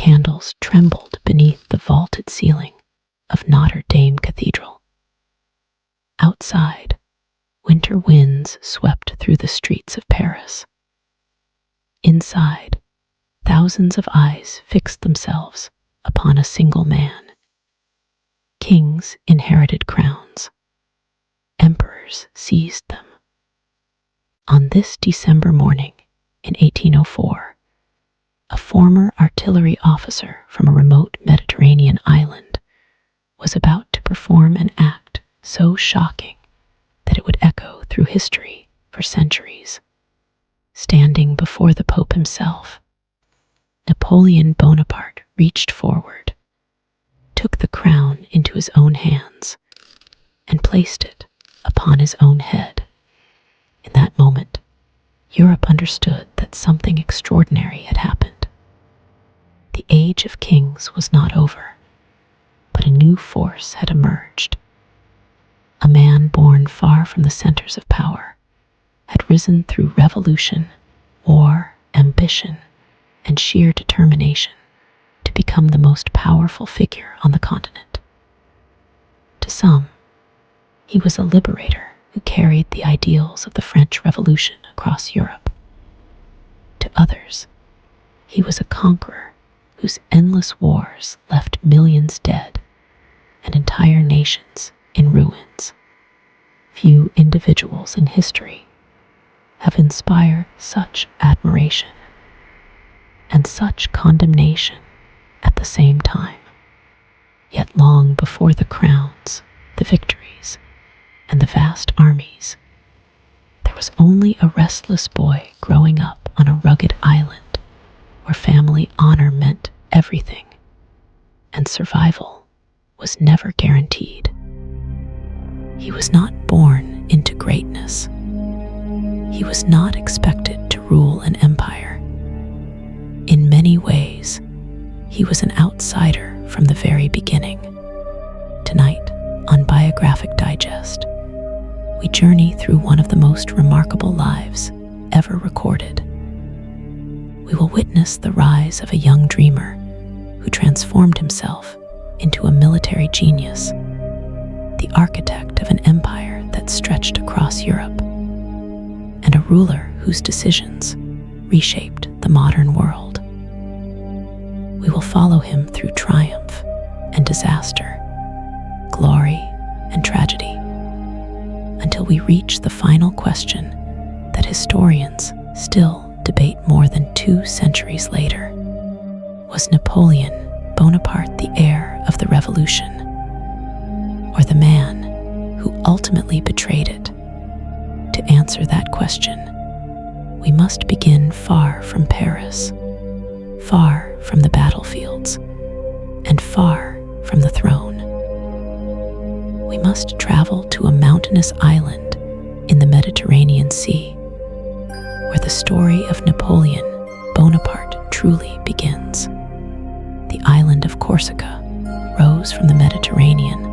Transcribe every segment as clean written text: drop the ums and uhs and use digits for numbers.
candles trembled beneath the vaulted ceiling of Notre Dame Cathedral. Outside, winter winds swept through the streets of Paris. Inside, thousands of eyes fixed themselves upon a single man. Kings inherited crowns. Emperors seized them. On this December morning in 1804, a former artillery officer from a remote Mediterranean island was about to perform an act so shocking that it would echo through history for centuries. Standing before the Pope himself, Napoleon Bonaparte reached forward, took the crown into his own hands, and placed it upon his own head. In that moment, Europe understood that something extraordinary had happened. The age of kings was not over, but a new force had emerged. A man born far from the centers of power had risen through revolution, war, ambition, and sheer determination to become the most powerful figure on the continent. To some, he was a liberator who carried the ideals of the French Revolution across Europe. To others, he was a conqueror whose endless wars left millions dead and entire nations in ruins. Few individuals in history have inspired such admiration and such condemnation at the same time. Yet long before the crowns, the victories, and the vast armies, there was only a restless boy growing up on a rugged island where family honor meant everything, and survival was never guaranteed. He was not born into greatness. He was not expected to rule an empire. In many ways, he was an outsider from the very beginning. Tonight, on Biographic Digest, we journey through one of the most remarkable lives ever recorded. We will witness the rise of a young dreamer who transformed himself into a military genius, the architect of an empire that stretched across Europe, and a ruler whose decisions reshaped the modern world. We will follow him through triumph and disaster, glory and tragedy, until we reach the final question that historians still debate more than 2 centuries later. Was Napoleon Bonaparte the heir of the revolution, or the man who ultimately betrayed it? To answer that question, we must begin far from Paris, far from the battlefields, and far from the throne. We must travel to a mountainous island in the Mediterranean Sea, where the story of Napoleon Bonaparte truly begins. The island of Corsica rose from the Mediterranean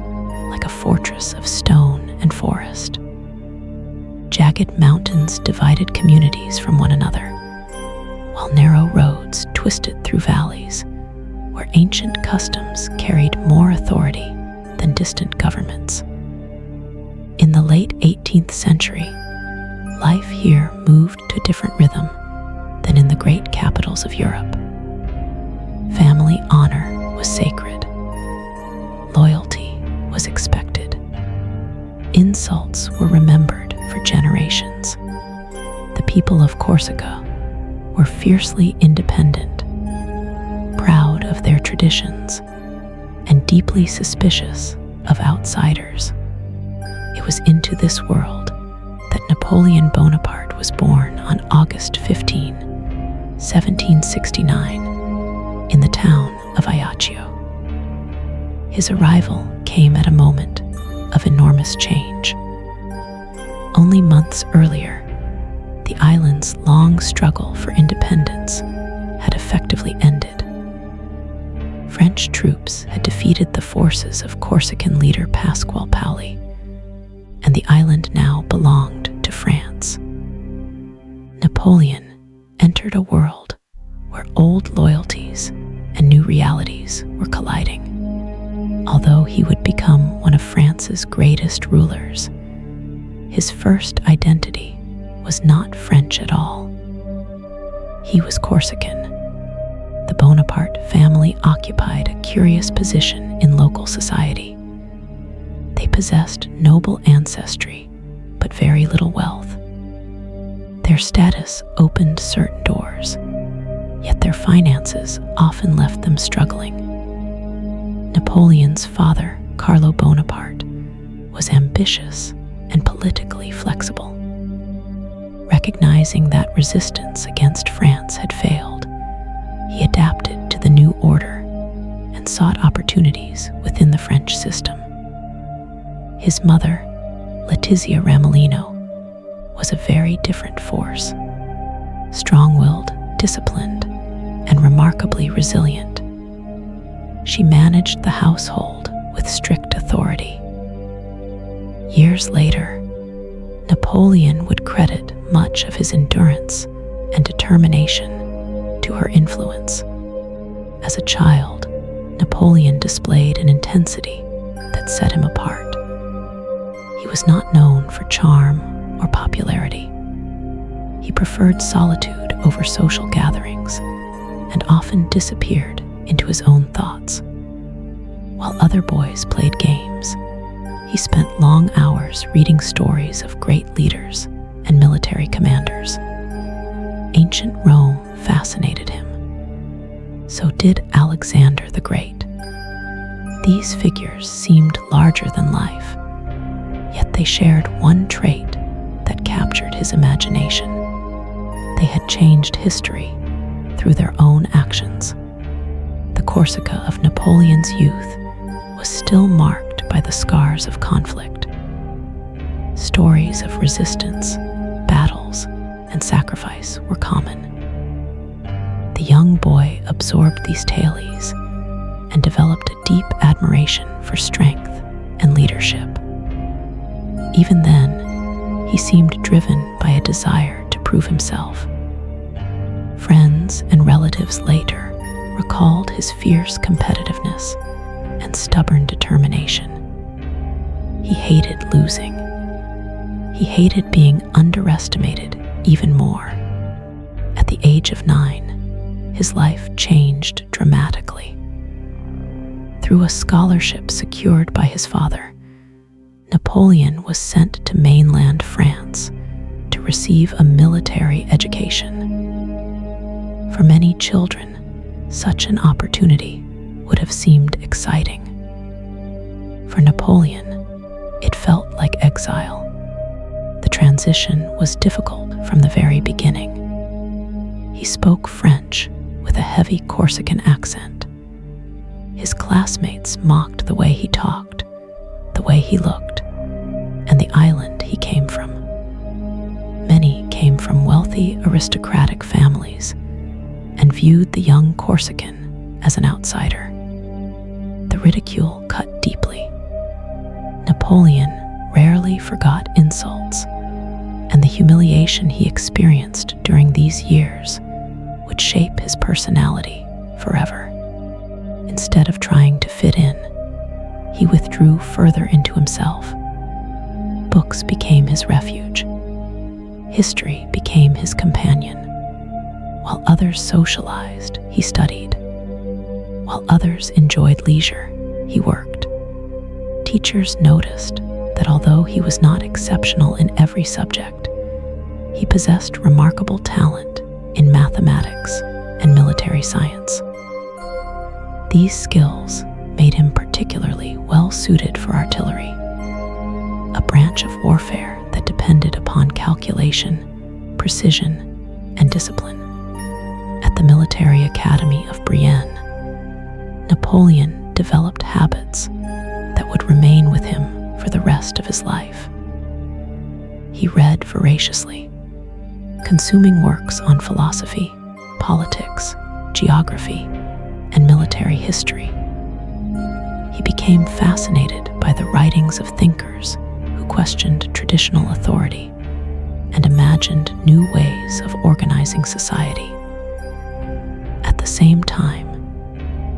like a fortress of stone and forest. Jagged mountains divided communities from one another, while narrow roads twisted through valleys where ancient customs carried more authority than distant governments. In the late 18th century, life here moved to a different rhythm than in the great capitals of Europe. Family honor was sacred. Loyalty was expected. Insults were remembered for generations. The people of Corsica were fiercely independent, proud of their traditions, and deeply suspicious of outsiders. It was into this world that Napoleon Bonaparte was born on August 15, 1769, in the town of Ajaccio. His arrival came at a moment of enormous change. Only months earlier, the island's long struggle for independence had effectively ended. French troops had defeated the forces of Corsican leader Pasquale Paoli, and the island now belonged to France. Napoleon entered a world where old loyalties and new realities were colliding. Although he would become one of France's greatest rulers, his first identity was not French at all. He was Corsican. The Bonaparte family occupied a curious position in local society. They possessed noble ancestry, but very little wealth. Their status opened certain doors, yet their finances often left them struggling. Napoleon's father, Carlo Bonaparte, was ambitious and politically flexible. Recognizing that resistance against France had failed, he adapted to the new order and sought opportunities within the French system. His mother, Letizia Ramolino, was a very different force. Strong-willed, disciplined, and remarkably resilient, she managed the household with strict authority. Years later, Napoleon would credit much of his endurance and determination to her influence. As a child, Napoleon displayed an intensity that set him apart. He was not known for charm or popularity. He preferred solitude over social gatherings and often disappeared into his own thoughts. While other boys played games, he spent long hours reading stories of great leaders and military commanders. Ancient Rome fascinated him. So did Alexander the Great. These figures seemed larger than life, yet they shared one trait that captured his imagination. They had changed history through their own actions. The Corsica of Napoleon's youth was still marked by the scars of conflict. Stories of resistance, battles, and sacrifice were common. The young boy absorbed these tales and developed a deep admiration for strength and leadership. Even then, he seemed driven by a desire to prove himself. Friends and relatives later recalled his fierce competitiveness and stubborn determination. He hated losing. He hated being underestimated even more. At the age of 9, his life changed dramatically. Through a scholarship secured by his father, Napoleon was sent to mainland France to receive a military education. For many children, such an opportunity would have seemed exciting. For Napoleon, it felt like exile. The transition was difficult from the very beginning. He spoke French with a heavy Corsican accent. His classmates mocked the way he talked, the way he looked, and the island he came from. Many came from wealthy aristocratic families and viewed the young Corsican as an outsider. The ridicule cut deeply. Napoleon rarely forgot insults, and the humiliation he experienced during these years would shape his personality forever. Instead of trying to fit in, he withdrew further into himself. Books became his refuge. History became his companion. While others socialized, he studied. While others enjoyed leisure, he worked. Teachers noticed that although he was not exceptional in every subject, he possessed remarkable talent in mathematics and military science. These skills made him particularly well suited for artillery, a branch of warfare that depended upon calculation, precision, and discipline. At the military academy of Brienne, Napoleon developed habits that would remain with him for the rest of his life. He read voraciously, consuming works on philosophy, politics, geography, and military history. He became fascinated by the writings of thinkers who questioned traditional authority and imagined new ways of organizing society. At the same time,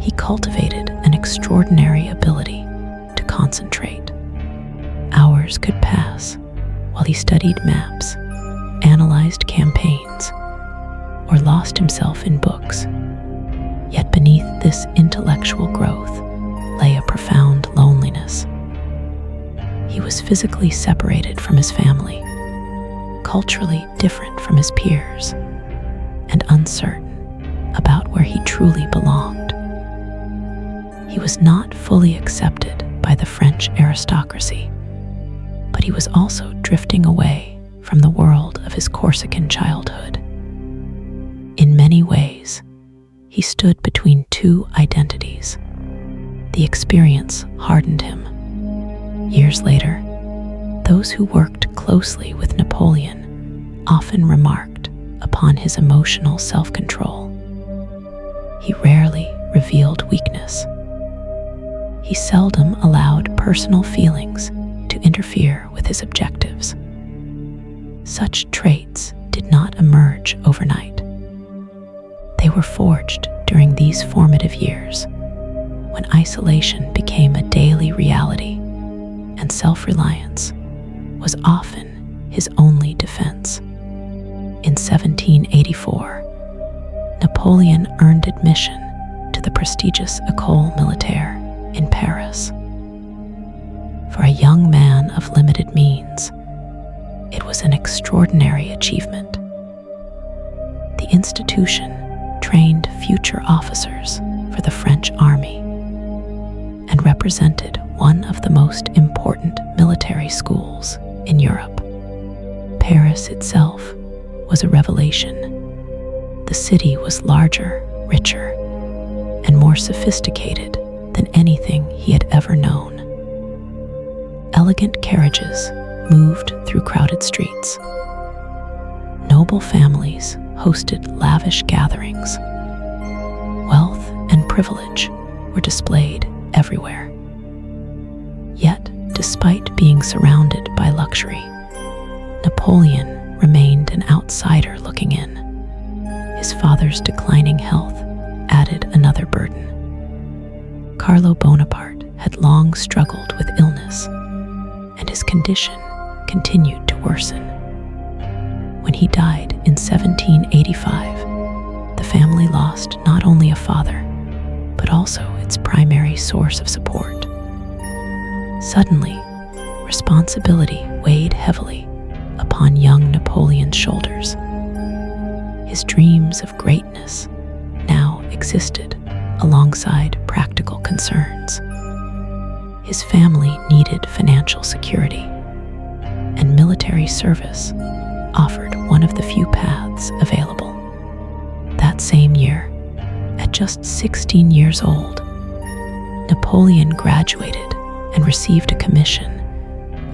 he cultivated an extraordinary ability to concentrate. Hours could pass while he studied maps, analyzed campaigns, or lost himself in books. Yet beneath this intellectual growth lay a profound loneliness. He was physically separated from his family, culturally different from his peers, and uncertain about where he truly belonged. He was not fully accepted by the French aristocracy, but he was also drifting away from the world of his Corsican childhood. In many ways, he stood between two identities. The experience hardened him. Years later, those who worked closely with Napoleon often remarked upon his emotional self-control. He rarely revealed weakness. He seldom allowed personal feelings to interfere with his objectives. Such traits did not emerge overnight. They were forged during these formative years, when isolation became a daily reality and self-reliance was often his only defense. In 1784, Napoleon earned admission to the prestigious École Militaire in Paris. For a young man of limited means, it was an extraordinary achievement. The institution trained future officers for the French army and represented one of the most important military schools in Europe. Paris itself was a revelation. The city was larger, richer, and more sophisticated than anything he had ever known. Elegant carriages moved through crowded streets. Noble families hosted lavish gatherings. Wealth and privilege were displayed everywhere. Yet, despite being surrounded by luxury, Napoleon remained an outsider looking in. His father's declining health added another burden. Napoleon Bonaparte had long struggled with illness, and his condition continued to worsen. When he died in 1785, the family lost not only a father, but also its primary source of support. Suddenly, responsibility weighed heavily upon young Napoleon's shoulders. His dreams of greatness now existed alongside practical concerns. His family needed financial security, and military service offered one of the few paths available. That same year, at just 16 years old, Napoleon graduated and received a commission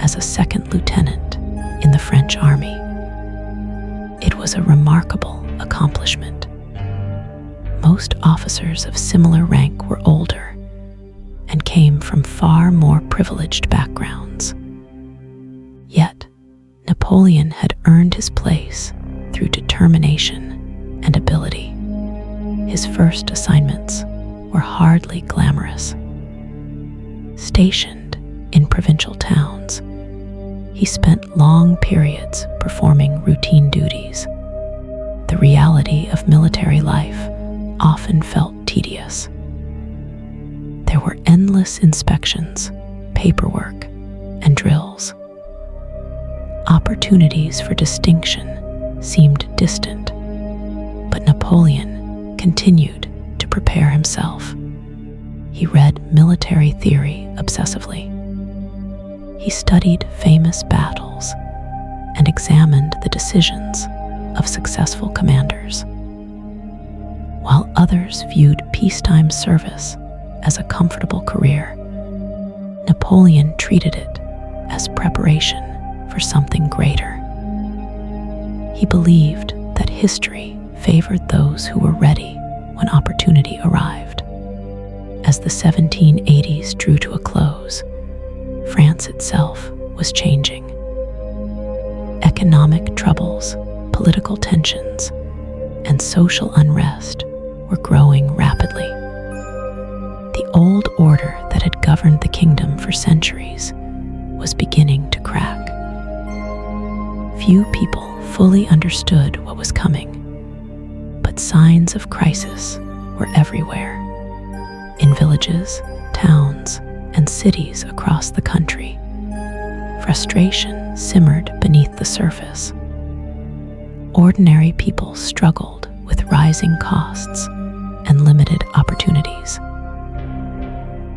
as a second lieutenant in the French army. It was a remarkable accomplishment. Most officers of similar rank were older and came from far more privileged backgrounds. Yet, Napoleon had earned his place through determination and ability. His first assignments were hardly glamorous. Stationed in provincial towns, he spent long periods performing routine duties. The reality of military life often felt tedious. There were endless inspections, paperwork, and drills. Opportunities for distinction seemed distant, but Napoleon continued to prepare himself. He read military theory obsessively. He studied famous battles and examined the decisions of successful commanders. While others viewed peacetime service as a comfortable career, Napoleon treated it as preparation for something greater. He believed that history favored those who were ready when opportunity arrived. As the 1780s drew to a close, France itself was changing. Economic troubles, political tensions, and social unrest were growing rapidly. old order that had governed the kingdom for centuries was beginning to crack. Few people fully understood what was coming, but signs of crisis were everywhere. In villages, towns, and cities across the country, frustration simmered beneath the surface. Ordinary people struggled with rising costs and limited opportunities.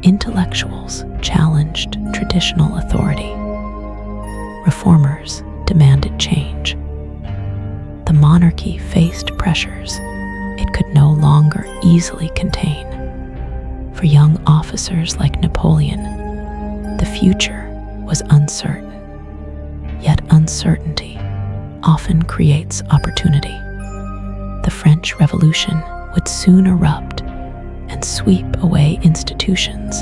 Intellectuals challenged traditional authority. Reformers demanded change. The monarchy faced pressures it could no longer easily contain. For young officers like Napoleon, the future was uncertain. Yet uncertainty often creates opportunity. The French Revolution would soon erupt and sweep away institutions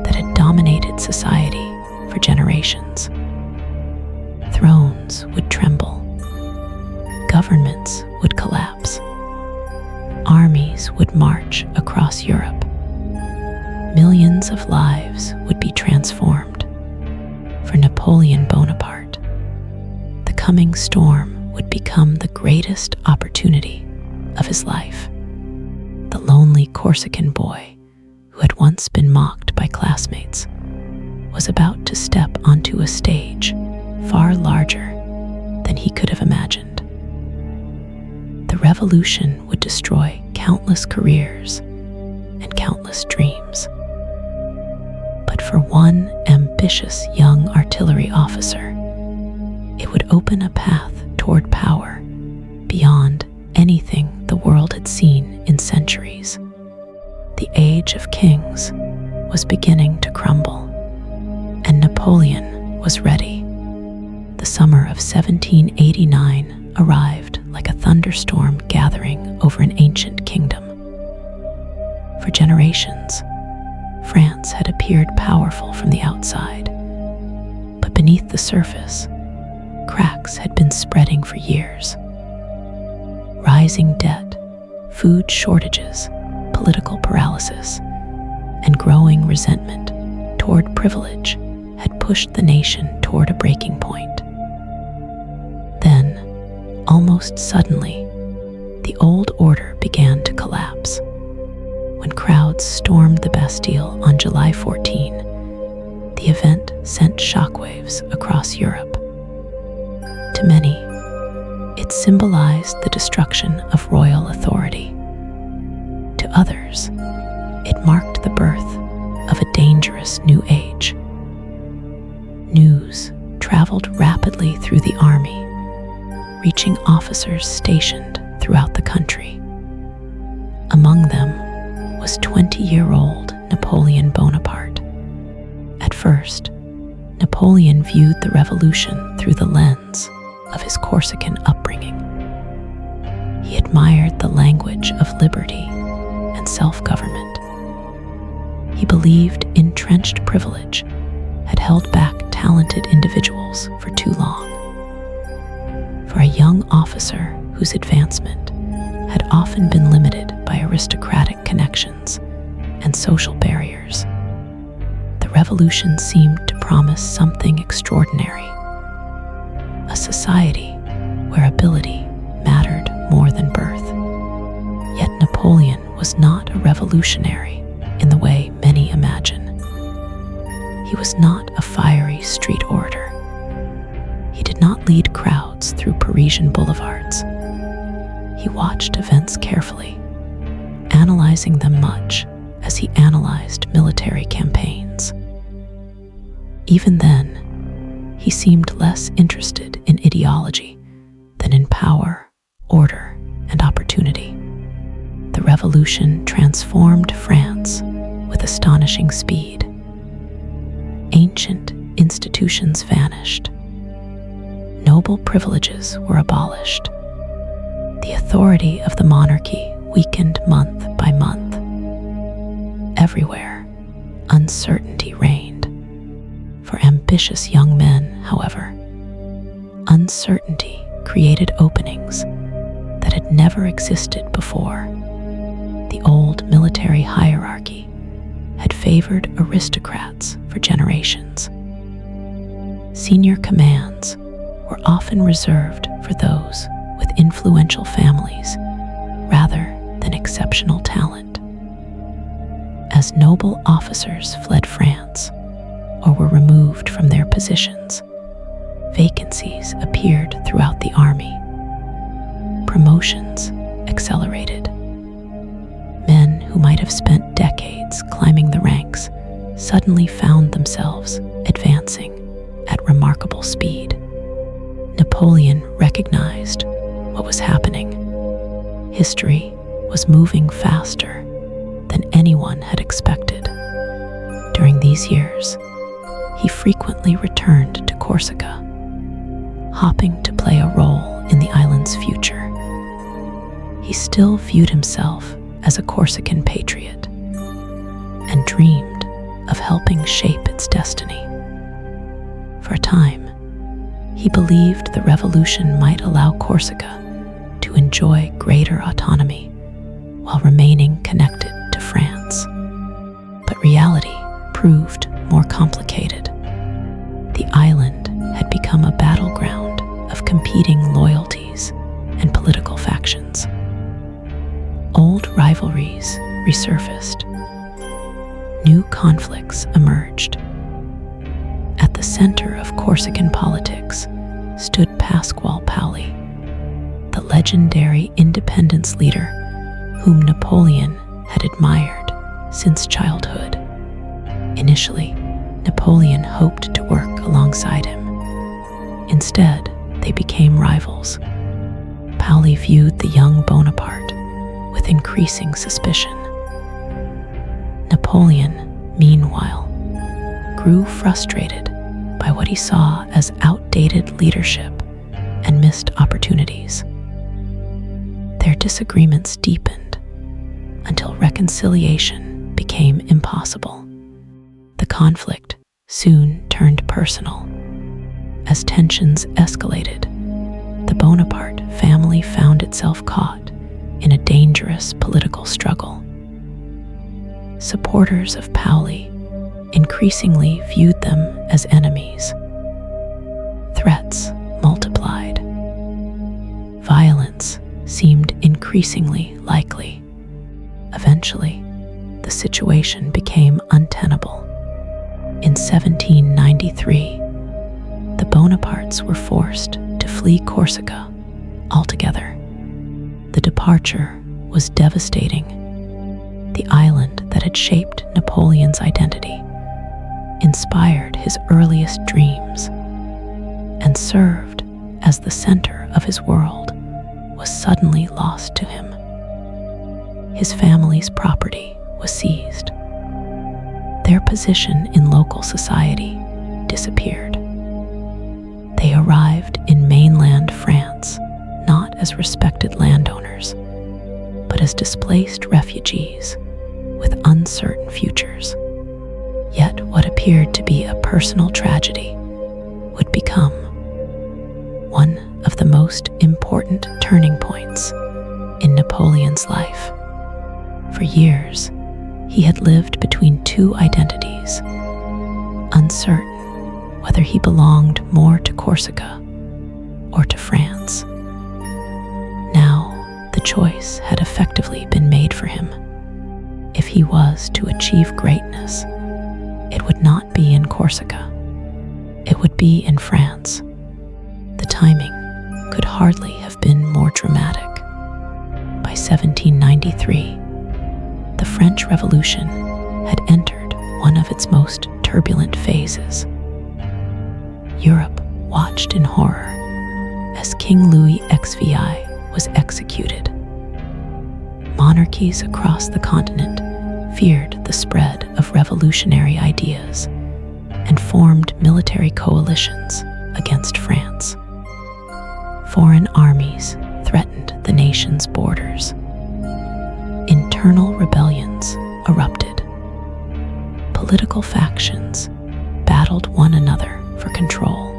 that had dominated society for generations. Thrones would tremble. Governments would collapse. Armies would march across Europe. Millions of lives would be transformed. For Napoleon Bonaparte, the coming storm would become the greatest opportunity of his life. The lonely Corsican boy, who had once been mocked by classmates, was about to step onto a stage far larger than he could have imagined. The revolution would destroy countless careers and countless dreams. But for one ambitious young artillery officer, it would open a path toward power beyond anything the world had seen in centuries. The age of kings was beginning to crumble, and Napoleon was ready. The summer of 1789 arrived like a thunderstorm gathering over an ancient kingdom. For generations, France had appeared powerful from the outside, but beneath the surface, cracks had been spreading for years. Rising debt, food shortages, political paralysis, and growing resentment toward privilege had pushed the nation toward a breaking point. Then, almost suddenly, the old order began to collapse. When crowds stormed the Bastille on July 14, the event sent shockwaves across Europe. To many, it symbolized the destruction of royal authority. To others, it marked the birth of a dangerous new age. News traveled rapidly through the army, reaching officers stationed throughout the country. Among them was 20-year-old Napoleon Bonaparte. At first, Napoleon viewed the revolution through the lens of his Corsican upbringing. He admired the language of liberty and self-government. He believed entrenched privilege had held back talented individuals for too long. For a young officer whose advancement had often been limited by aristocratic connections and social barriers, the revolution seemed to promise something extraordinary. A society where ability mattered more than birth. Yet Napoleon was not a revolutionary in the way many imagine. He was not a fiery street orator. He did not lead crowds through Parisian boulevards. He watched events carefully, analyzing them much as he analyzed military campaigns. Even then, he seemed less interested in ideology than in power, order, and opportunity. The revolution transformed France with astonishing speed. Ancient institutions vanished. Noble privileges were abolished. The authority of the monarchy weakened month by month. Everywhere, uncertainty reigned. For ambitious young men, however, uncertainty created openings that had never existed before. The old military hierarchy had favored aristocrats for generations. Senior commands were often reserved for those with influential families rather than exceptional talent. As noble officers fled France or were removed from their positions, vacancies appeared throughout the army. Promotions accelerated. Men who might have spent decades climbing the ranks suddenly found themselves advancing at remarkable speed. Napoleon recognized what was happening. History was moving faster than anyone had expected. During these years, he frequently returned to Corsica, hoping to play a role in the island's future. He still viewed himself as a Corsican patriot and dreamed of helping shape its destiny. For a time, he believed the revolution might allow Corsica to enjoy greater autonomy while remaining connected to France. But reality proved more complicated. The island had become a battleground of competing loyalties and political factions. Old rivalries resurfaced. New conflicts emerged. At the center of Corsican politics stood Pasquale Paoli, the legendary independence leader whom Napoleon had admired since childhood. Initially, Napoleon hoped to work alongside him. Instead, they became rivals. Paoli viewed the young Bonaparte with increasing suspicion. Napoleon, meanwhile, grew frustrated by what he saw as outdated leadership and missed opportunities. Their disagreements deepened until reconciliation became impossible. The conflict soon turned personal. As tensions escalated, the Bonaparte family found itself caught in a dangerous political struggle. Supporters of Paoli increasingly viewed them as enemies. Threats multiplied. Violence seemed increasingly likely. Eventually, the situation became untenable. In 1793, the Bonapartes were forced to flee Corsica altogether. The departure was devastating. The island that had shaped Napoleon's identity, inspired his earliest dreams, and served as the center of his world, was suddenly lost to him. His family's property was seized. Their position in local society disappeared. They arrived in mainland France not as respected landowners, but as displaced refugees with uncertain futures. Yet what appeared to be a personal tragedy would become one of the most important turning points in Napoleon's life. For years, he had lived between two identities, uncertain whether he belonged more to Corsica or to France. Now, the choice had effectively been made for him. If he was to achieve greatness, it would not be in Corsica. It would be in France. The timing could hardly have been more dramatic. By 1793, the French Revolution had entered one of its most turbulent phases. Europe watched in horror as King Louis XVI was executed. Monarchies across the continent feared the spread of revolutionary ideas and formed military coalitions against France. Foreign armies threatened the nation's borders. Internal rebellions erupted. Political factions battled one another for control.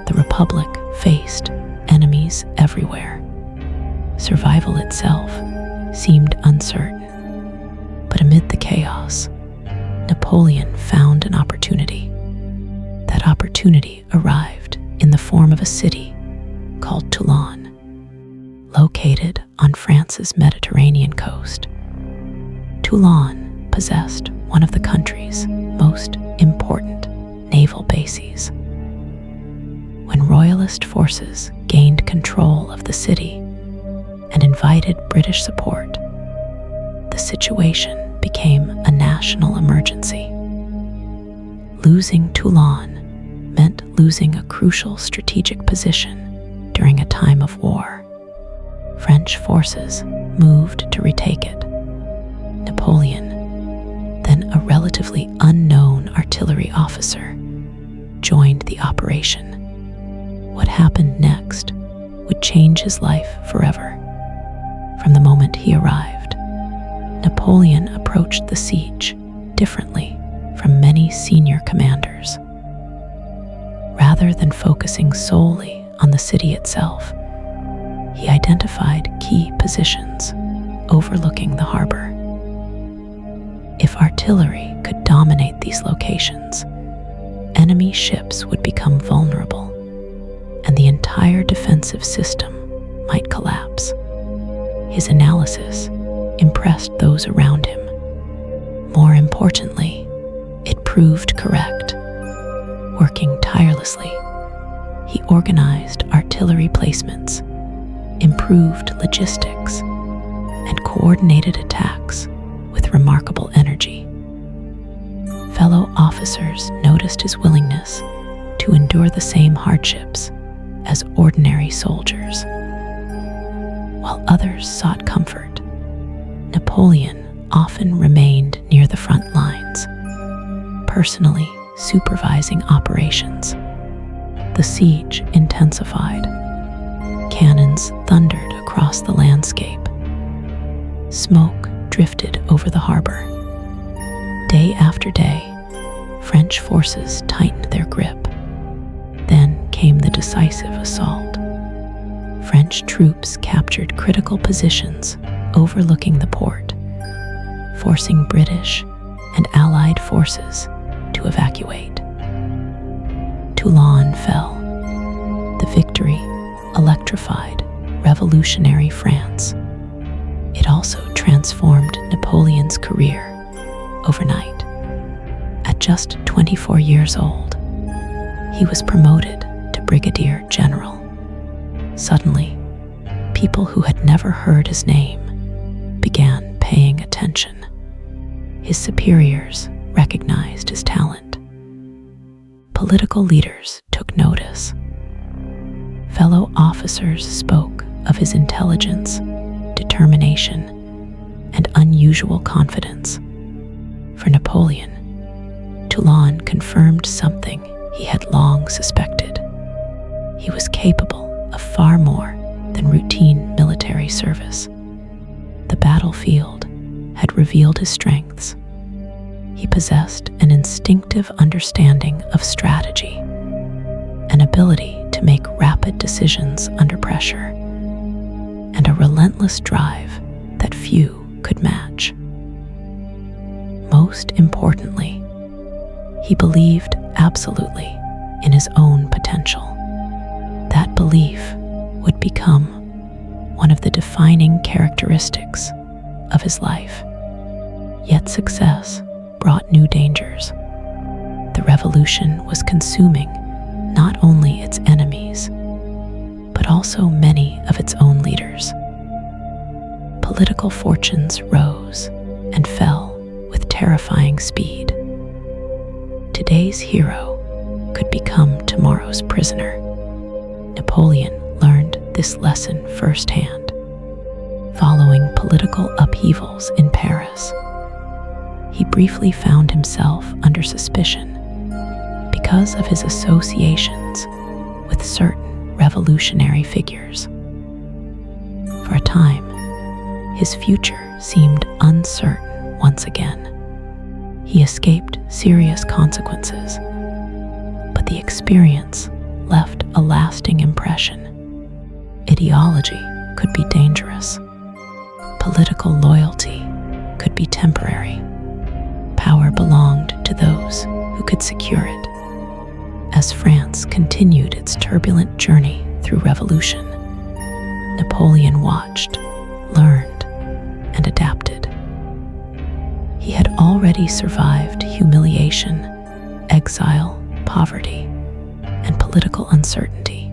The Republic faced enemies everywhere. Survival itself seemed uncertain. But amid the chaos, Napoleon found an opportunity. That opportunity arrived in the form of a city called Toulon, located on France's Mediterranean coast. Toulon possessed one of the country's most important naval bases. When Royalist forces gained control of the city and invited British support, the situation became a national emergency. Losing Toulon meant losing a crucial strategic position during a time of war. French forces moved to retake it. Napoleon, then a relatively unknown artillery officer, joined the operation. What happened next would change his life forever. From the moment he arrived, Napoleon approached the siege differently from many senior commanders. Rather than focusing solely on the city itself, he identified key positions overlooking the harbor. If artillery could dominate these locations, enemy ships would become vulnerable, and the entire defensive system might collapse. His analysis impressed those around him. More importantly, it proved correct. Working tirelessly, he organized artillery placements, improved logistics, and coordinated attacks with remarkable energy. Fellow officers noticed his willingness to endure the same hardships as ordinary soldiers. While others sought comfort, Napoleon often remained near the front lines, personally supervising operations. The siege intensified. Cannons thundered across the landscape. Smoke drifted over the harbor. Day after day, French forces tightened their grip. Then came the decisive assault. French troops captured critical positions overlooking the port, forcing British and Allied forces to evacuate. Toulon fell. The victory electrified revolutionary France. It also transformed Napoleon's career overnight. At just 24 years old, he was promoted to brigadier general. Suddenly, people who had never heard his name began paying attention. His superiors recognized his talent. Political leaders took notice. Fellow officers spoke of his intelligence, determination, and unusual confidence. For Napoleon, Toulon confirmed something he had long suspected. He was capable of far more than routine military service. The battlefield had revealed his strengths. He possessed an instinctive understanding of strategy, an ability to make rapid decisions under pressure, and a relentless drive that few could match. Most importantly, he believed absolutely in his own potential. That belief would become one of the defining characteristics of his life. Yet success brought new dangers. The revolution was consuming not only its enemies, but also many of its own leaders. Political fortunes rose and fell with terrifying speed. Today's hero could become tomorrow's prisoner. Napoleon learned this lesson firsthand. Following political upheavals in Paris, he briefly found himself under suspicion because of his associations with certain revolutionary figures. For a time, his future seemed uncertain once again. He escaped serious consequences, but the experience left a lasting impression. Ideology could be dangerous. Political loyalty could be temporary. Power belonged those who could secure it. As France continued its turbulent journey through revolution, Napoleon watched, learned, and adapted. He had already survived humiliation, exile, poverty, and political uncertainty.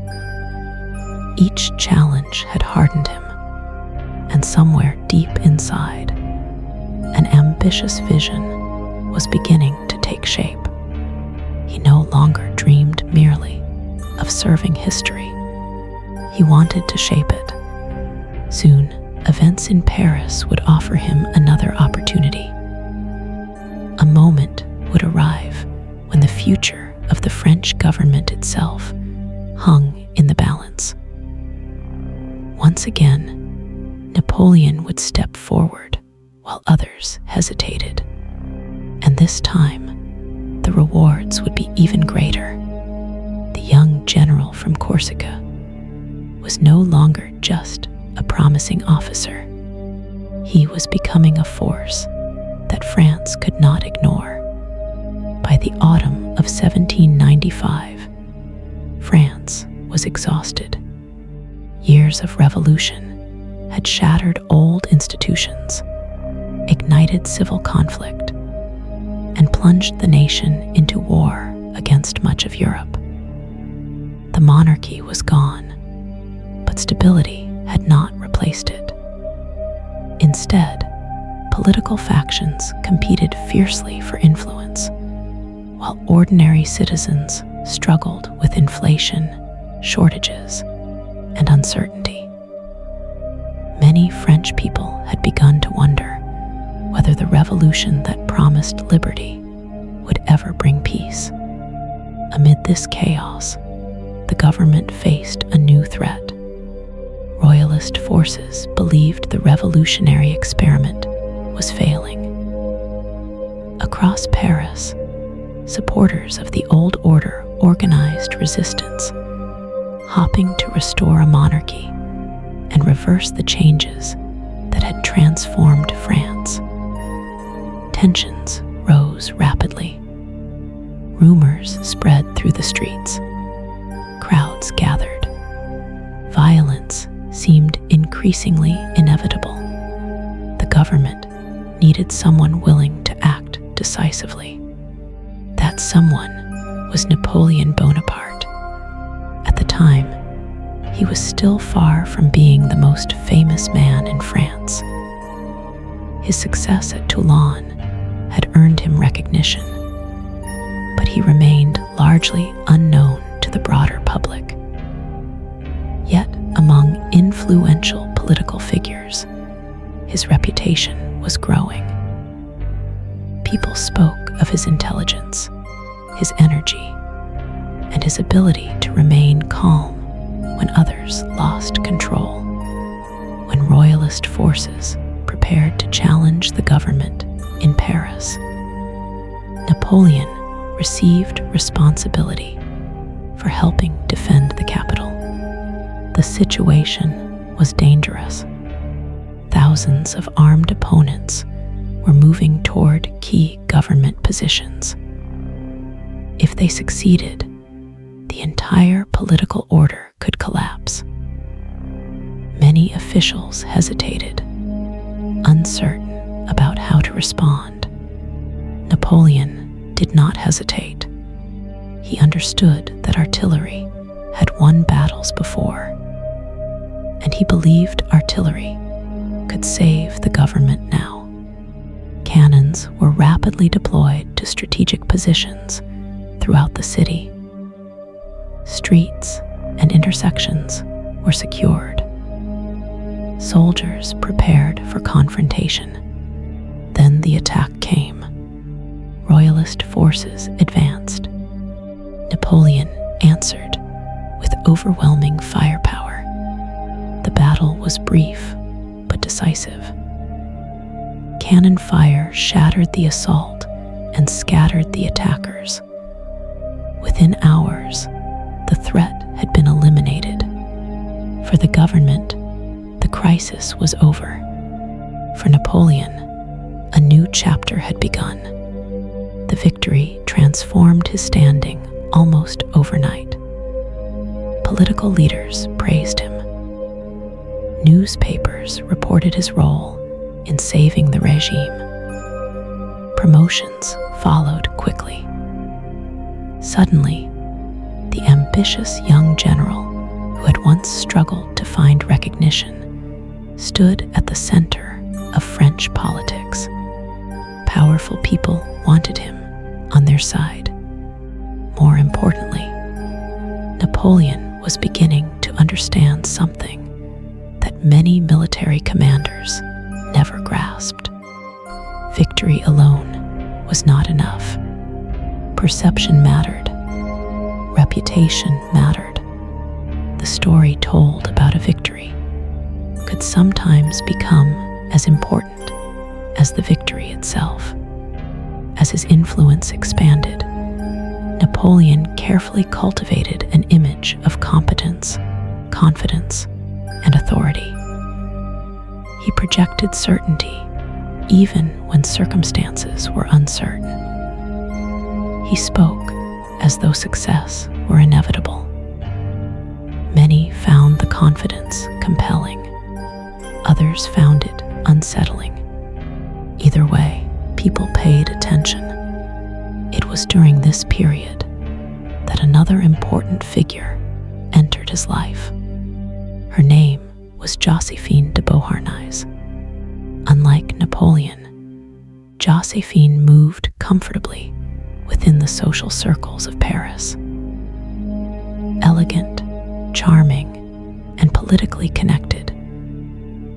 Each challenge had hardened him, and somewhere deep inside, an ambitious vision was beginning to take shape. He no longer dreamed merely of serving history. He wanted to shape it. Soon, events in Paris would offer him another opportunity. A moment would arrive when the future of the French government itself hung in the balance. Once again, Napoleon would step forward while others hesitated, and this time, the rewards would be even greater. The young general from Corsica was no longer just a promising officer. He was becoming a force that France could not ignore. By the autumn of 1795, France was exhausted. Years of revolution had shattered old institutions, ignited civil conflict, and plunged the nation into war against much of Europe. The monarchy was gone, but stability had not replaced it. Instead, political factions competed fiercely for influence, while ordinary citizens struggled with inflation, shortages, and uncertainty. Many French people had begun to wonder whether the revolution that promised liberty would ever bring peace. Amid this chaos, the government faced a new threat. Royalist forces believed the revolutionary experiment was failing. Across Paris, supporters of the old order organized resistance, hoping to restore a monarchy and reverse the changes that had transformed France. Tensions rose rapidly. Rumors spread through the streets. Crowds gathered. Violence seemed increasingly inevitable. The government needed someone willing to act decisively. That someone was Napoleon Bonaparte. At the time, he was still far from being the most famous man in France. His success at Toulon had earned him recognition, but he remained largely unknown to the broader public. Yet, among influential political figures, his reputation was growing. People spoke of his intelligence, his energy, and his ability to remain calm when others lost control. When royalist forces prepared to challenge the government in Paris, Napoleon received responsibility for helping defend the capital. The situation was dangerous. Thousands of armed opponents were moving toward key government positions. If they succeeded, the entire political order could collapse. Many officials hesitated, uncertain about how to respond. Napoleon did not hesitate. He understood that artillery had won battles before, and he believed artillery could save the government now. Cannons were rapidly deployed to strategic positions throughout the city. Streets and intersections were secured. Soldiers prepared for confrontation. Then the attack came. Royalist forces advanced. Napoleon answered with overwhelming firepower. The battle was brief but decisive. Cannon fire shattered the assault and scattered the attackers. Within hours, the threat had been eliminated. For the government, the crisis was over. For Napoleon, a new chapter had begun. The victory transformed his standing almost overnight. Political leaders praised him. Newspapers reported his role in saving the regime. Promotions followed quickly. Suddenly, the ambitious young general who had once struggled to find recognition stood at the center of French politics. Powerful people wanted him on their side. More importantly, Napoleon was beginning to understand something that many military commanders never grasped. Victory alone was not enough. Perception mattered. Reputation mattered. The story told about a victory could sometimes become as important as the victory itself. As his influence expanded, Napoleon carefully cultivated an image of competence, confidence, and authority. He projected certainty even when circumstances were uncertain. He spoke as though success were inevitable. Many found the confidence compelling. Others found it unsettling. Either way, people paid attention. It was during this period that another important figure entered his life. Her name was Joséphine de Beauharnais. Unlike Napoleon, Joséphine moved comfortably within the social circles of Paris. Elegant, charming, and politically connected,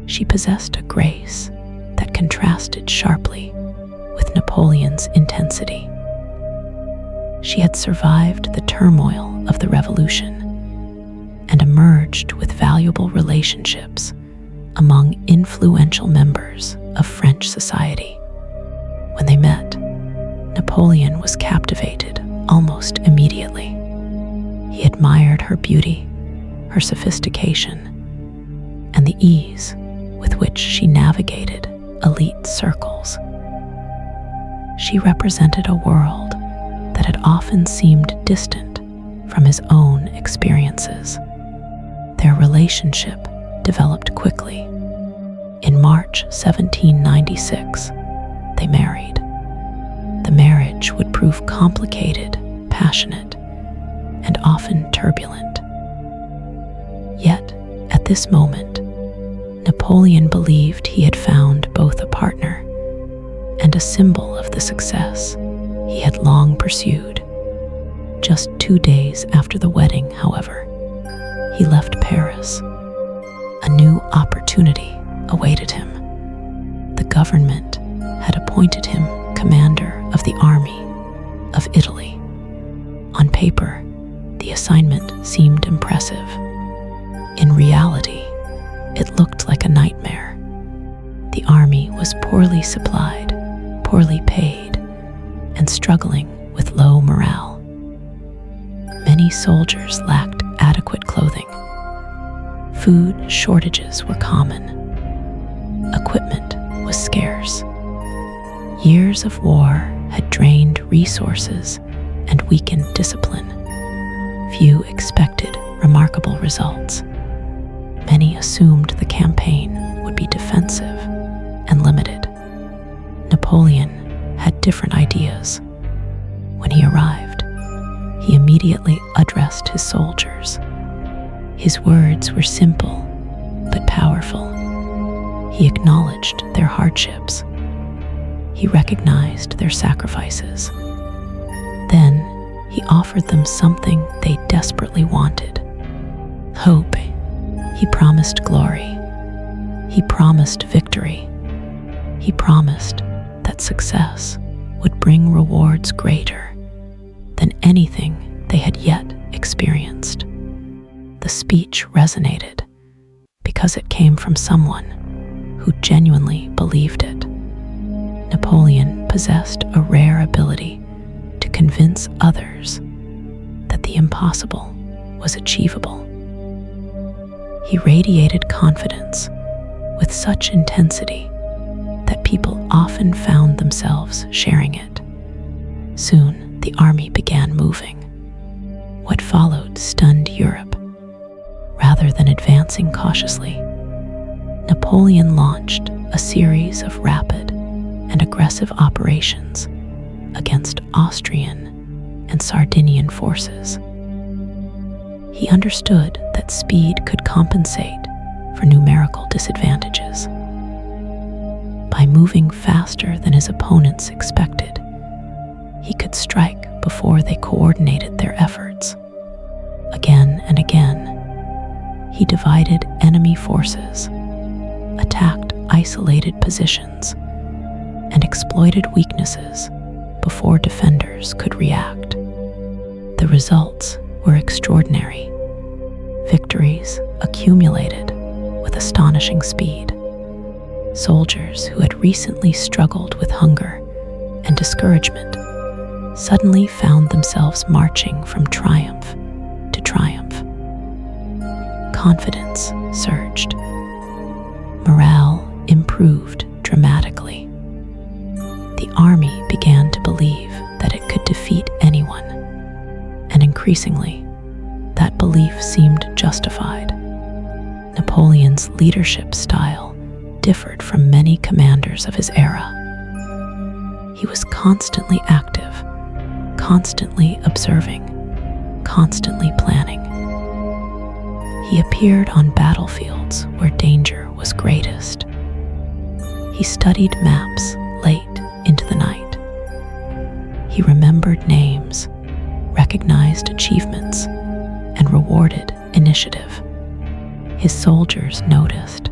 she possessed a grace that contrasted sharply with Napoleon's intensity. She had survived the turmoil of the Revolution and emerged with valuable relationships among influential members of French society. When they met, Napoleon was captivated almost immediately. He admired her beauty, her sophistication, and the ease with which she navigated elite circles. She represented a world that had often seemed distant from his own experiences. Their relationship developed quickly. In March 1796, they married. The marriage would prove complicated, passionate, and often turbulent. Yet, at this moment, Napoleon believed he had found both a partner and a symbol of the success he had long pursued. Just 2 days after the wedding, however, he left Paris. A new opportunity awaited him. The government had appointed him commander of the army of Italy. On paper, the assignment seemed impressive. In reality, it looked like a nightmare. The army was poorly supplied, poorly paid, and struggling with low morale. Many soldiers lacked adequate clothing. Food shortages were common. Equipment was scarce. Years of war had drained resources and weakened discipline. Few expected remarkable results. Many assumed the campaign would be defensive and limited. Napoleon had different ideas. When he arrived, he immediately addressed his soldiers. His words were simple but powerful. He acknowledged their hardships. He recognized their sacrifices. Then he offered them something they desperately wanted: hope. He promised glory. He promised victory. He promised that success would bring rewards greater than anything they had yet experienced. The speech resonated because it came from someone who genuinely believed it. Napoleon possessed a rare ability to convince others that the impossible was achievable. He radiated confidence with such intensity that people often found themselves sharing it. Soon, the army began moving. What followed stunned Europe. Rather than advancing cautiously, Napoleon launched a series of rapid and aggressive operations against Austrian and Sardinian forces. He understood that speed could compensate for numerical disadvantages. By moving faster than his opponents expected, he could strike before they coordinated their efforts. Again and again, he divided enemy forces, attacked isolated positions, and exploited weaknesses before defenders could react. The results were extraordinary. Victories accumulated with astonishing speed. Soldiers who had recently struggled with hunger and discouragement suddenly found themselves marching from triumph to triumph. Confidence surged. Morale improved dramatically. The army began to believe that it could defeat anyone, and increasingly, that belief seemed justified. Napoleon's leadership style differed from many commanders of his era. He was constantly active, constantly observing, constantly planning. He appeared on battlefields where danger was greatest. He studied maps late into the night. He remembered names, recognized achievements, and rewarded initiative. His soldiers noticed.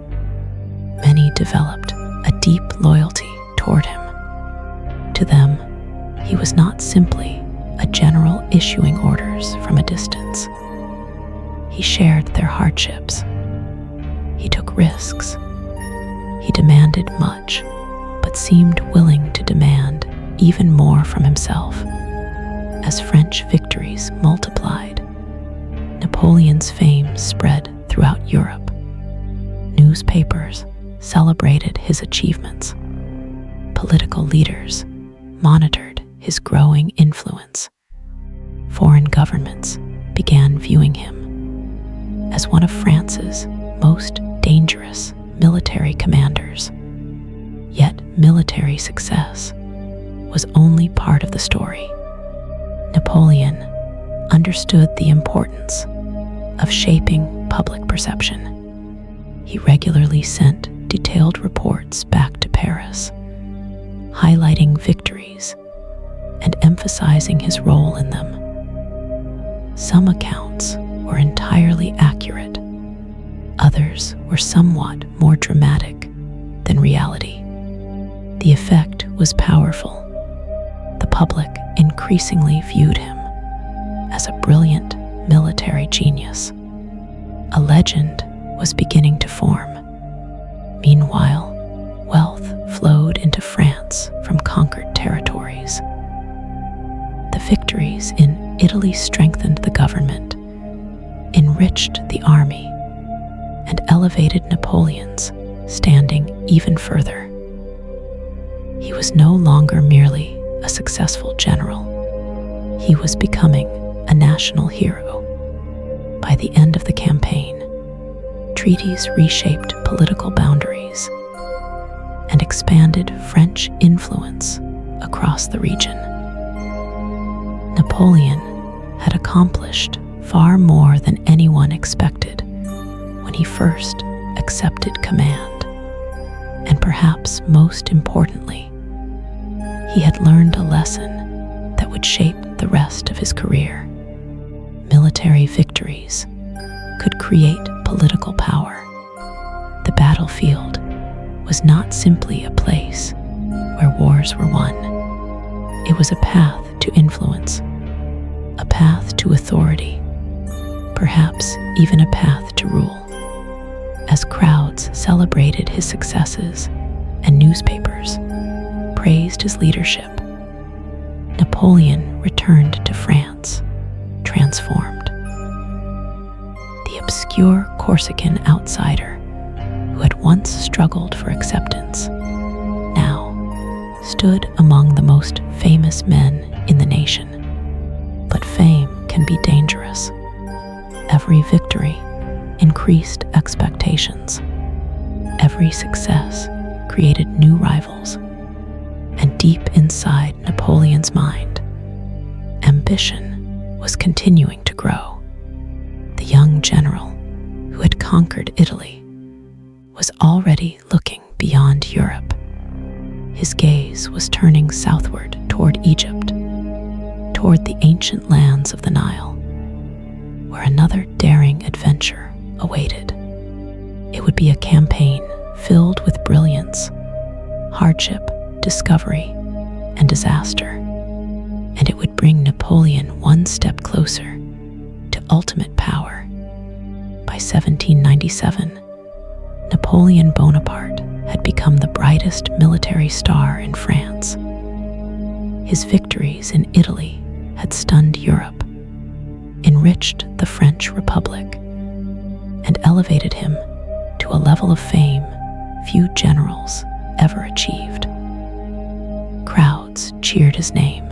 Many developed a deep loyalty toward him. To them, he was not simply a general issuing orders from a distance. He shared their hardships. He took risks. He demanded much, but seemed willing to demand even more from himself. As French victories multiplied, Napoleon's fame spread throughout Europe. Newspapers celebrated his achievements. Political leaders monitored his growing influence. Foreign governments began viewing him as one of France's most dangerous military commanders. Yet military success was only part of the story. Napoleon understood the importance of shaping public perception. He regularly sent detailed reports back to Paris, highlighting victories and emphasizing his role in them. Some accounts were entirely accurate. Others were somewhat more dramatic than reality. The effect was powerful. The public increasingly viewed him as a brilliant military genius. A legend was beginning to form. Meanwhile, wealth flowed into France from conquered territories. The victories in Italy strengthened the government, enriched the army, and elevated Napoleon's standing even further. He was no longer merely a successful general. He was becoming a national hero. By the end of the campaign, treaties reshaped political boundaries and expanded French influence across the region. Napoleon had accomplished far more than anyone expected when he first accepted command. And perhaps most importantly, he had learned a lesson that would shape the rest of his career. Military victories could create political power. The battlefield was not simply a place where wars were won. It was a path to influence, a path to authority, perhaps even a path to rule. As crowds celebrated his successes and newspapers praised his leadership, Napoleon returned to France, transformed. The obscure Corsican outsider who had once struggled for acceptance now stood among the most famous men in the nation. be dangerous. Every victory increased expectations. Every success created new rivals. And deep inside Napoleon's mind, ambition was continuing to grow. The young general who had conquered Italy was already looking beyond Europe. His gaze was turning southward toward Egypt, toward the ancient lands of the Nile, where another daring adventure awaited. It would be a campaign filled with brilliance, hardship, discovery, and disaster, and it would bring Napoleon one step closer to ultimate power. By 1797, Napoleon Bonaparte had become the brightest military star in France. His victories in Italy had stunned Europe, enriched the French Republic, and elevated him to a level of fame few generals ever achieved. Crowds cheered his name.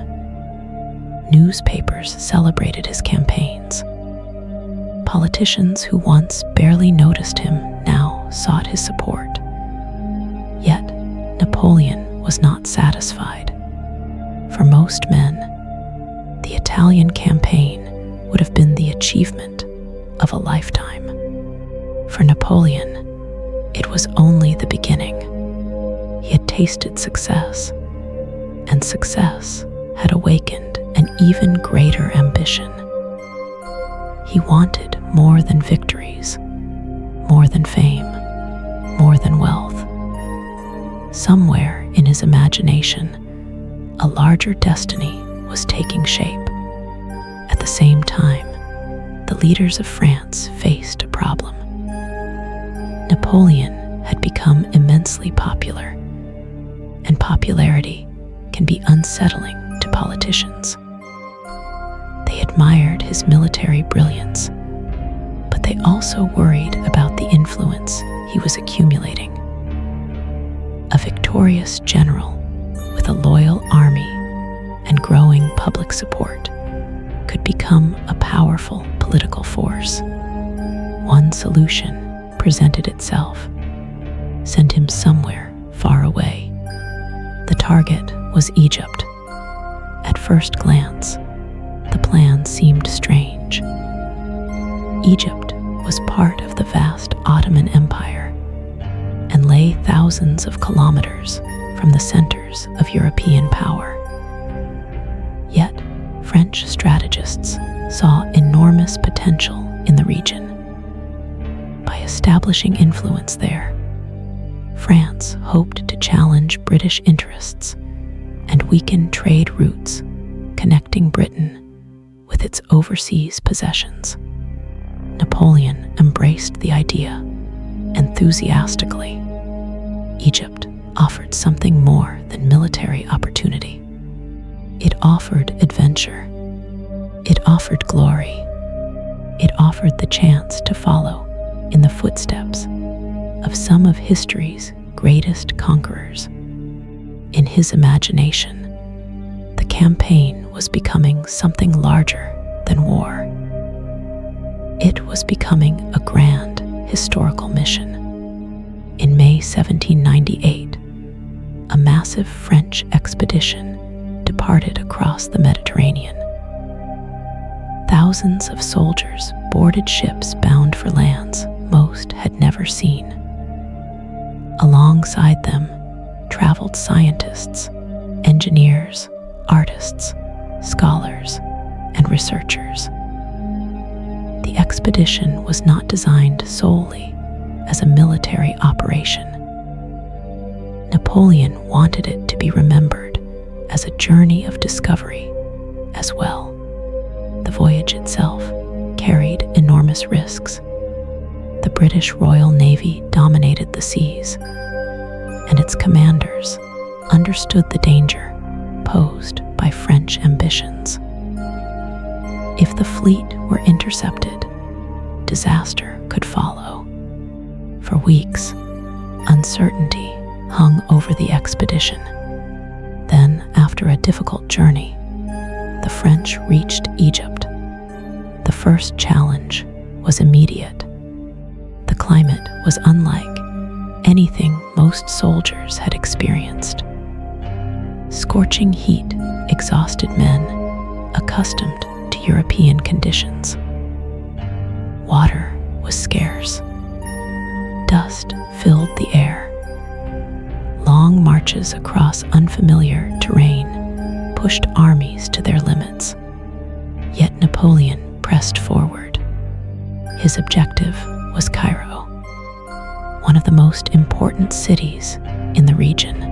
Newspapers celebrated his campaigns. Politicians who once barely noticed him now sought his support. Yet, Napoleon was not satisfied. For most men, the Italian campaign would have been the achievement of a lifetime. For Napoleon, it was only the beginning. He had tasted success, and success had awakened an even greater ambition. He wanted more than victories, more than fame, more than wealth. Somewhere in his imagination, a larger destiny was taking shape. At the same time, the leaders of France faced a problem. Napoleon had become immensely popular, and popularity can be unsettling to politicians. They admired his military brilliance, but they also worried about the influence he was accumulating. A victorious general with a loyal army and growing public support could become a powerful political force. One solution presented itself: send him somewhere far away. The target was Egypt. At first glance, the plan seemed strange. Egypt was part of the vast Ottoman Empire and lay thousands of kilometers from the centers of European power. Yet, French strategists saw enormous potential in the region. By establishing influence there, France hoped to challenge British interests and weaken trade routes connecting Britain with its overseas possessions. Napoleon embraced the idea enthusiastically. Egypt offered something more than military opportunity. It offered adventure. It offered glory. It offered the chance to follow in the footsteps of some of history's greatest conquerors. In his imagination, the campaign was becoming something larger than war. It was becoming a grand historical mission. In May 1798, a massive French expedition departed across the Mediterranean. Thousands of soldiers boarded ships bound for lands most had never seen. Alongside them traveled scientists, engineers, artists, scholars, and researchers. The expedition was not designed solely as a military operation. Napoleon wanted it to be remembered as a journey of discovery as well. The voyage itself carried enormous risks. The British Royal Navy dominated the seas, and its commanders understood the danger posed by French ambitions. If the fleet were intercepted, disaster could follow. For weeks, uncertainty hung over the expedition. Then, after a difficult journey, the French reached Egypt. The first challenge was immediate. The climate was unlike anything most soldiers had experienced. Scorching heat exhausted men accustomed to European conditions. Water was scarce. Dust filled the air. Long marches across unfamiliar terrain pushed armies to their limits. Yet Napoleon pressed forward. His objective was Cairo, one of the most important cities in the region.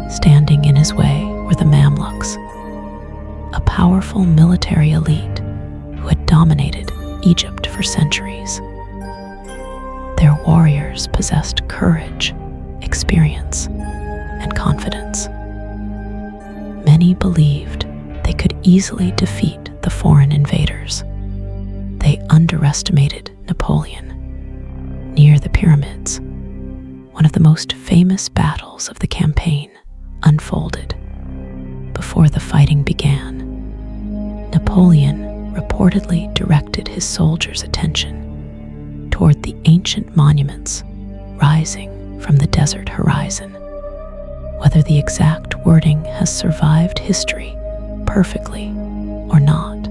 Standing in his way were the Mamluks, a powerful military elite who had dominated Egypt for centuries. Their warriors possessed courage, experience, and confidence. Many believed they could easily defeat the foreign invaders. They underestimated Napoleon. Near the pyramids, one of the most famous battles of the campaign unfolded. Before the fighting began, Napoleon reportedly directed his soldiers' attention toward the ancient monuments rising from the desert horizon. Whether the exact wording has survived history perfectly or not,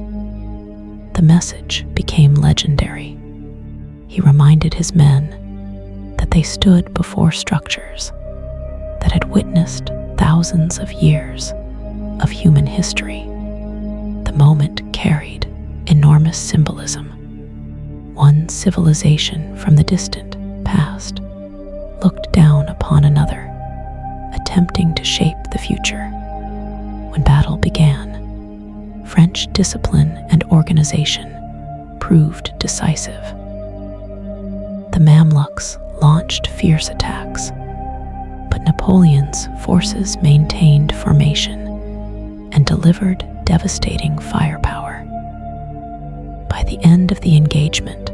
the message became legendary. He reminded his men that they stood before structures that had witnessed thousands of years of human history. The moment carried enormous symbolism. One civilization from the distant past looked down upon another, attempting to shape the future. When battle began, French discipline and organization proved decisive. The Mamluks launched fierce attacks, but Napoleon's forces maintained formation and delivered devastating firepower. By the end of the engagement,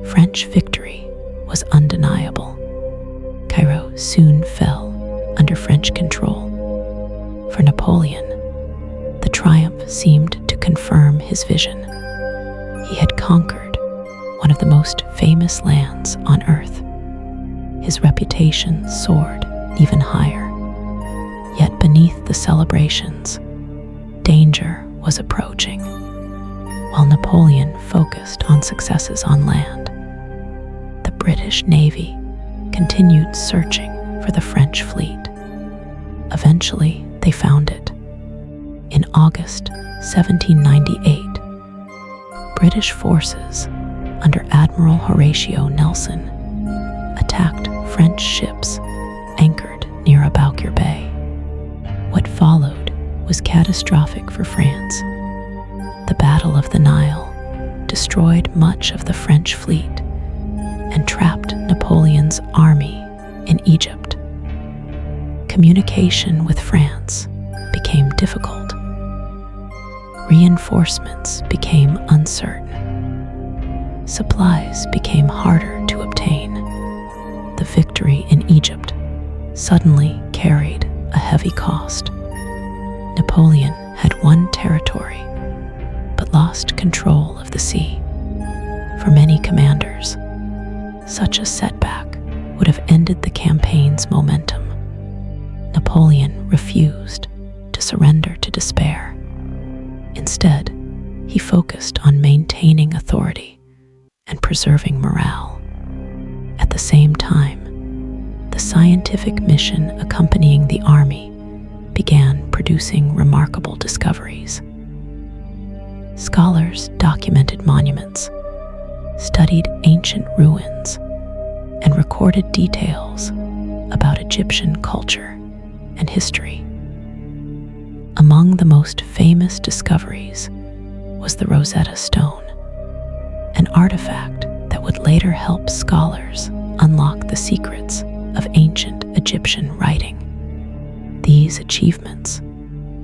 French victory was undeniable. Cairo soon fell under French control. For Napoleon, the triumph seemed to confirm his vision. He had conquered one of the most famous lands on earth. His reputation soared even higher. Yet beneath the celebrations, danger was approaching. While Napoleon focused on successes on land, the British Navy continued searching for the French fleet. Eventually, they found it. In August 1798, British forces under Admiral Horatio Nelson attacked French ships anchored near Aboukir Bay. What followed was catastrophic for France. The Battle of the Nile destroyed much of the French fleet and trapped Napoleon's army in Egypt. Communication with France became difficult. Reinforcements became uncertain. Supplies became harder to obtain. The victory in Egypt suddenly carried a heavy cost. Napoleon had won territory, but lost control of the sea. For many commanders, such a setback would have ended the campaign's momentum. Napoleon refused to surrender to despair. Instead, he focused on maintaining authority and preserving morale. At the same time, the scientific mission accompanying the army began producing remarkable discoveries. Scholars documented monuments, studied ancient ruins, and recorded details about Egyptian culture and history. Among the most famous discoveries was the Rosetta Stone, an artifact that would later help scholars unlock the secrets of ancient Egyptian writing. These achievements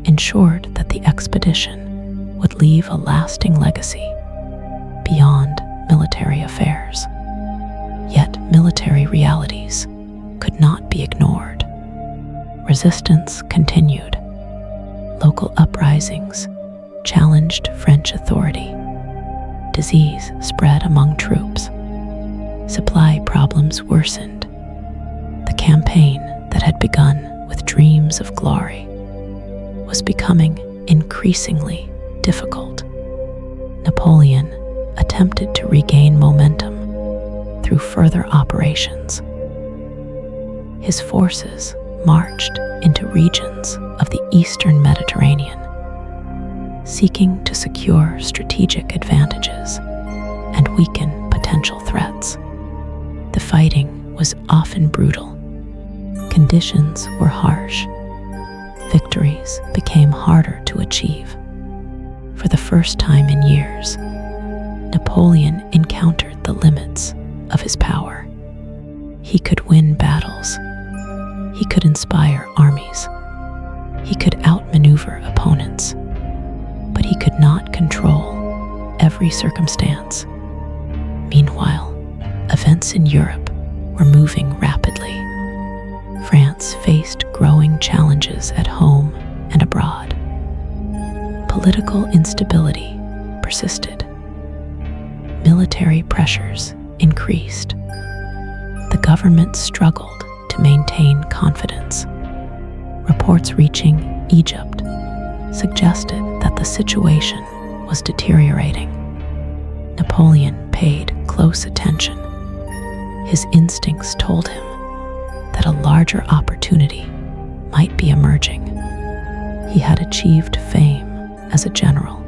ensured that the expedition would leave a lasting legacy beyond military affairs. Yet military realities could not be ignored. Resistance continued. Local uprisings challenged French authority, disease spread among troops. Supply problems worsened. The campaign that had begun with dreams of glory was becoming increasingly difficult. Napoleon attempted to regain momentum through further operations. His forces marched into regions of the eastern Mediterranean, seeking to secure strategic advantages and weaken potential threats. The fighting was often brutal. Conditions were harsh. Victories became harder to achieve. For the first time in years, Napoleon encountered the limits of his power. He could win battles. He could inspire armies. He could outmaneuver opponents. But he could not control every circumstance. Meanwhile, events in Europe were moving rapidly. France faced growing challenges at home and abroad. Political instability persisted. Military pressures increased. The government struggled to maintain confidence. Reports reaching Egypt suggested that the situation was deteriorating. Napoleon paid close attention. His instincts told him that a larger opportunity might be emerging. He had achieved fame as a general.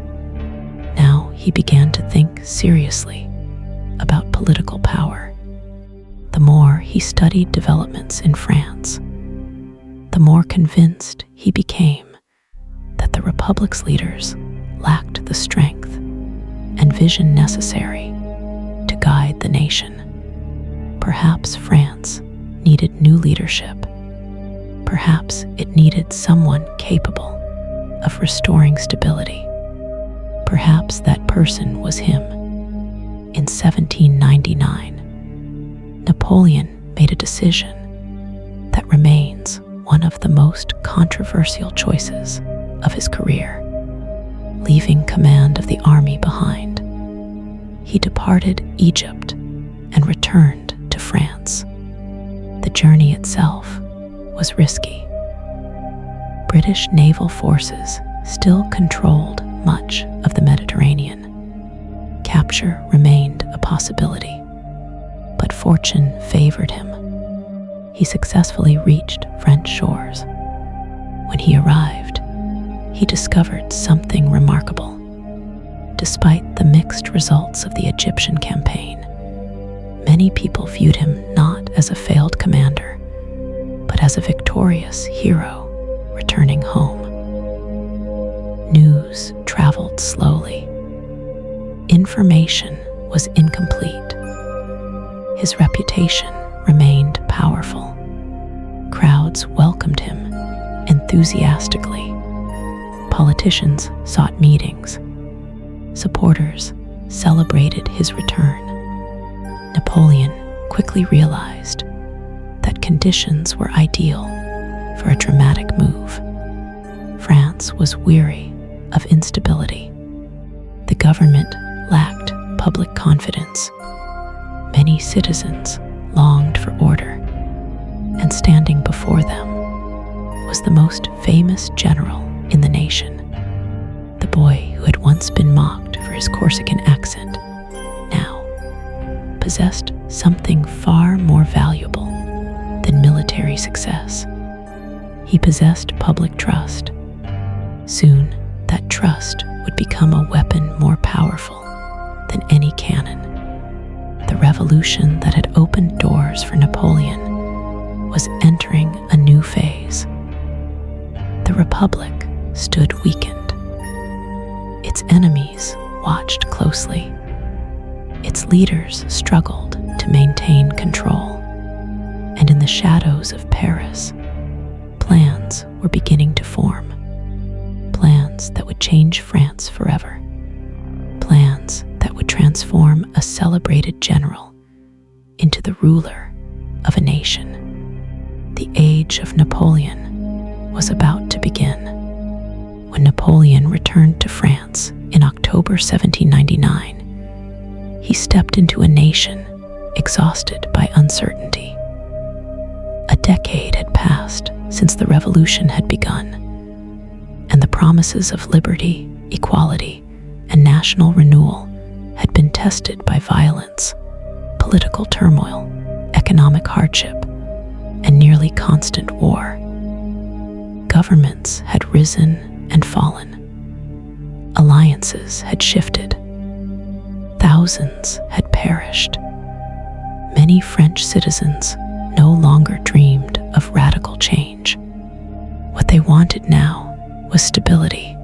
Now he began to think seriously about political power. The more he studied developments in France, the more convinced he became that the Republic's leaders lacked the strength and vision necessary to guide the nation. Perhaps France needed new leadership. Perhaps it needed someone capable of restoring stability. Perhaps that person was him. In 1799, Napoleon made a decision that remains one of the most controversial choices of his career. Leaving command of the army behind, he departed Egypt and returned to France. The journey itself was risky. British naval forces still controlled much of the Mediterranean. Capture remained a possibility, but fortune favored him. He successfully reached French shores. When he arrived, he discovered something remarkable. Despite the mixed results of the Egyptian campaign, many people viewed him not as a failed commander, but as a victorious hero returning home. News traveled slowly. Information was incomplete. His reputation remained powerful. Crowds welcomed him enthusiastically. Politicians sought meetings. Supporters celebrated his return. Napoleon quickly realized that conditions were ideal for a dramatic move. France was weary of instability. The government lacked public confidence. Many citizens longed for order, and standing before them was the most famous general in the nation. The boy who had once been mocked for his Corsican accent now possessed something far more valuable than military success. He possessed public trust. Soon, that trust would become a weapon more powerful than any cannon. The revolution that had opened doors for Napoleon was entering a new phase. The Republic stood weakened. Its enemies watched closely. Its leaders struggled to maintain control. And in the shadows of Paris, plans were beginning to form. Plans that would change France forever. Plans that would transform a celebrated general into the ruler of a nation. The age of Napoleon was about to begin. When Napoleon returned to France in October 1799, he stepped into a nation exhausted by uncertainty. A decade had passed since the revolution had begun, and the promises of liberty, equality, and national renewal had been tested by violence, political turmoil, economic hardship, and nearly constant war. Governments had risen and fallen. Alliances had shifted. Thousands had perished. Many French citizens no longer dreamed of radical change. What they wanted now was stability.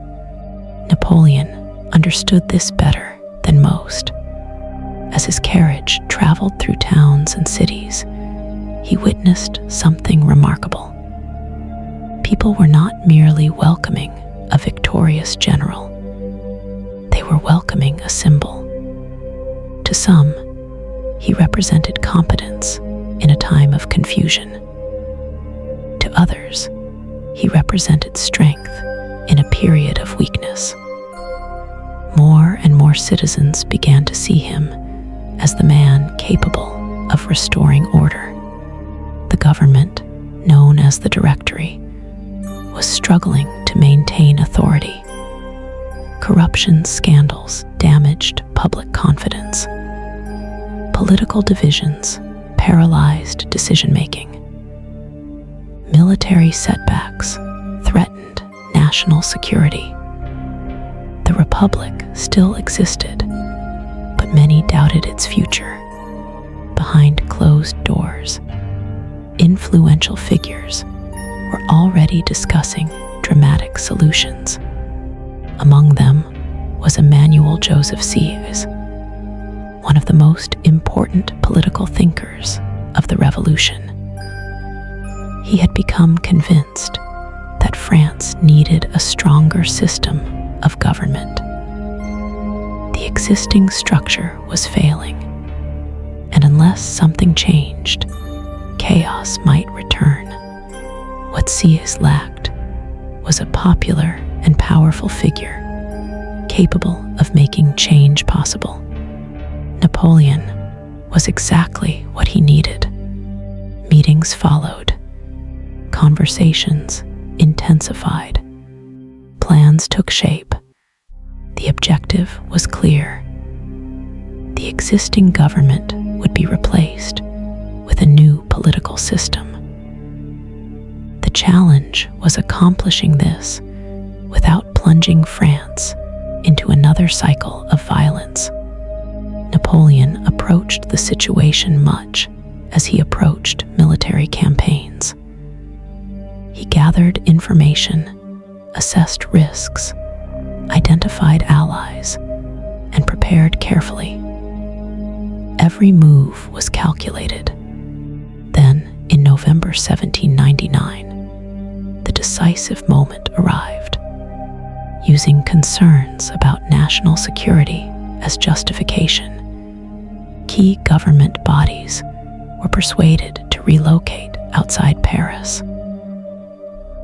Napoleon understood this better than most. As his carriage traveled through towns and cities, he witnessed something remarkable. People were not merely welcoming a victorious general. They were welcoming a symbol. To some, he represented competence in a time of confusion. To others, he represented strength in a period of weakness. More and more citizens began to see him as the man capable of restoring order. The government, known as the Directory, was struggling to maintain authority. Corruption scandals damaged public confidence. Political divisions paralyzed decision-making. Military setbacks threatened national security. The Republic still existed, but many doubted its future. Behind closed doors, influential figures were already discussing dramatic solutions. Among them was Emmanuel Joseph Sieyès, one of the most important political thinkers of the Revolution. He had become convinced that France needed a stronger system of government. The existing structure was failing, and unless something changed, chaos might return. What Sieyès lacked was a popular and powerful figure, capable of making change possible. Napoleon was exactly what he needed. Meetings followed. Conversations intensified. Plans took shape. The objective was clear. The existing government would be replaced with a new political system. The challenge was accomplishing this without plunging France into another cycle of violence. Napoleon approached the situation much as he approached military campaigns. He gathered information, assessed risks, identified allies, and prepared carefully. Every move was calculated. Then, in November 1799, the decisive moment arrived. Using concerns about national security as justification, key government bodies were persuaded to relocate outside Paris.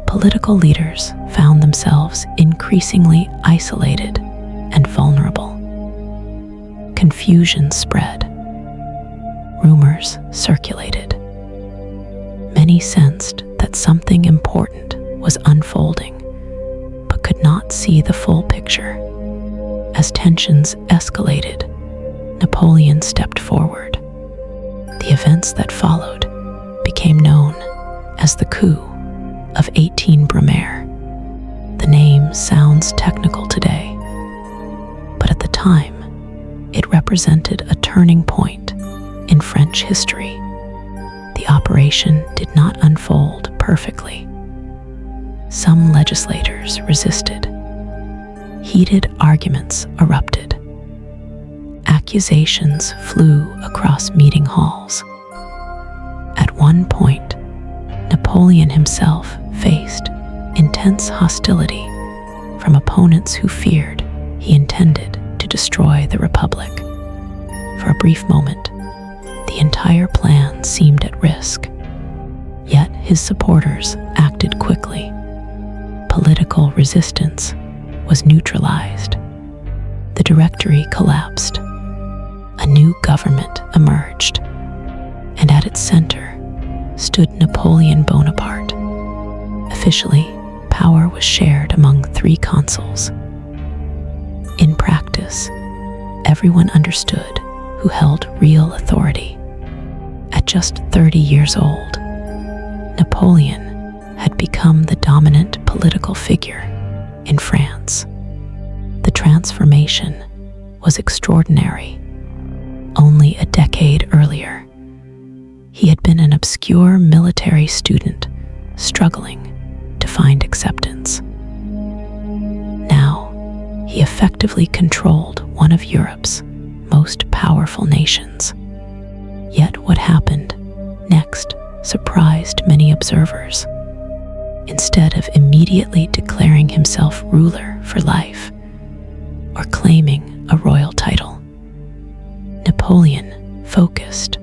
Political leaders found themselves increasingly isolated and vulnerable. Confusion spread. Rumors circulated. Many sensed that something important was unfolding, but could not see the full picture. As tensions escalated, Napoleon stepped forward. The events that followed became known as the coup of 18 Brumaire. The name sounds technical today, but at the time, it represented a turning point in French history. The operation did not unfold perfectly. Some legislators resisted. Heated arguments erupted. Accusations flew across meeting halls. At one point, Napoleon himself faced intense hostility from opponents who feared he intended to destroy the Republic. For a brief moment, the entire plan seemed at risk. Yet his supporters acted quickly. Political resistance was neutralized. The Directory collapsed. a new government emerged, and at its center stood Napoleon Bonaparte. Officially, power was shared among 3 consuls. In practice, everyone understood who held real authority. At just 30 years old, Napoleon had become the dominant political figure in France. The transformation was extraordinary. Only a decade earlier, he had been an obscure military student struggling to find acceptance. Now, he effectively controlled one of Europe's most powerful nations. Yet what happened next surprised many observers. Instead of immediately declaring himself ruler for life or claiming a royal title, Napoleon focused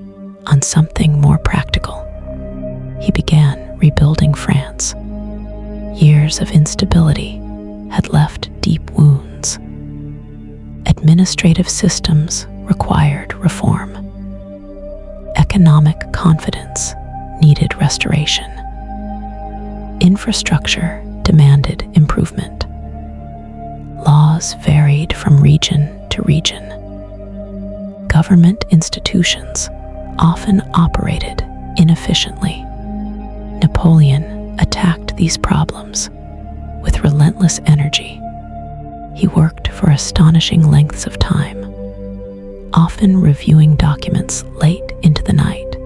on something more practical. He began rebuilding France. Years of instability had left deep wounds. Administrative systems required reform. Economic confidence needed restoration. Infrastructure demanded improvement. Laws varied from region to region. Government institutions often operated inefficiently. Napoleon attacked these problems with relentless energy. He worked for astonishing lengths of time, often reviewing documents late into the night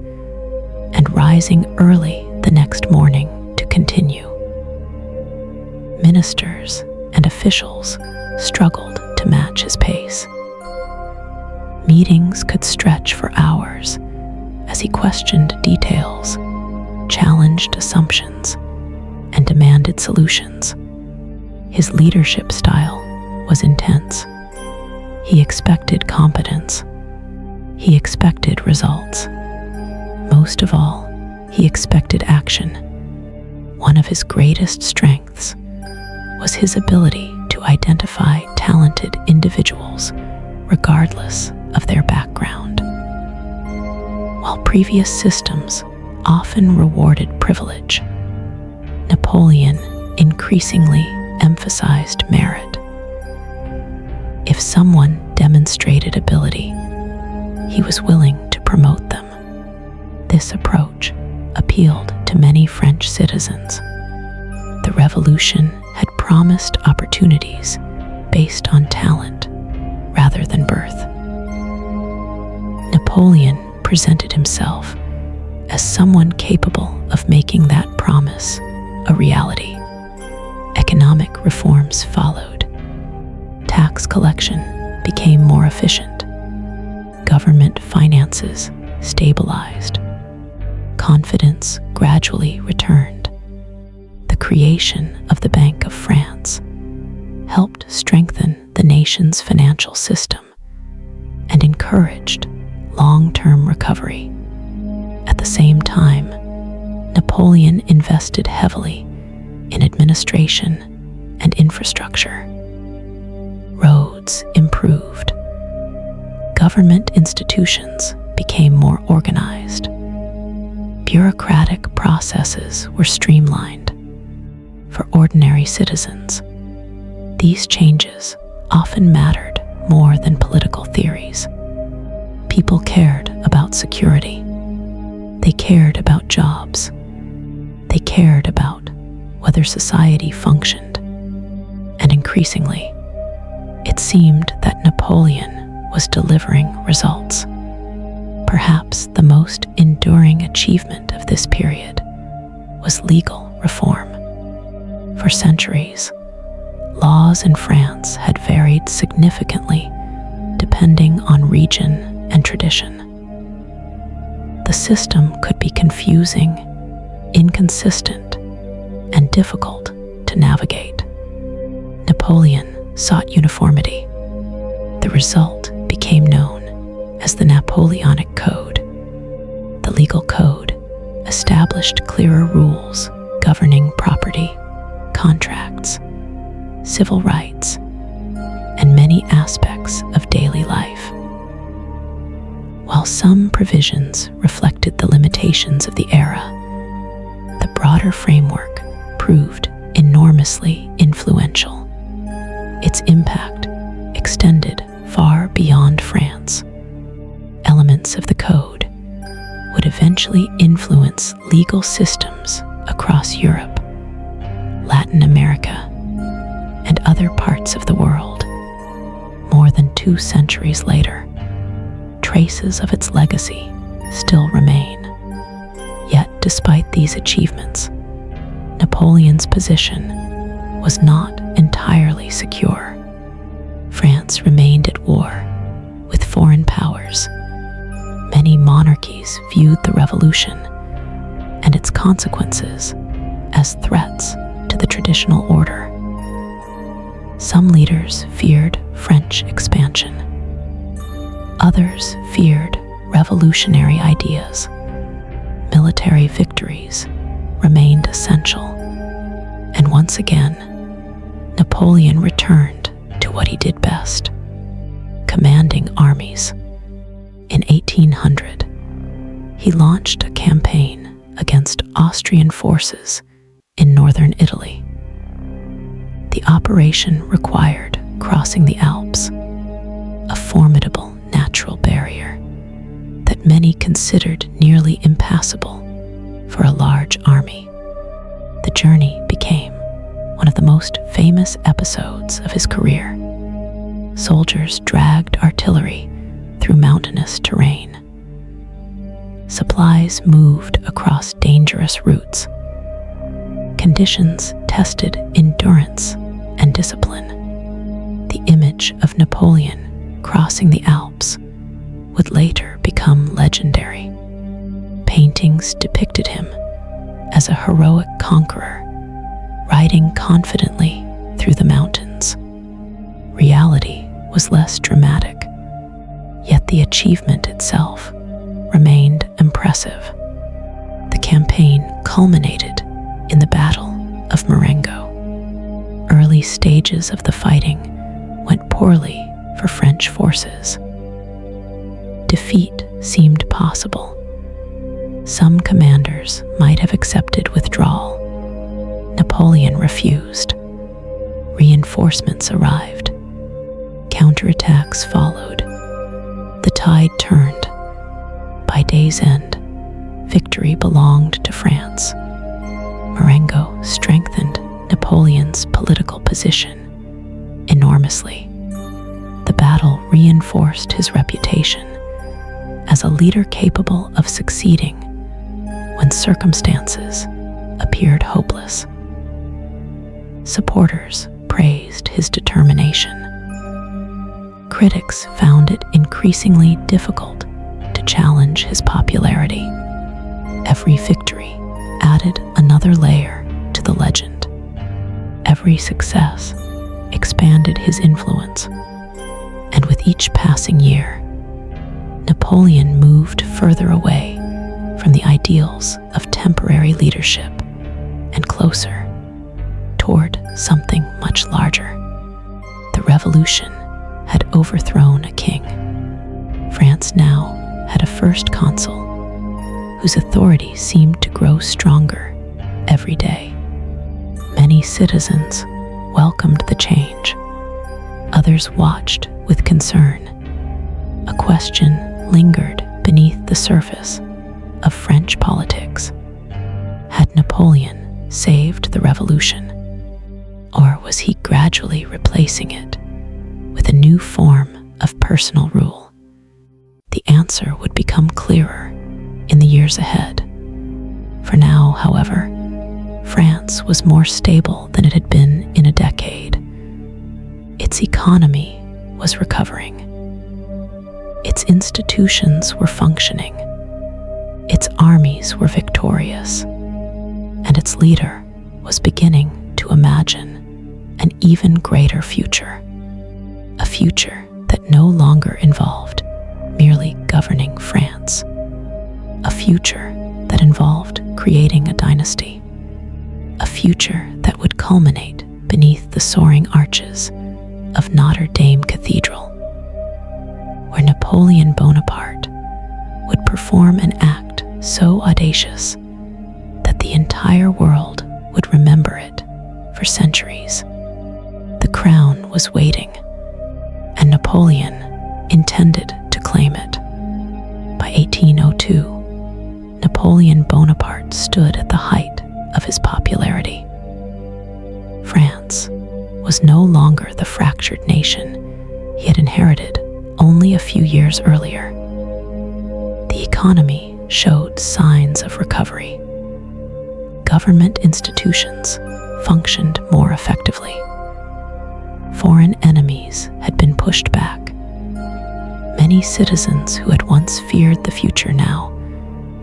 and rising early the next morning to continue. Ministers and officials struggled to match his pace. Meetings could stretch for hours as he questioned details, challenged assumptions, and demanded solutions. His leadership style was intense. He expected competence. He expected results. Most of all, he expected action. One of his greatest strengths was his ability to identify talented individuals regardless of their background. While previous systems often rewarded privilege, Napoleon increasingly emphasized merit. If someone demonstrated ability, he was willing to promote them. This approach appealed to many French citizens. The revolution had promised opportunities based on talent rather than birth. Napoleon presented himself as someone capable of making that promise a reality. Economic reforms followed. Tax collection became more efficient. Government finances stabilized. Confidence gradually returned. The creation of the Bank of France helped strengthen the nation's financial system and encouraged long-term recovery. At the same time, Napoleon invested heavily in administration and infrastructure. Roads improved. Government institutions became more organized. Bureaucratic processes were streamlined. For ordinary citizens, these changes often mattered more than political theories. People cared about security. They cared about jobs. They cared about whether society functioned. And increasingly, it seemed that Napoleon was delivering results. Perhaps the most enduring achievement of this period was legal reform. For centuries, laws in France had varied significantly depending on region and tradition. The system could be confusing, inconsistent, and difficult to navigate. Napoleon sought uniformity. The result became known as the Napoleonic Code. The legal code established clearer rules governing property, contracts, civil rights, and many aspects of daily life. While some provisions reflected the limitations of the era, the broader framework proved enormously influential. Its impact extended far beyond France. Elements of the code would eventually influence legal systems across Europe, Latin America, and other parts of the world. More than 2 centuries later, traces of its legacy still remain. Yet, despite these achievements, Napoleon's position was not entirely secure. France remained at war with foreign powers. Many monarchies viewed the revolution and its consequences as threats to the traditional order. Some leaders feared French expansion. Others feared revolutionary ideas. Military victories remained essential. And once again, Napoleon returned to what he did best: commanding armies. In 1800, he launched a campaign against Austrian forces in northern Italy. The operation required crossing the Alps, a formidable natural barrier that many considered nearly impassable for a large army. The journey became one of the most famous episodes of his career. Soldiers dragged artillery through mountainous terrain. Supplies moved across dangerous routes. Conditions tested endurance and discipline. The image of Napoleon crossing the Alps would later become legendary. Paintings depicted him as a heroic conqueror, riding confidently through the mountains. Reality was less dramatic, yet the achievement itself remained impressive. The campaign culminated in the Battle of Marengo. Early stages of the fighting went poorly for French forces. Defeat seemed possible. Some commanders might have accepted withdrawal. Napoleon refused. Reinforcements arrived. Counterattacks followed. The tide turned. By day's end, victory belonged to France. Marengo strengthened Napoleon's political position enormously. The battle reinforced his reputation as a leader capable of succeeding when circumstances appeared hopeless. Supporters praised his determination. Critics found it increasingly difficult to challenge his popularity. Every victory added another layer to the legend. Every success expanded his influence, and with each passing year, Napoleon moved further away from the ideals of temporary leadership and closer toward something much larger. The revolution had overthrown a king. France now had a first consul whose authority seemed to grow stronger every day. Many citizens welcomed the change. Others watched with concern. A question lingered beneath the surface of French politics. Had Napoleon saved the revolution, or was he gradually replacing it with a new form of personal rule? The answer would become clearer in the years ahead. For now, however, France was more stable than it had been in a decade. Its economy was recovering. Its institutions were functioning. Its armies were victorious. And its leader was beginning to imagine an even greater future. A future that no longer involved merely governing France. A future that involved creating a dynasty. A future that would culminate beneath the soaring arches of Notre Dame Cathedral, where Napoleon Bonaparte perform an act so audacious that the entire world would remember it for centuries. The crown was waiting, and Napoleon intended to claim it. By 1802, Napoleon Bonaparte stood at the height of his popularity. France was no longer the fractured nation he had inherited only a few years earlier. The economy showed signs of recovery. Government institutions functioned more effectively. Foreign enemies had been pushed back. Many citizens who had once feared the future now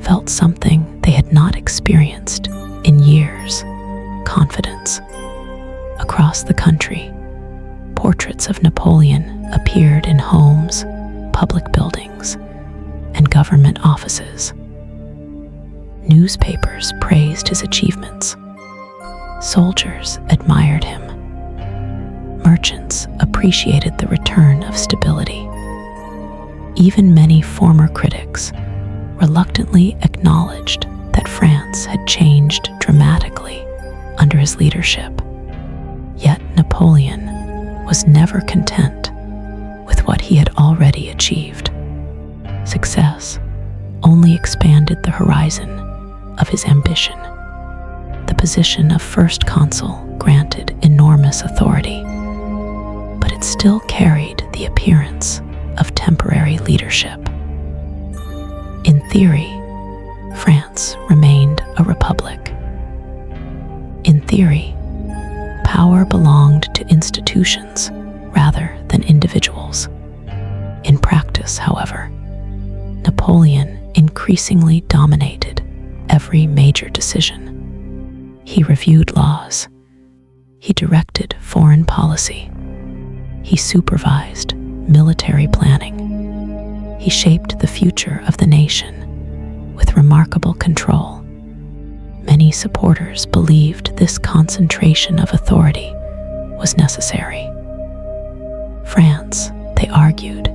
felt something they had not experienced in years: confidence. Across the country, portraits of Napoleon appeared in homes, public buildings, and government offices. Newspapers praised his achievements. Soldiers admired him. Merchants appreciated the return of stability. Even many former critics reluctantly acknowledged that France had changed dramatically under his leadership. Yet Napoleon was never content with what he had already achieved. Success only expanded the horizon of his ambition. The position of first consul granted enormous authority, but it still carried the appearance of temporary leadership. In theory, France remained a republic. In theory, power belonged to institutions rather than individuals. In practice, however, Napoleon increasingly dominated every major decision. He reviewed laws. He directed foreign policy. He supervised military planning. He shaped the future of the nation with remarkable control. Many supporters believed this concentration of authority was necessary. France, they argued,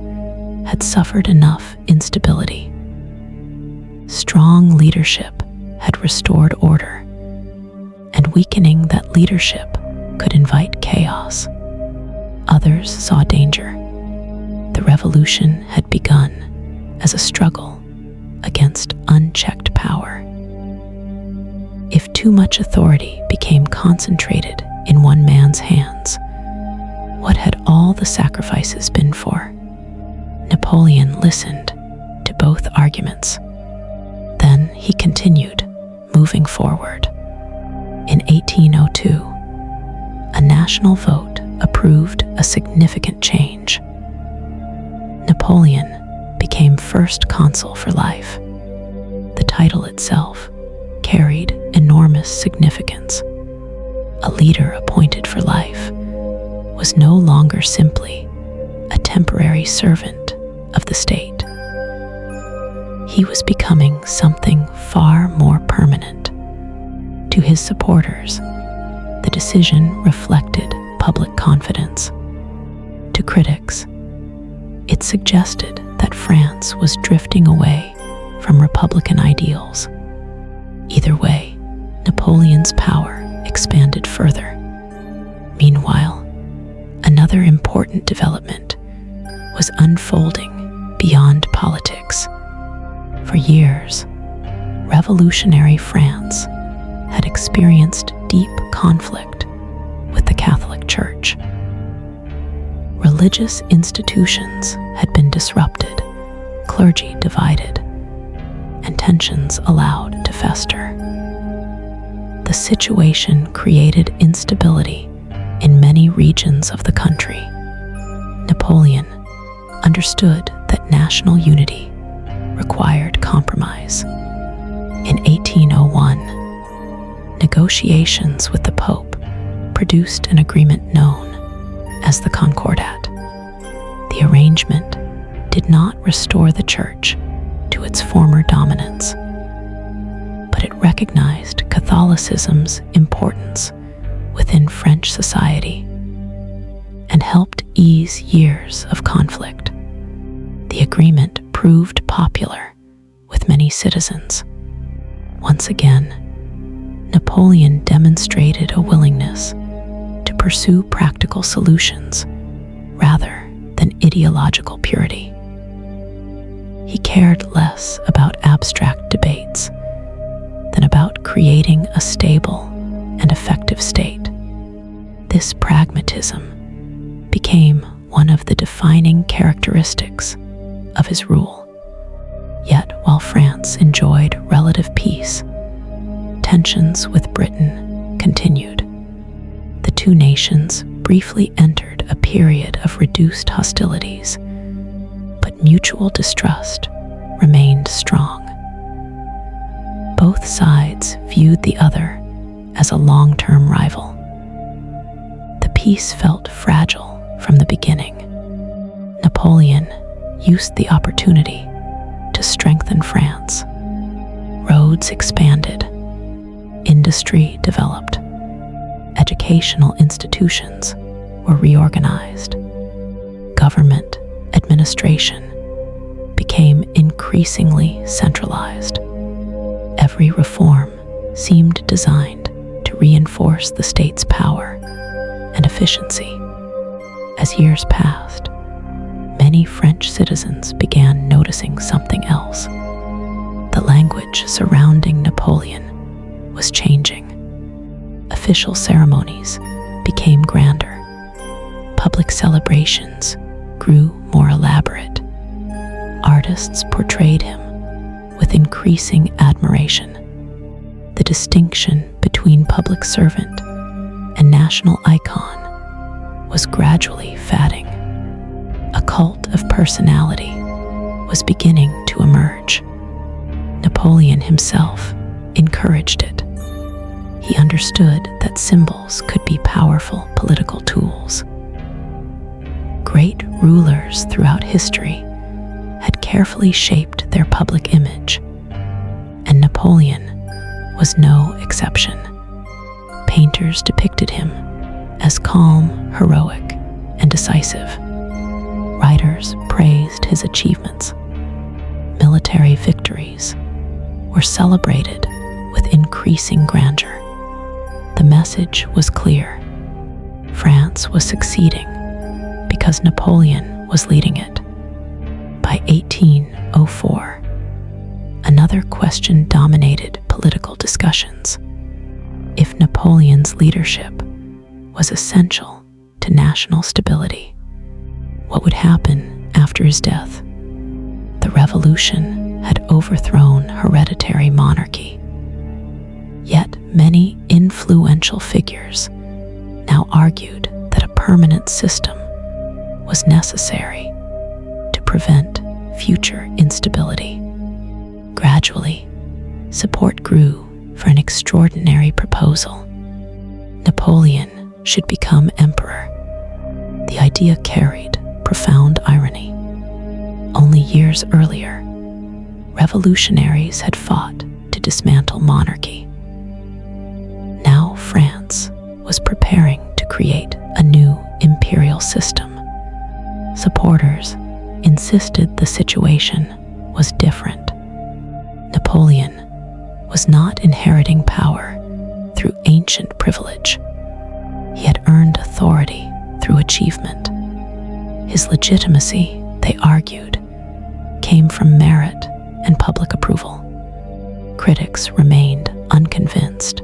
had suffered enough instability. Strong leadership had restored order, and weakening that leadership could invite chaos. Others saw danger. The revolution had begun as a struggle against unchecked power. If too much authority became concentrated in one man's hands, what had all the sacrifices been for? Napoleon listened to both arguments. Then he continued, moving forward. In 1802, a national vote approved a significant change. Napoleon became first consul for life. The title itself carried enormous significance. A leader appointed for life was no longer simply a temporary servant of the state. He was becoming something far more permanent. To his supporters, the decision reflected public confidence. To critics, it suggested that France was drifting away from Republican ideals. Either way, Napoleon's power expanded further. Meanwhile, another important development was unfolding beyond politics. For years, revolutionary France had experienced deep conflict with the Catholic Church. Religious institutions had been disrupted, clergy divided, and tensions allowed to fester. The situation created instability in many regions of the country. Napoleon understood that national unity required compromise. In 1801, negotiations with the Pope produced an agreement known as the Concordat. The arrangement did not restore the Church to its former dominance, but it recognized Catholicism's importance within French society and helped ease years of conflict. The agreement proved popular with many citizens. Once again, Napoleon demonstrated a willingness to pursue practical solutions rather than ideological purity. He cared less about abstract debates than about creating a stable and effective state. This pragmatism became one of the defining characteristics of his rule. Yet, while France enjoyed relative peace, tensions with Britain continued. The two nations briefly entered a period of reduced hostilities, but mutual distrust remained strong. Both sides viewed the other as a long-term rival. The peace felt fragile from the beginning. Napoleon used the opportunity to strengthen France. Roads expanded, industry developed, educational institutions were reorganized, government administration became increasingly centralized. Every reform seemed designed to reinforce the state's power and efficiency. As years passed, many French citizens began noticing something else. The language surrounding Napoleon was changing. Official ceremonies became grander. Public celebrations grew more elaborate. Artists portrayed him with increasing admiration. The distinction between public servant and national icon was gradually fading. A cult of personality was beginning to emerge. Napoleon himself encouraged it. He understood that symbols could be powerful political tools. Great rulers throughout history had carefully shaped their public image, and Napoleon was no exception. Painters depicted him as calm, heroic, and decisive. Writers praised his achievements. Military victories were celebrated with increasing grandeur. The message was clear. France was succeeding because Napoleon was leading it. By 1804, another question dominated political discussions. If Napoleon's leadership was essential to national stability, what would happen after his death? The revolution had overthrown hereditary monarchy. Yet many influential figures now argued that a permanent system was necessary to prevent future instability. Gradually, support grew for an extraordinary proposal. Napoleon should become emperor. The idea carried profound irony. Only years earlier, revolutionaries had fought to dismantle monarchy. Now France was preparing to create a new imperial system. Supporters insisted the situation was different. Napoleon was not inheriting power through ancient privilege. He had earned authority through achievement. His legitimacy, they argued, came from merit and public approval. Critics remained unconvinced.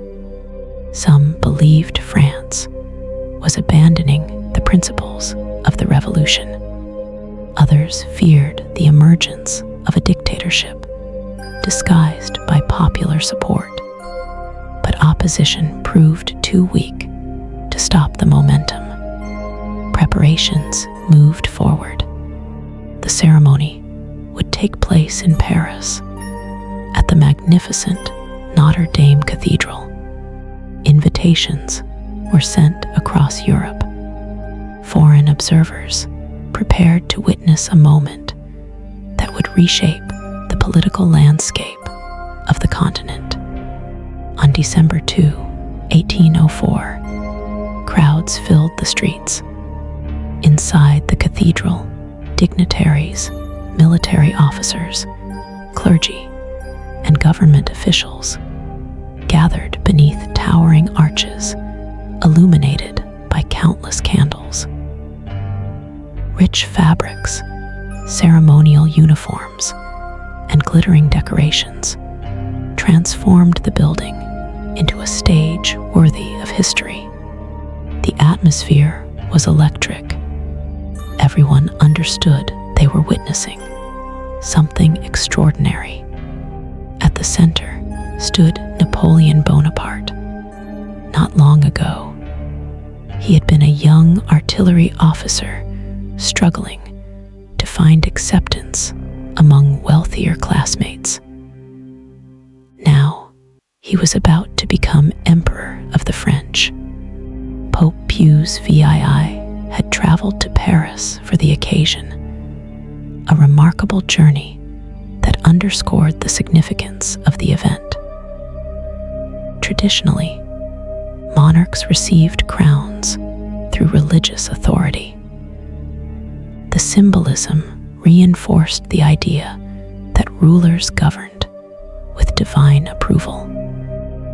Some believed France was abandoning the principles of the revolution. Others feared the emergence of a dictatorship disguised by popular support. But opposition proved too weak to stop the momentum. Preparations moved forward. The ceremony would take place in Paris at the magnificent Notre Dame Cathedral. Invitations were sent across Europe. Foreign observers prepared to witness a moment that would reshape the political landscape of the continent. On December 2, 1804, crowds filled the streets. Inside the cathedral, dignitaries, military officers, clergy, and government officials gathered beneath towering arches illuminated by countless candles. Rich fabrics, ceremonial uniforms, and glittering decorations transformed the building into a stage worthy of history. The atmosphere was electric. Everyone understood they were witnessing something extraordinary. At the center stood Napoleon Bonaparte. Not long ago, he had been a young artillery officer struggling to find acceptance among wealthier classmates. Now, he was about to become Emperor of the French. Pope Pius VII had traveled to Paris for the occasion, a remarkable journey that underscored the significance of the event. Traditionally, monarchs received crowns through religious authority. The symbolism reinforced the idea that rulers governed with divine approval.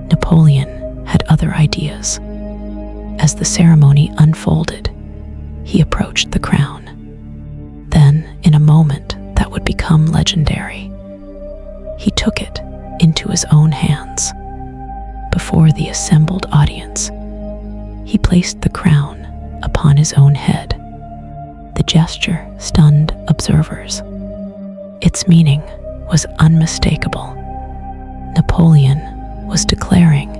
Napoleon had other ideas. As the ceremony unfolded, he approached the crown. Then, in a moment that would become legendary, he took it into his own hands. Before the assembled audience, he placed the crown upon his own head. The gesture stunned observers. Its meaning was unmistakable. Napoleon was declaring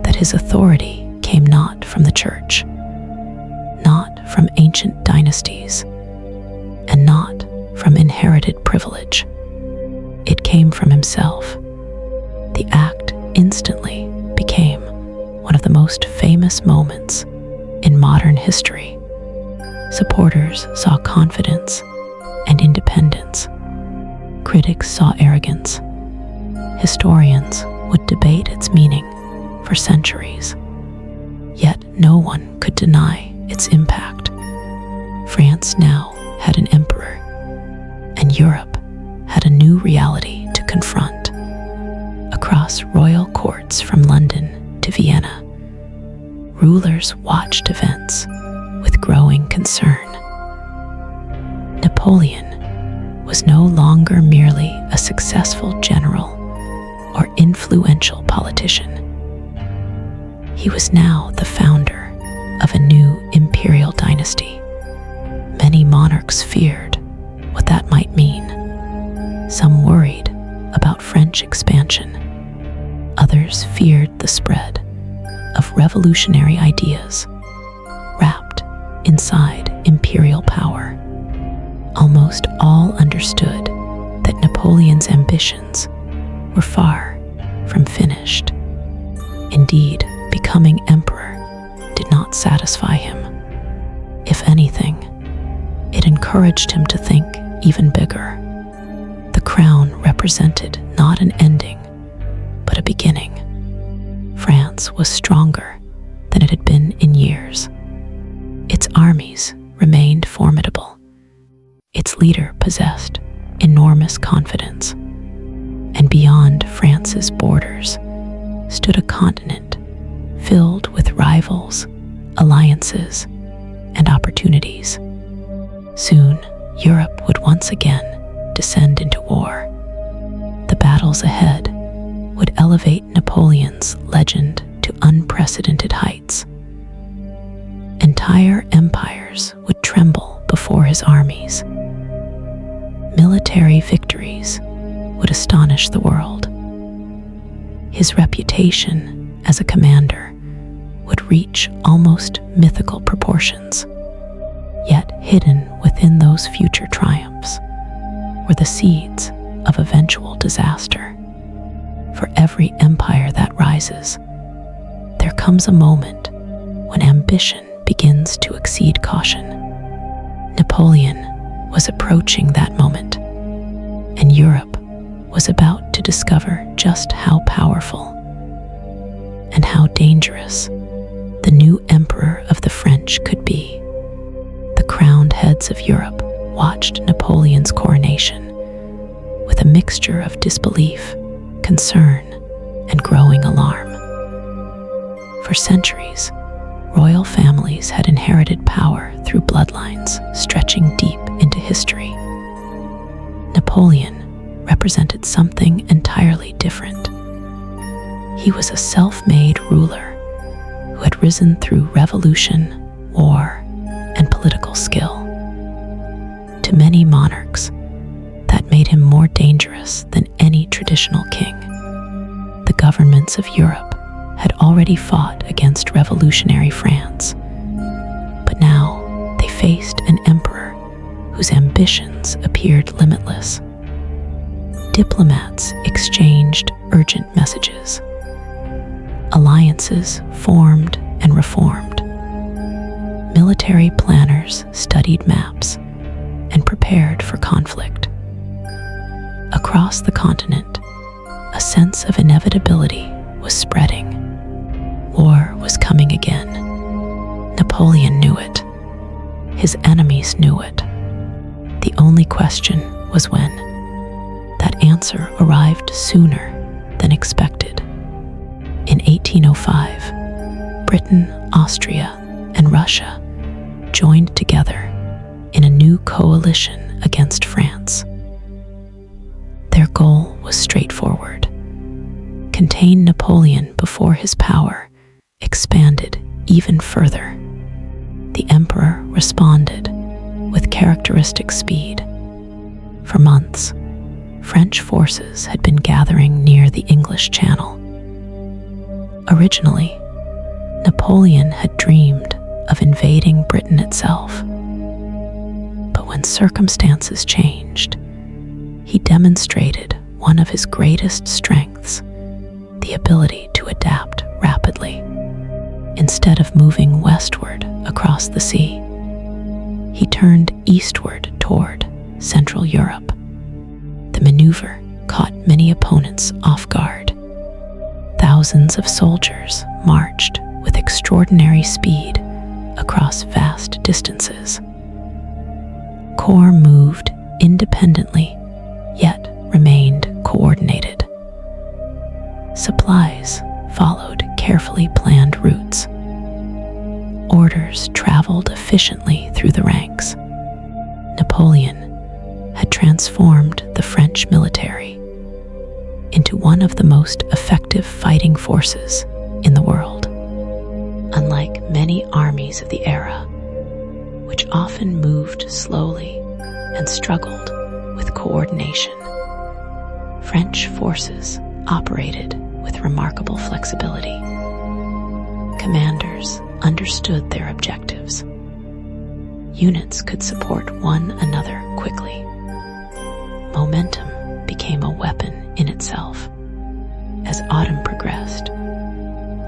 that his authority came not from the church, not from ancient dynasties, and not from inherited privilege. It came from himself. The act instantly became one of the most famous moments in modern history. Supporters saw confidence and independence. Critics saw arrogance. Historians would debate its meaning for centuries. Yet no one could deny its impact. France now had an emperor, and Europe had a new reality to confront. Across royal courts from London to Vienna, rulers watched events with growing concern. Napoleon was no longer merely a successful general or influential politician. He was now the founder of a new imperial dynasty. Many monarchs feared what that might mean. Some worried about French expansion. Others feared the spread of revolutionary ideas wrapped inside imperial power. Almost all understood that Napoleon's ambitions were far from finished. Indeed, becoming emperor did not satisfy him. If anything, it encouraged him to think even bigger. The crown represented not an ending, but a beginning. France was stronger than it had been in years. Its armies remained formidable. Its leader possessed enormous confidence. And beyond France's borders stood a continent filled with rivals, alliances, and opportunities. Soon, Europe would once again descend into war. The battles ahead would elevate Napoleon's legend to unprecedented heights. Entire empires would tremble before his armies. Military victories would astonish the world. His reputation as a commander would reach almost mythical proportions. Yet hidden within those future triumphs were the seeds of eventual disaster. For every empire that rises, there comes a moment when ambition begins to exceed caution. Napoleon was approaching that moment, and Europe was about to discover just how powerful and how dangerous the new emperor of the French could be. The crowned heads of Europe watched Napoleon's coronation with a mixture of disbelief, concern and growing alarm. For centuries, royal families had inherited power through bloodlines stretching deep into history. Napoleon represented something entirely different. He was a self-made ruler who had risen through revolution, war, and political skill. To many monarchs, that made him more dangerous than any traditional king. The governments of Europe had already fought against revolutionary France, but now they faced an emperor whose ambitions appeared limitless. Diplomats exchanged urgent messages. Alliances formed and reformed. Military planners studied maps and prepared for conflict. Across the continent, a sense of inevitability was spreading. War was coming again. Napoleon knew it. His enemies knew it. The only question was when. That answer arrived sooner than expected. In 1805, Britain, Austria, and Russia joined together in a new coalition against France. Their goal was straightforward: contain Napoleon before his power expanded even further. The emperor responded with characteristic speed. For months, French forces had been gathering near the English Channel. Originally, Napoleon had dreamed of invading Britain itself. But when circumstances changed, he demonstrated one of his greatest strengths, the ability to adapt rapidly. Instead of moving westward across the sea, he turned eastward toward Central Europe. The maneuver caught many opponents off guard. Thousands of soldiers marched with extraordinary speed across vast distances. Corps moved independently, yet remained coordinated. Supplies followed carefully planned routes. Orders traveled efficiently through the ranks. Napoleon had transformed the French military into one of the most effective fighting forces in the world. Unlike many armies of the era, which often moved slowly and struggled with coordination, French forces operated with remarkable flexibility. Commanders understood their objectives. Units could support one another quickly. Momentum became a weapon in itself. As autumn progressed,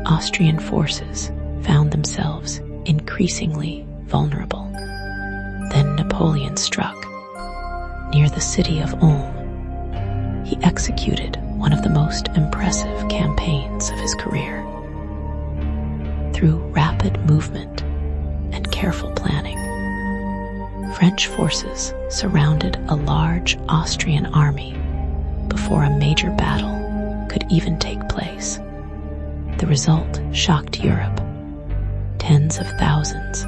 Austrian forces found themselves increasingly vulnerable. Then Napoleon struck. Near the city of Ulm, he executed one of the most impressive campaigns of his career. Through rapid movement and careful planning, French forces surrounded a large Austrian army before a major battle could even take place. The result shocked Europe. Tens of thousands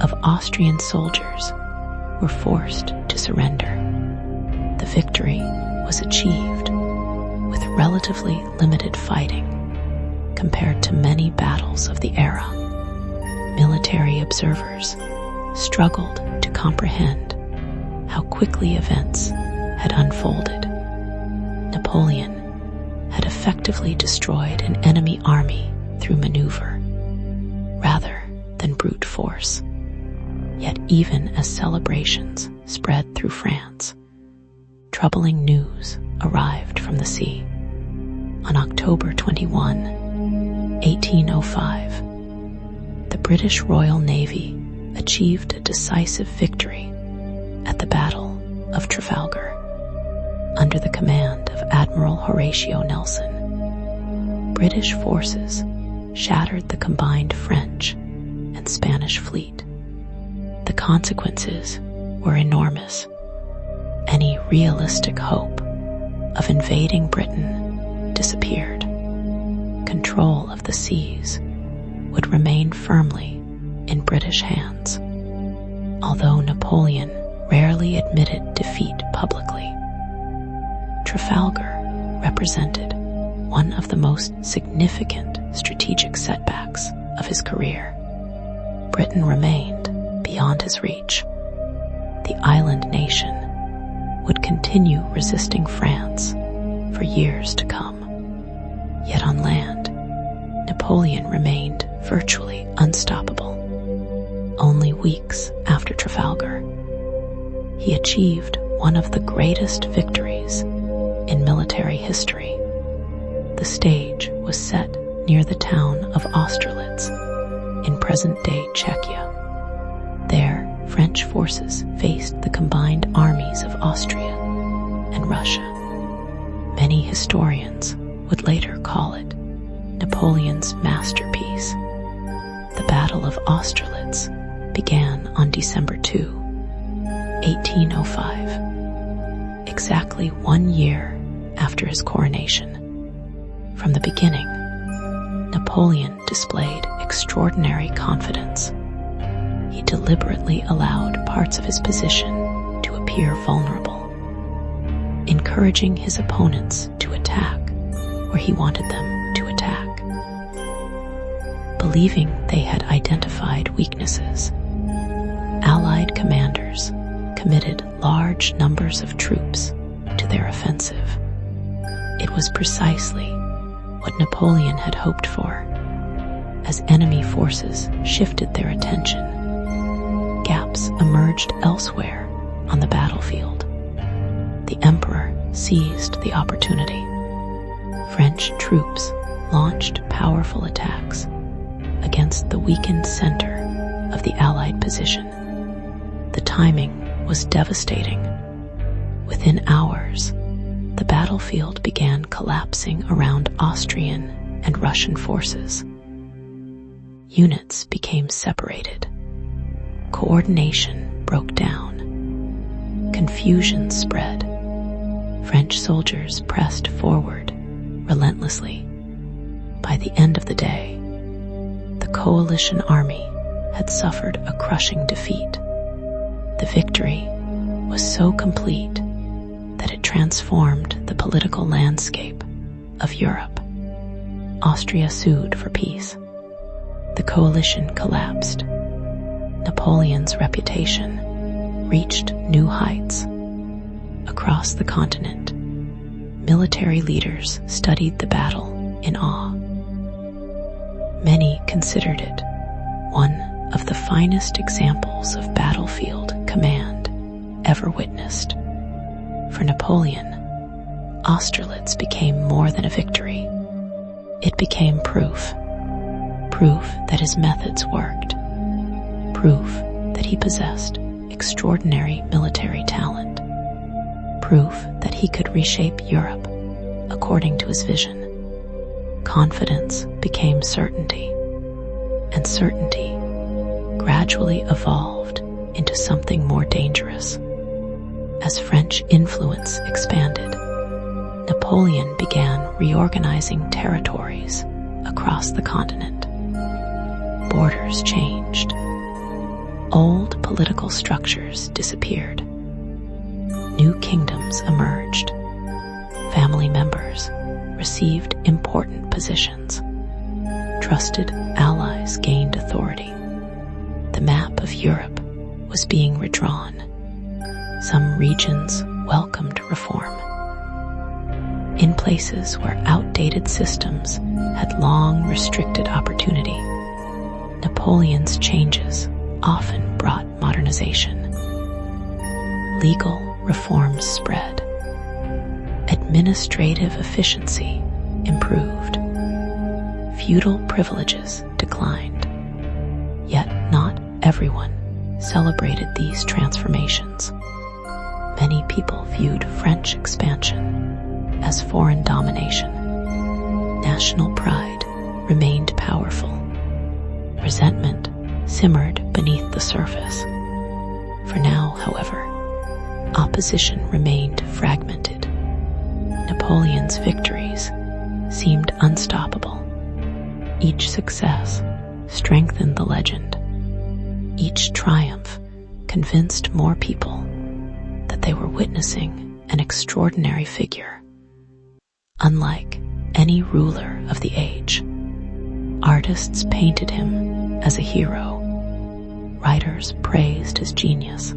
of Austrian soldiers were forced to surrender. The victory was achieved with relatively limited fighting compared to many battles of the era. Military observers struggled to comprehend how quickly events had unfolded. Napoleon had effectively destroyed an enemy army through maneuver rather than brute force. Yet even as celebrations spread through France, troubling news arrived from the sea. On October 21, 1805, the British Royal Navy achieved a decisive victory at the Battle of Trafalgar under the command of Admiral Horatio Nelson. British forces shattered the combined French and Spanish fleet. The consequences were enormous. Any realistic hope of invading Britain disappeared. Control of the seas would remain firmly in British hands, although Napoleon rarely admitted defeat publicly. Trafalgar represented one of the most significant strategic setbacks of his career. Britain remained beyond his reach. The island nation would continue resisting France for years to come. Yet on land, Napoleon remained virtually unstoppable. Only weeks after Trafalgar, he achieved one of the greatest victories in military history. The stage was set near the town of Austerlitz in present-day Czechia. There, French forces faced the combined armies of Austria and Russia. Many historians would later call it Napoleon's masterpiece. The Battle of Austerlitz began on December 2, 1805, exactly 1 year after his coronation. From the beginning, Napoleon displayed extraordinary confidence. He deliberately allowed parts of his position to appear vulnerable, encouraging his opponents to attack where he wanted them to attack. Believing they had identified weaknesses, Allied commanders committed large numbers of troops to their offensive. It was precisely what Napoleon had hoped for. As enemy forces shifted their attention, gaps emerged elsewhere on the battlefield. The emperor seized the opportunity. French troops launched powerful attacks against the weakened center of the Allied position. The timing was devastating. Within hours, the battlefield began collapsing around Austrian and Russian forces. Units became separated. Coordination broke down. Confusion spread. French soldiers pressed forward relentlessly. By the end of the day, the coalition army had suffered a crushing defeat. The victory was so complete that it transformed the political landscape of Europe. Austria sued for peace. The coalition collapsed. Napoleon's reputation reached new heights. Across the continent, military leaders studied the battle in awe. Many considered it one of the finest examples of battlefield command ever witnessed. For Napoleon, Austerlitz became more than a victory. It became proof that his methods worked, proof that he possessed extraordinary military talent, proof that he could reshape Europe according to his vision. Confidence became certainty, and certainty gradually evolved into something more dangerous. As French influence expanded, Napoleon began reorganizing territories across the continent. Borders changed. Old political structures disappeared. New kingdoms emerged. Family members received important positions. Trusted allies gained authority. The map of Europe was being redrawn. Some regions welcomed reform. In places where outdated systems had long restricted opportunity, Napoleon's changes often brought modernization. Legal reforms spread. Administrative efficiency improved. Feudal privileges declined. Yet not everyone celebrated these transformations. Many people viewed French expansion as foreign domination. National pride remained powerful. Resentment simmered beneath the surface. For now, however, opposition remained fragmented. Napoleon's victories seemed unstoppable. Each success strengthened the legend. Each triumph convinced more people that they were witnessing an extraordinary figure. Unlike any ruler of the age, artists painted him as a hero. Writers praised his genius.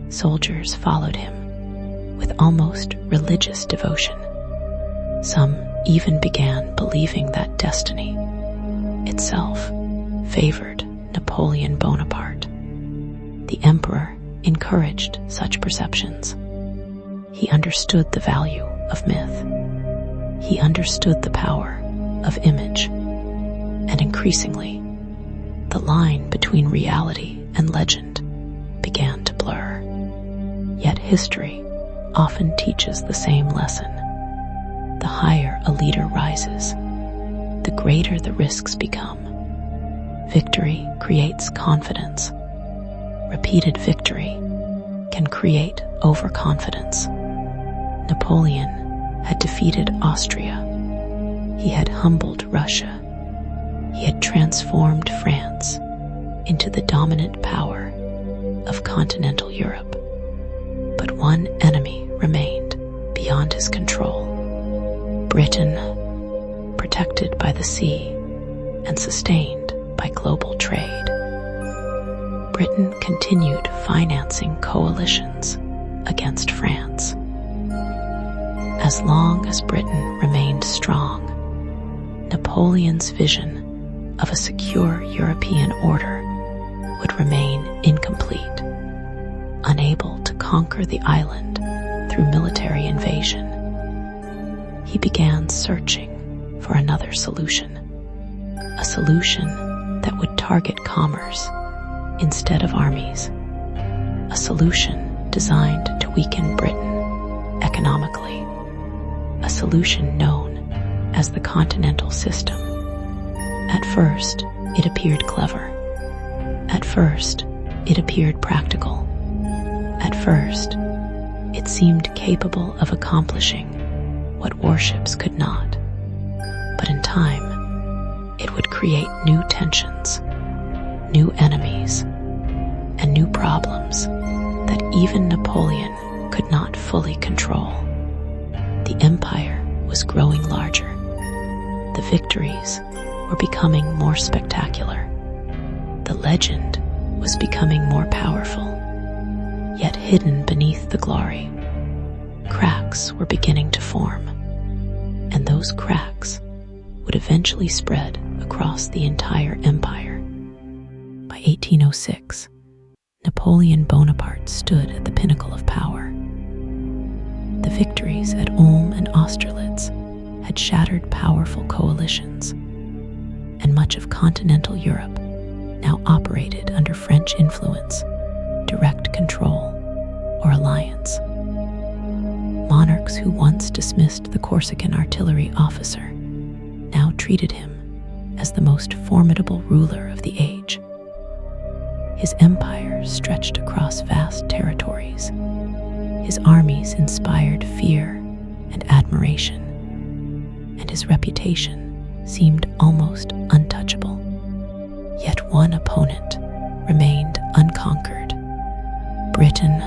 Soldiers followed him with almost religious devotion. Some even began believing that destiny itself favored Napoleon Bonaparte. The emperor encouraged such perceptions. He understood the value of myth. He understood the power of image. And increasingly, the line between reality and legend began to blur. Yet history often teaches the same lesson. The higher a leader rises, the greater the risks become. Victory creates confidence. Repeated victory can create overconfidence. Napoleon had defeated Austria. He had humbled Russia. He had transformed France into the dominant power of continental Europe. But one enemy remained beyond his control. Britain, protected by the sea and sustained by global trade. Britain continued financing coalitions against France. As long as Britain remained strong, Napoleon's vision of a secure European order would remain incomplete. Unable to conquer the island through military invasion, he began searching for another solution, a solution that would target commerce instead of armies, a solution designed to weaken Britain economically, a solution known as the continental system. At first, it appeared clever. At first, it appeared practical. At first, it seemed capable of accomplishing what warships could not. But in time, it would create new tensions, new enemies, and new problems that even Napoleon could not fully control. The empire was growing larger. The victories were becoming more spectacular. The legend was becoming more powerful. Yet hidden beneath the glory, cracks were beginning to form. And those cracks would eventually spread across the entire empire. By 1806, Napoleon Bonaparte stood at the pinnacle of power. The victories at Ulm and Austerlitz had shattered powerful coalitions, and much of continental Europe now operated under French influence, direct control, or alliance. Monarchs who once dismissed the Corsican artillery officer now treated him as the most formidable ruler of the age. His empire stretched across vast territories. His armies inspired fear and admiration, and his reputation seemed almost untouchable. Yet one opponent remained unconquered. Britain,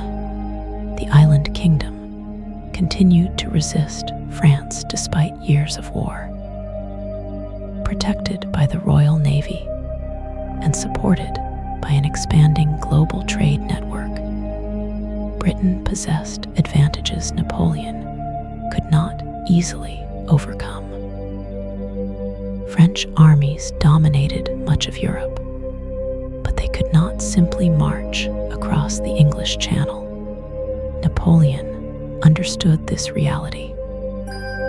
the island kingdom, continued to resist France despite years of war. Protected by the Royal Navy and supported by an expanding global trade network, Britain possessed advantages Napoleon could not easily overcome. French armies dominated much of Europe, but they could not simply march across the English Channel. Napoleon understood this reality.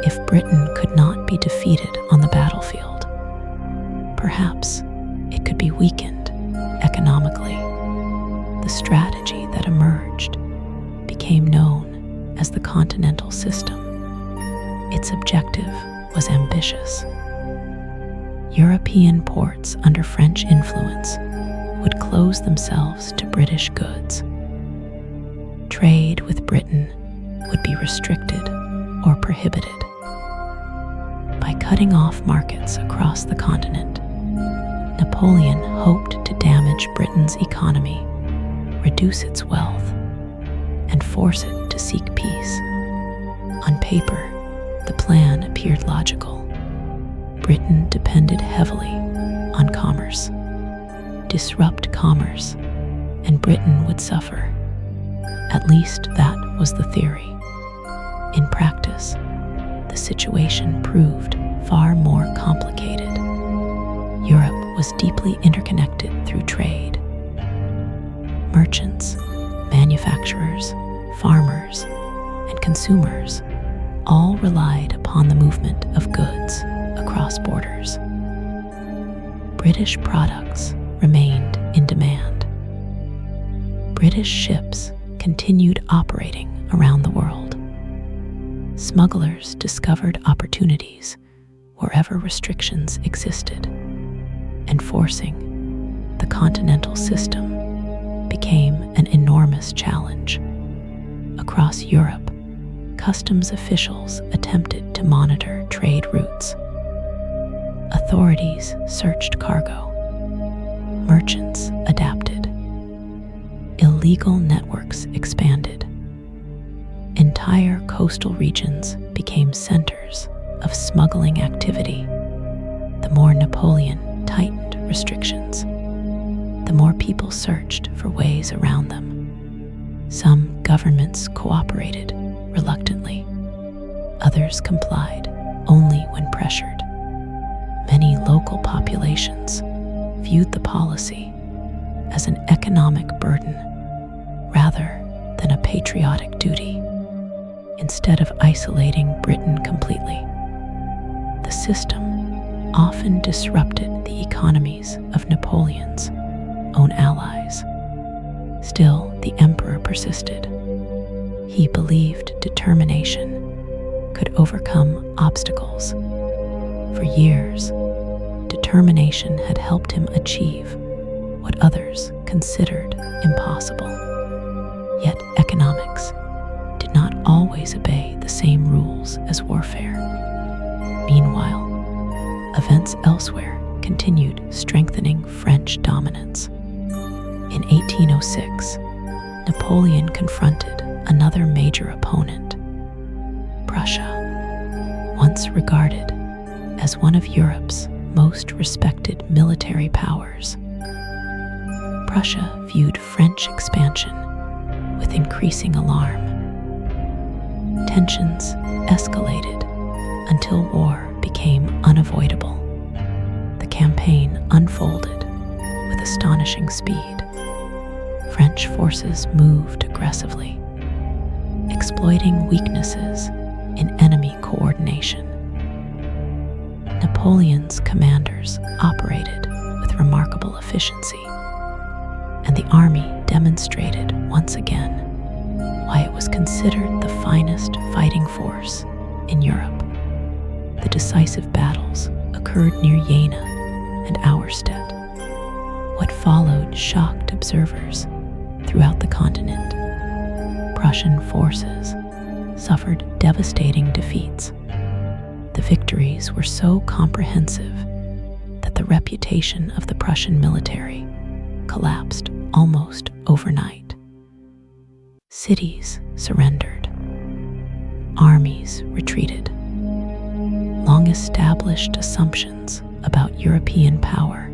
If Britain could not be defeated on the battlefield, perhaps it could be weakened economically. The strategy that emerged became known as the continental system. Its objective was ambitious. European ports under French influence would close themselves to British goods. Trade with Britain would be restricted or prohibited. By cutting off markets across the continent, Napoleon hoped to damage Britain's economy, reduce its wealth, and force it to seek peace. On paper, the plan appeared logical. Britain depended heavily on commerce. Disrupt commerce, and Britain would suffer. At least that was the theory. In practice, the situation proved far more complicated. Europe was deeply interconnected through trade. Merchants, manufacturers, farmers, and consumers all relied upon the movement of goods across borders. British products remained in demand. British ships continued operating around the world. Smugglers discovered opportunities wherever restrictions existed. Enforcing the continental system became an enormous challenge. Across Europe, customs officials attempted to monitor trade routes. Authorities searched cargo. Merchants adapted. Illegal networks expanded. Entire coastal regions became centers of smuggling activity. The more Napoleon tightened restrictions, the more people searched for ways around them. Some governments cooperated reluctantly. Others complied only when pressured. Many local populations viewed the policy as an economic burden rather than a patriotic duty. Instead of isolating Britain completely, the system often disrupted the economies of Napoleon's own allies. Still, the emperor persisted. He believed determination could overcome obstacles. For years, determination had helped him achieve what others considered impossible. Yet economics did not always obey the same rules as warfare. Meanwhile, events elsewhere continued strengthening French dominance. In 1806, Napoleon confronted another major opponent, Prussia, once regarded as one of Europe's most respected military powers. Prussia viewed French expansion with increasing alarm. Tensions escalated until war became unavoidable. The campaign unfolded with astonishing speed. French forces moved aggressively, exploiting weaknesses in enemy coordination. Napoleon's commanders operated with remarkable efficiency, and the army demonstrated once again why it was considered the finest fighting force in Europe. The decisive battles occurred near Jena and Auerstedt. What followed shocked observers throughout the continent. Prussian forces suffered devastating defeats. The victories were so comprehensive that the reputation of the Prussian military collapsed almost overnight. Cities surrendered. Armies retreated. Long-established assumptions about European power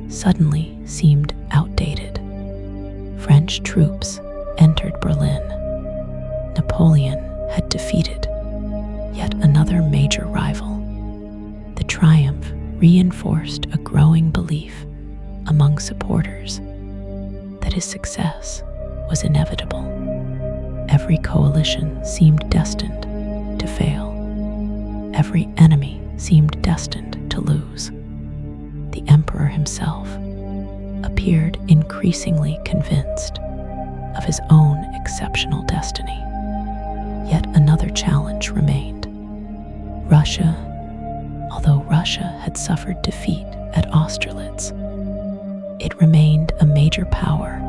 suddenly seemed outdated. French troops entered Berlin. Napoleon had defeated yet another major rival. The triumph reinforced a growing belief among supporters that his success was inevitable. Every coalition seemed destined to fail. Every enemy seemed destined to lose. The emperor himself appeared increasingly convinced of his own exceptional destiny. Yet another challenge remained. Although Russia had suffered defeat at Austerlitz, it remained a major power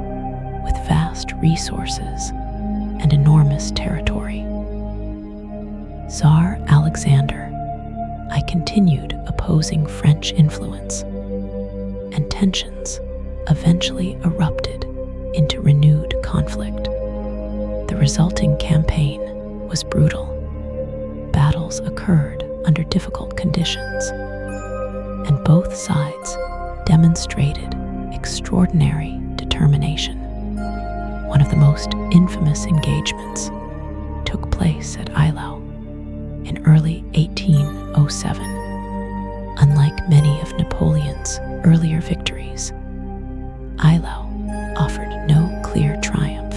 with vast resources and enormous territory. Tsar Alexander, I continued opposing French influence, and tensions eventually erupted into renewed conflict. The resulting campaign was brutal. Battles occurred under difficult conditions, and both sides demonstrated extraordinary determination. One of the most infamous engagements took place at Eylau in early 1807. Unlike many of Napoleon's earlier victories, Eylau offered no clear triumph.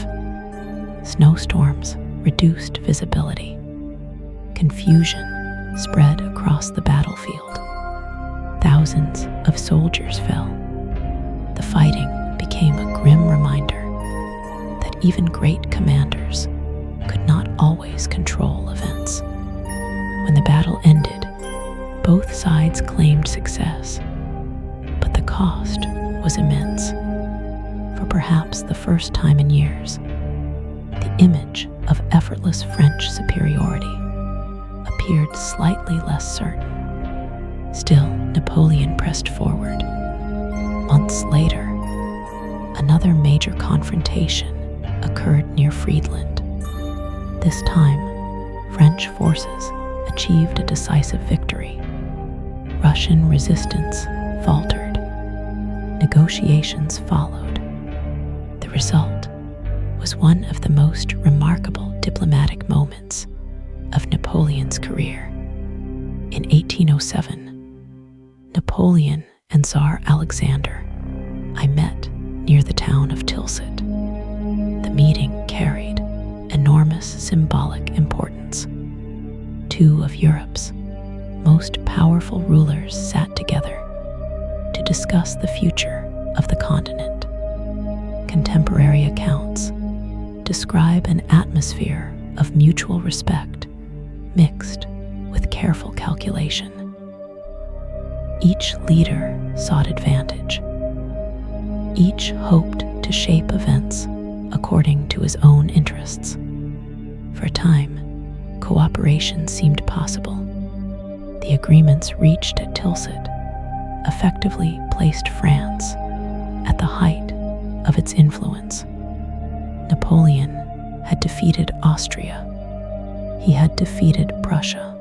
Snowstorms reduced visibility. Confusion spread across the battlefield. Thousands of soldiers fell. The fighting became a grim reminder that even great commanders could not always control events. When the battle ended, both sides claimed success, but the cost was immense. For perhaps the first time in years, the image of effortless French superiority appeared slightly less certain. Still, Napoleon pressed forward. Months later, another major confrontation occurred near Friedland. This time, French forces achieved a decisive victory. Russian resistance faltered. Negotiations followed. The result was one of the most remarkable diplomatic moments of Napoleon's career. In 1807, Napoleon and Tsar Alexander I met near the town of Tilsit. The meeting carried enormous symbolic importance. Two of Europe's most powerful rulers sat together to discuss the future of the continent. Contemporary accounts describe an atmosphere of mutual respect mixed with careful calculation. Each leader sought advantage. Each hoped to shape events according to his own interests. For a time, cooperation seemed possible. The agreements reached at Tilsit effectively placed France at the height of its influence. Napoleon had defeated Austria. He had defeated Prussia.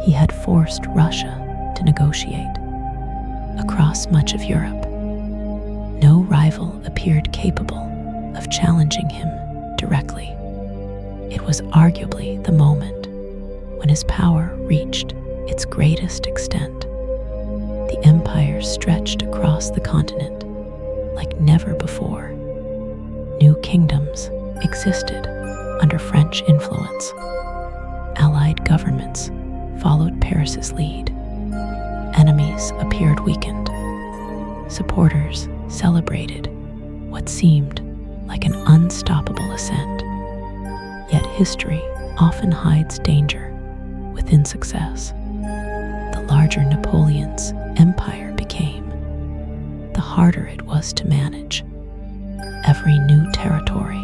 He had forced Russia to negotiate. Across much of Europe, no rival appeared capable of challenging him directly. It was arguably the moment when his power reached its greatest extent. The empire stretched across the continent like never before. New kingdoms existed under French influence. Allied governments followed Paris's lead. Enemies appeared weakened. Supporters celebrated what seemed like an unstoppable ascent. Yet history often hides danger within success. The larger Napoleon's empire became, the harder it was to manage. Every new territory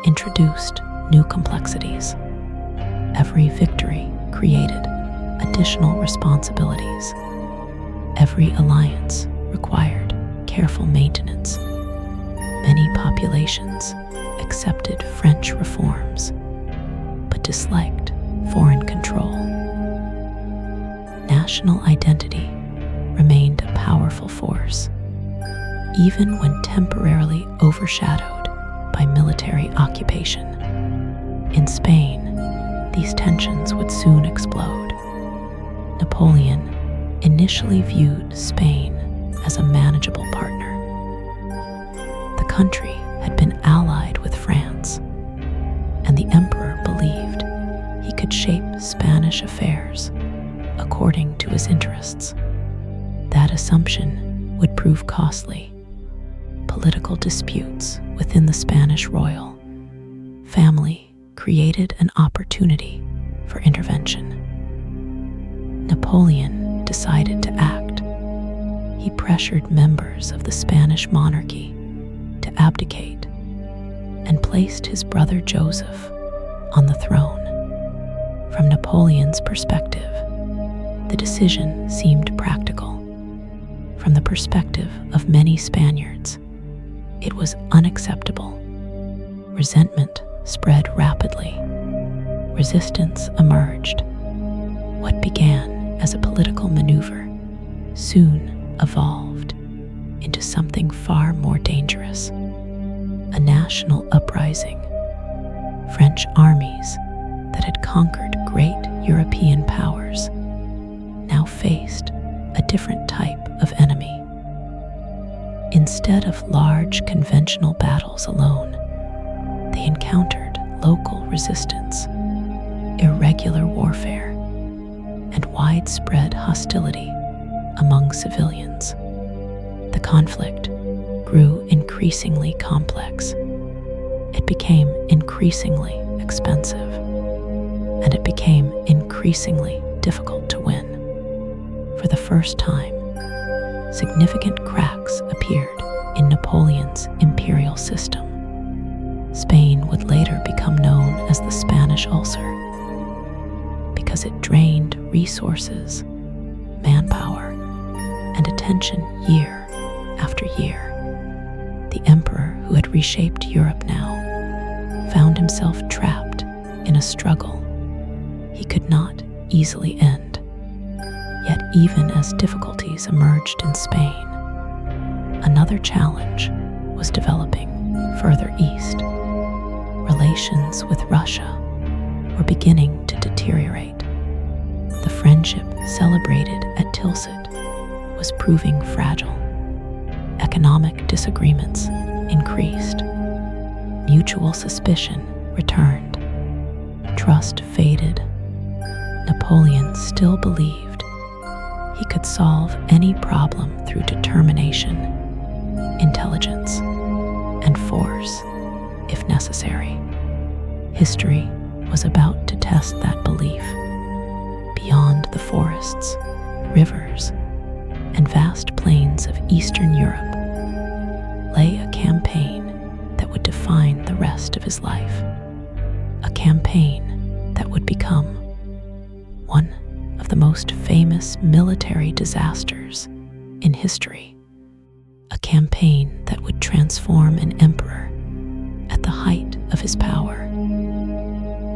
introduced new complexities. Every victory created additional responsibilities. Every alliance required careful maintenance. Many populations accepted French reforms, but disliked foreign control. National identity remained a powerful force, even when temporarily overshadowed by military occupation. In Spain, these tensions would soon explode. Napoleon initially viewed Spain as a manageable partner. The country had been allied with France, and the emperor believed he could shape Spanish affairs according to his interests. That assumption would prove costly. Political disputes within the Spanish royal family created an opportunity for intervention. Napoleon decided to act. He pressured members of the Spanish monarchy to abdicate and placed his brother Joseph on the throne. From Napoleon's perspective, The decision seemed practical. From the perspective of many Spaniards, it was unacceptable. Resentment spread rapidly. Resistance emerged. What began as a political maneuver soon evolved into something far more dangerous: a national uprising. French armies that had conquered great European powers now faced a different type of enemy. Instead of large conventional battles alone, they encountered local resistance, irregular warfare, and widespread hostility among civilians. The conflict grew increasingly complex. It became increasingly expensive, and it became increasingly difficult to win. For the first time, significant cracks appeared in Napoleon's imperial system. Spain would later become known as the Spanish Ulcer because it drained resources, manpower, and attention year after year. The emperor who had reshaped Europe now found himself trapped in a struggle he could not easily end. Yet even as difficulties emerged in Spain, another challenge was developing further east. Relations with Russia were beginning to deteriorate. The friendship celebrated at Tilsit was proving fragile. Economic disagreements increased. Mutual suspicion returned. Trust faded. Napoleon still believed he could solve any problem through determination, intelligence, and force, if necessary. History was about to test that belief. Beyond the forests, rivers, and vast plains of Eastern Europe lay a campaign that would define the rest of his life. A campaign that would become one of the most famous military disasters in history. A campaign that would transform an emperor at the height of his power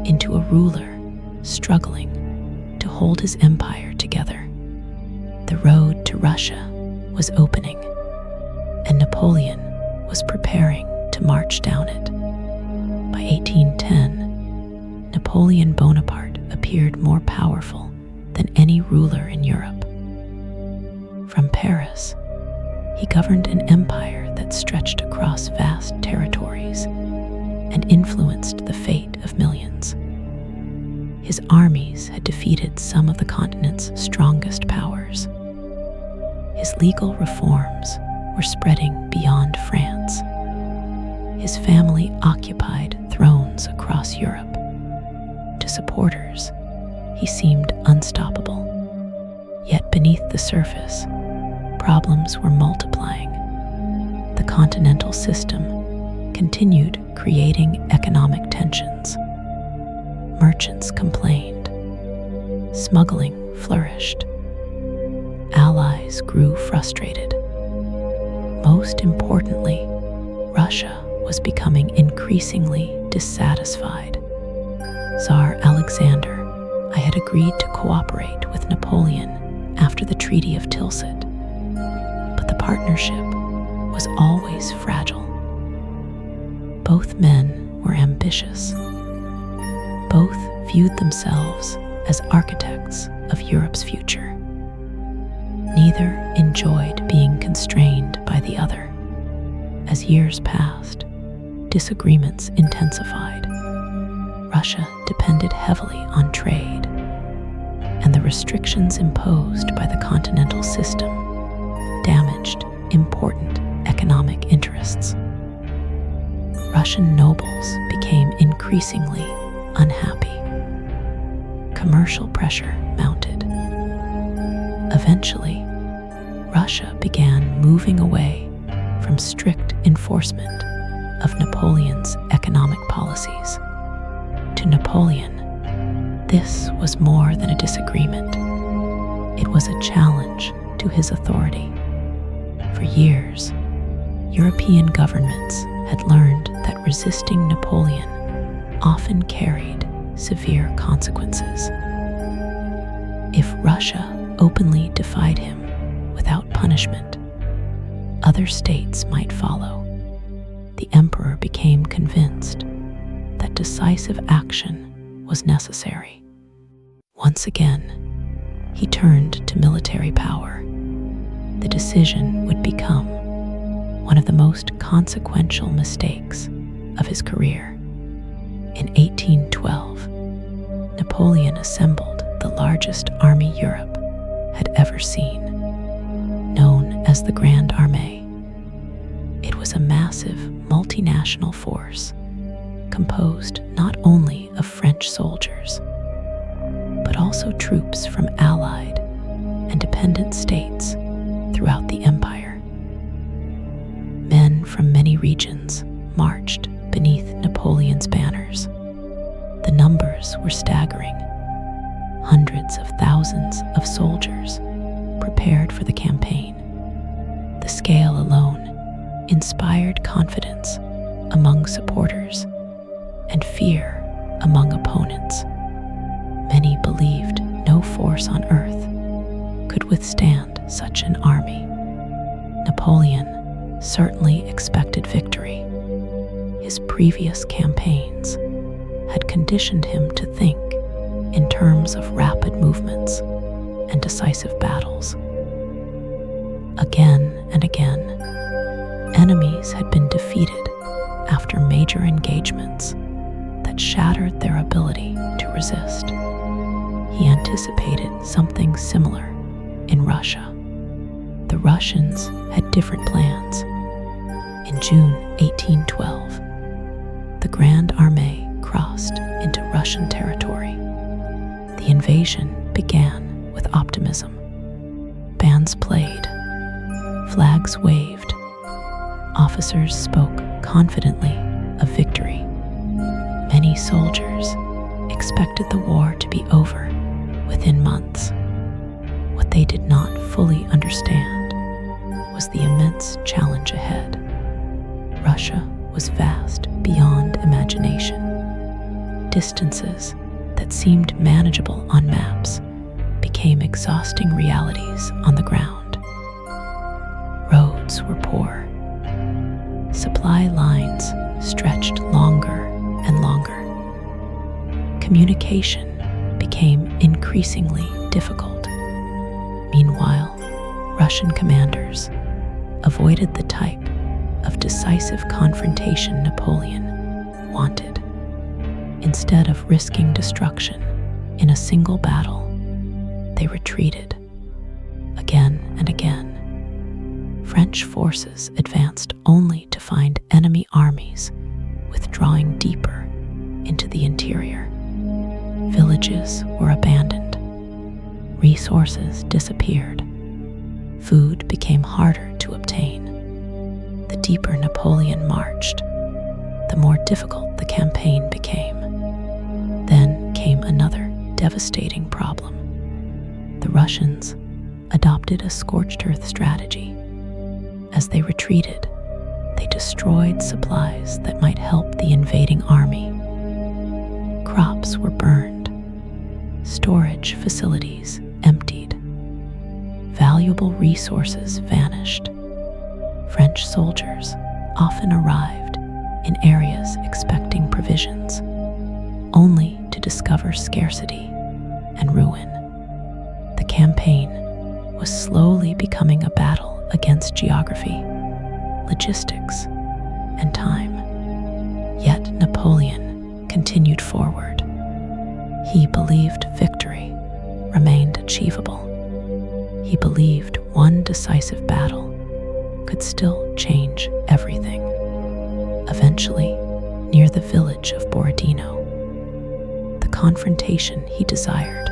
into a ruler struggling to hold his empire together. The road to Russia was opening, and Napoleon was preparing to march down it. By 1810, Napoleon Bonaparte appeared more powerful than any ruler in Europe. From Paris, he governed an empire that stretched across vast territories and influenced the fate of millions. His armies had defeated some of the continent's strongest powers. His legal reforms were spreading beyond France. His family occupied thrones across Europe. To supporters, he seemed unstoppable. Yet beneath the surface, problems were multiplying. The continental system continued creating economic tensions. Merchants complained. Smuggling flourished. Allies grew frustrated. Most importantly, Russia was becoming increasingly dissatisfied. Tsar Alexander had agreed to cooperate with Napoleon after the Treaty of Tilsit, but the partnership was always fragile. Both men were ambitious. Both viewed themselves as architects of Europe's future. Neither enjoyed being constrained by the other. As years passed, disagreements intensified. Russia depended heavily on trade, and the restrictions imposed by the continental system damaged important economic interests. Russian nobles became increasingly unhappy. Commercial pressure mounted. Eventually, Russia began moving away from strict enforcement of Napoleon's economic policies. To Napoleon, this was more than a disagreement. It was a challenge to his authority. For years, European governments had learned that resisting Napoleon often carried severe consequences. If Russia openly defied him without punishment, other states might follow. The emperor became convinced that decisive action was necessary. Once again, he turned to military power. The decision would become one of the most consequential mistakes of his career. In 1812, Napoleon assembled the largest army Europe had ever seen, known as the Grand Armée. It was a massive multinational force composed not only of French soldiers, but also troops from allied and dependent states throughout the empire. Men from many regions marched beneath Napoleon's banners. The numbers were staggering. Hundreds of thousands of soldiers prepared for the campaign. The scale alone inspired confidence among supporters and fear among opponents. Many believed no force on earth could withstand such an army. Napoleon certainly expected victory. His previous campaigns had conditioned him to think in terms of rapid movements and decisive battles. Again and again, enemies had been defeated after major engagements that shattered their ability to resist. He anticipated something similar in Russia. The Russians had different plans. In June 1812, the Grand Armée crossed into Russian territory. The invasion began with optimism. Bands played, flags waved, officers spoke confidently of victory. Many soldiers expected the war to be over within months. What they did not fully understand was the immense challenge ahead. Russia was vast beyond imagination. Distances that seemed manageable on maps became exhausting realities on the ground. Roads were poor. Supply lines stretched longer and longer. Communication became increasingly difficult. Meanwhile, Russian commanders avoided the type of decisive confrontation Napoleon wanted. Instead of risking destruction in a single battle, they retreated. Again and again, French forces advanced only to find enemy armies withdrawing deeper into the interior. Villages were abandoned. Resources disappeared. Food became harder to obtain. The deeper Napoleon marched, the more difficult the campaign became. Then came another devastating problem. The Russians adopted a scorched earth strategy. As they retreated, they destroyed supplies that might help the invading army. Crops were burned, storage facilities emptied, valuable resources vanished. French soldiers often arrived in areas expecting provisions, only to discover scarcity and ruin. The campaign was slowly becoming a battle against geography, logistics, and time. Yet Napoleon continued forward. He believed victory remained achievable. He believed one decisive battle could still change everything. Eventually, near the village of Borodino, the confrontation he desired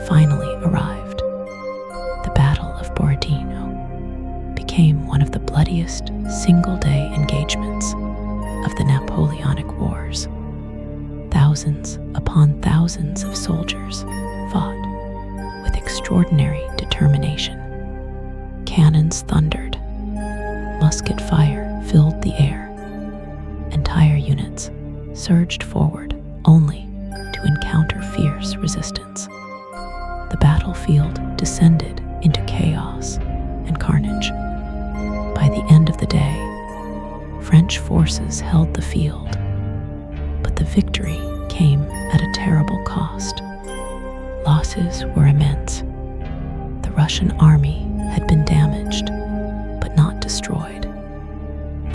finally arrived. The Battle of Borodino became one of the bloodiest single-day engagements of the Napoleonic Wars. Thousands upon thousands of soldiers fought with extraordinary determination determination. Cannons thundered, musket fire filled the air. Entire units surged forward only to encounter fierce resistance. The battlefield descended into chaos and carnage. By the end of the day, French forces held the field, but the victory came at a terrible cost. Losses were immense. The Russian army had been damaged, but not destroyed.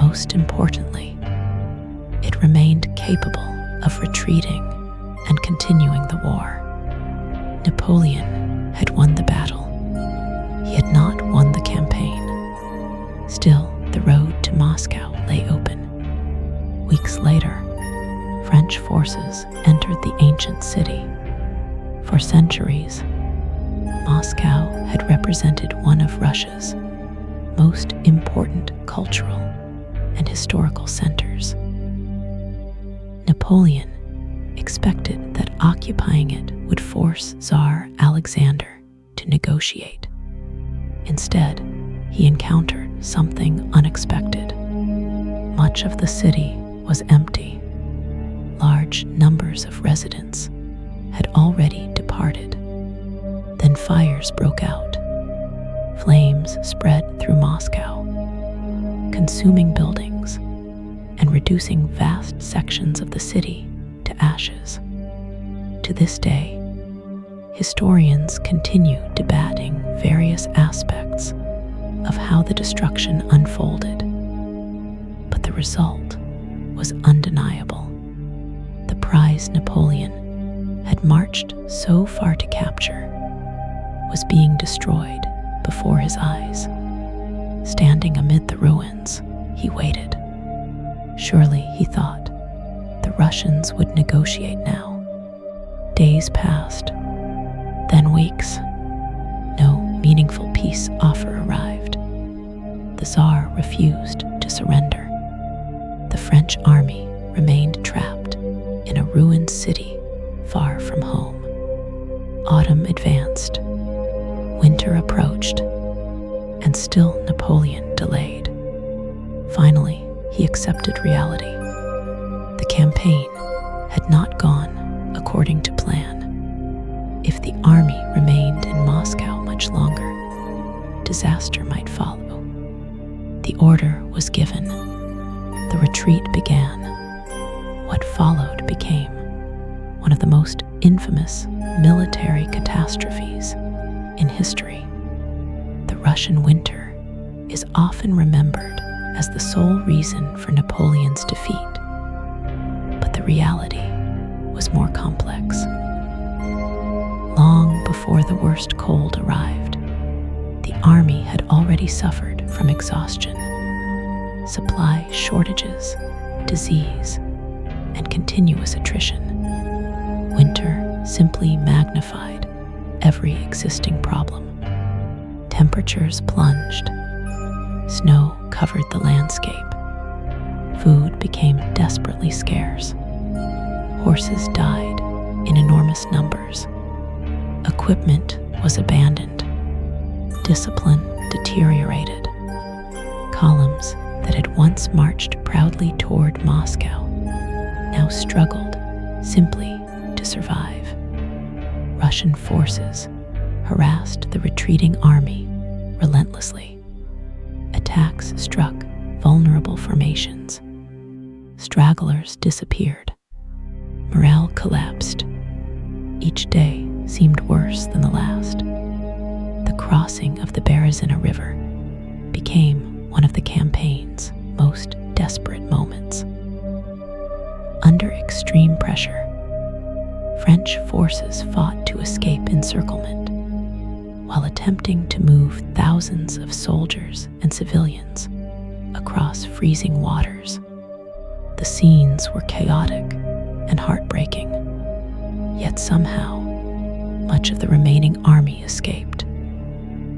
Most importantly, it remained capable of retreating and continuing the war. Napoleon had won the battle. He had not won the campaign. Still, the road to Moscow lay open. Weeks later, French forces entered the ancient city. For centuries, Moscow had represented one of Russia's most important cultural and historical centers. Napoleon expected that occupying it would force Tsar Alexander to negotiate. Instead, he encountered something unexpected. Much of the city was empty. Large numbers of residents had already departed. Then fires broke out. Flames spread through Moscow, consuming buildings and reducing vast sections of the city to ashes. To this day, historians continue debating various aspects of how the destruction unfolded, but the result was undeniable. The prize Napoleon had marched so far to capture was being destroyed before his eyes. Standing amid the ruins, he waited. Surely, he thought, the Russians would negotiate now. Days passed, then weeks. No meaningful peace offer arrived. The Tsar refused to surrender. The French army remained trapped in a ruined city far from home. Autumn advanced. Winter approached, and still Napoleon delayed. Finally, he accepted reality. The campaign had not gone according to plan. If the army remained in Moscow much longer, disaster might follow. The order was given. The retreat began. What followed became one of the most infamous military catastrophes in history. The Russian winter is often remembered as the sole reason for Napoleon's defeat, but the reality was more complex. Long before the worst cold arrived, the army had already suffered from exhaustion, supply shortages, disease, and continuous attrition. Winter simply magnified every existing problem. Temperatures plunged. Snow covered the landscape. Food became desperately scarce. Horses died in enormous numbers. Equipment was abandoned. Discipline deteriorated. Columns that had once marched proudly toward Moscow now struggled simply to survive. Russian forces harassed the retreating army relentlessly. Attacks struck vulnerable formations. Stragglers disappeared. Morale collapsed. Each day seemed worse than the last. The crossing of the Berezina River became one of the campaign's most desperate moments. Under extreme pressure, French forces fought to escape encirclement, while attempting to move thousands of soldiers and civilians across freezing waters. The scenes were chaotic and heartbreaking, yet somehow much of the remaining army escaped.